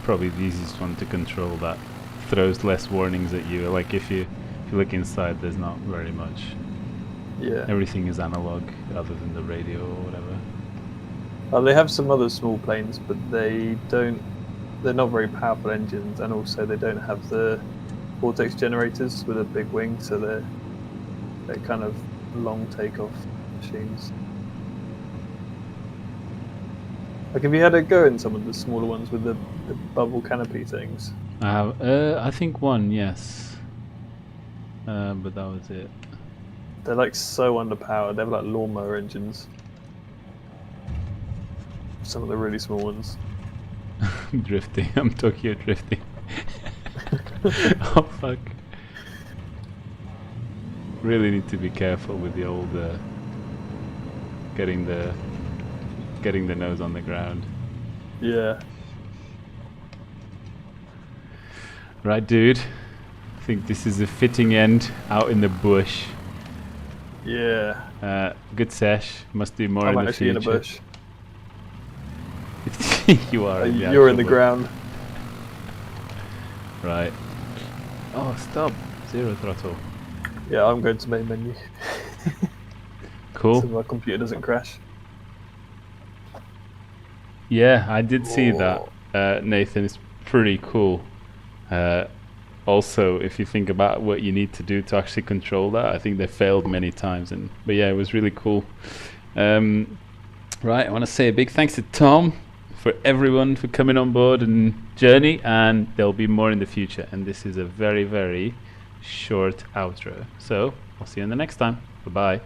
Probably the easiest one to control, that throws less warnings at you. Like if you look inside, there's not very much. Yeah. Everything is analog, other than the radio or whatever. They have some other small planes, but they don't. They're not very powerful engines, and also they don't have the vortex generators with a big wing, so they're kind of long takeoff machines. Like, have you had a go in some of the smaller ones with the bubble canopy things? I think one, yes. But that was it. They're like so underpowered. They have like lawnmower engines. Some of the really small ones. Drifting. I'm Tokyo drifting. Oh fuck. Really need to be careful with the old getting the nose on the ground. Yeah. Right, dude. I think this is a fitting end out in the bush. Yeah. Good sesh. Must do more I'm in the actually future. in a bush. You are. In the You're in actual the bush. ground. Right. Oh, stop. Zero throttle. Yeah, I'm going to main menu. Cool. So my computer doesn't crash. Yeah, I did see Oh. that, Nathan. It's pretty cool. Also, if you think about what you need to do to actually control that, I think they failed many times. But yeah, it was really cool. Right, I want to say a big thanks to Tom, for everyone for coming on board and journey, and there'll be more in the future. And this is a very, very short outro. So I'll see you in the next time. Bye-bye.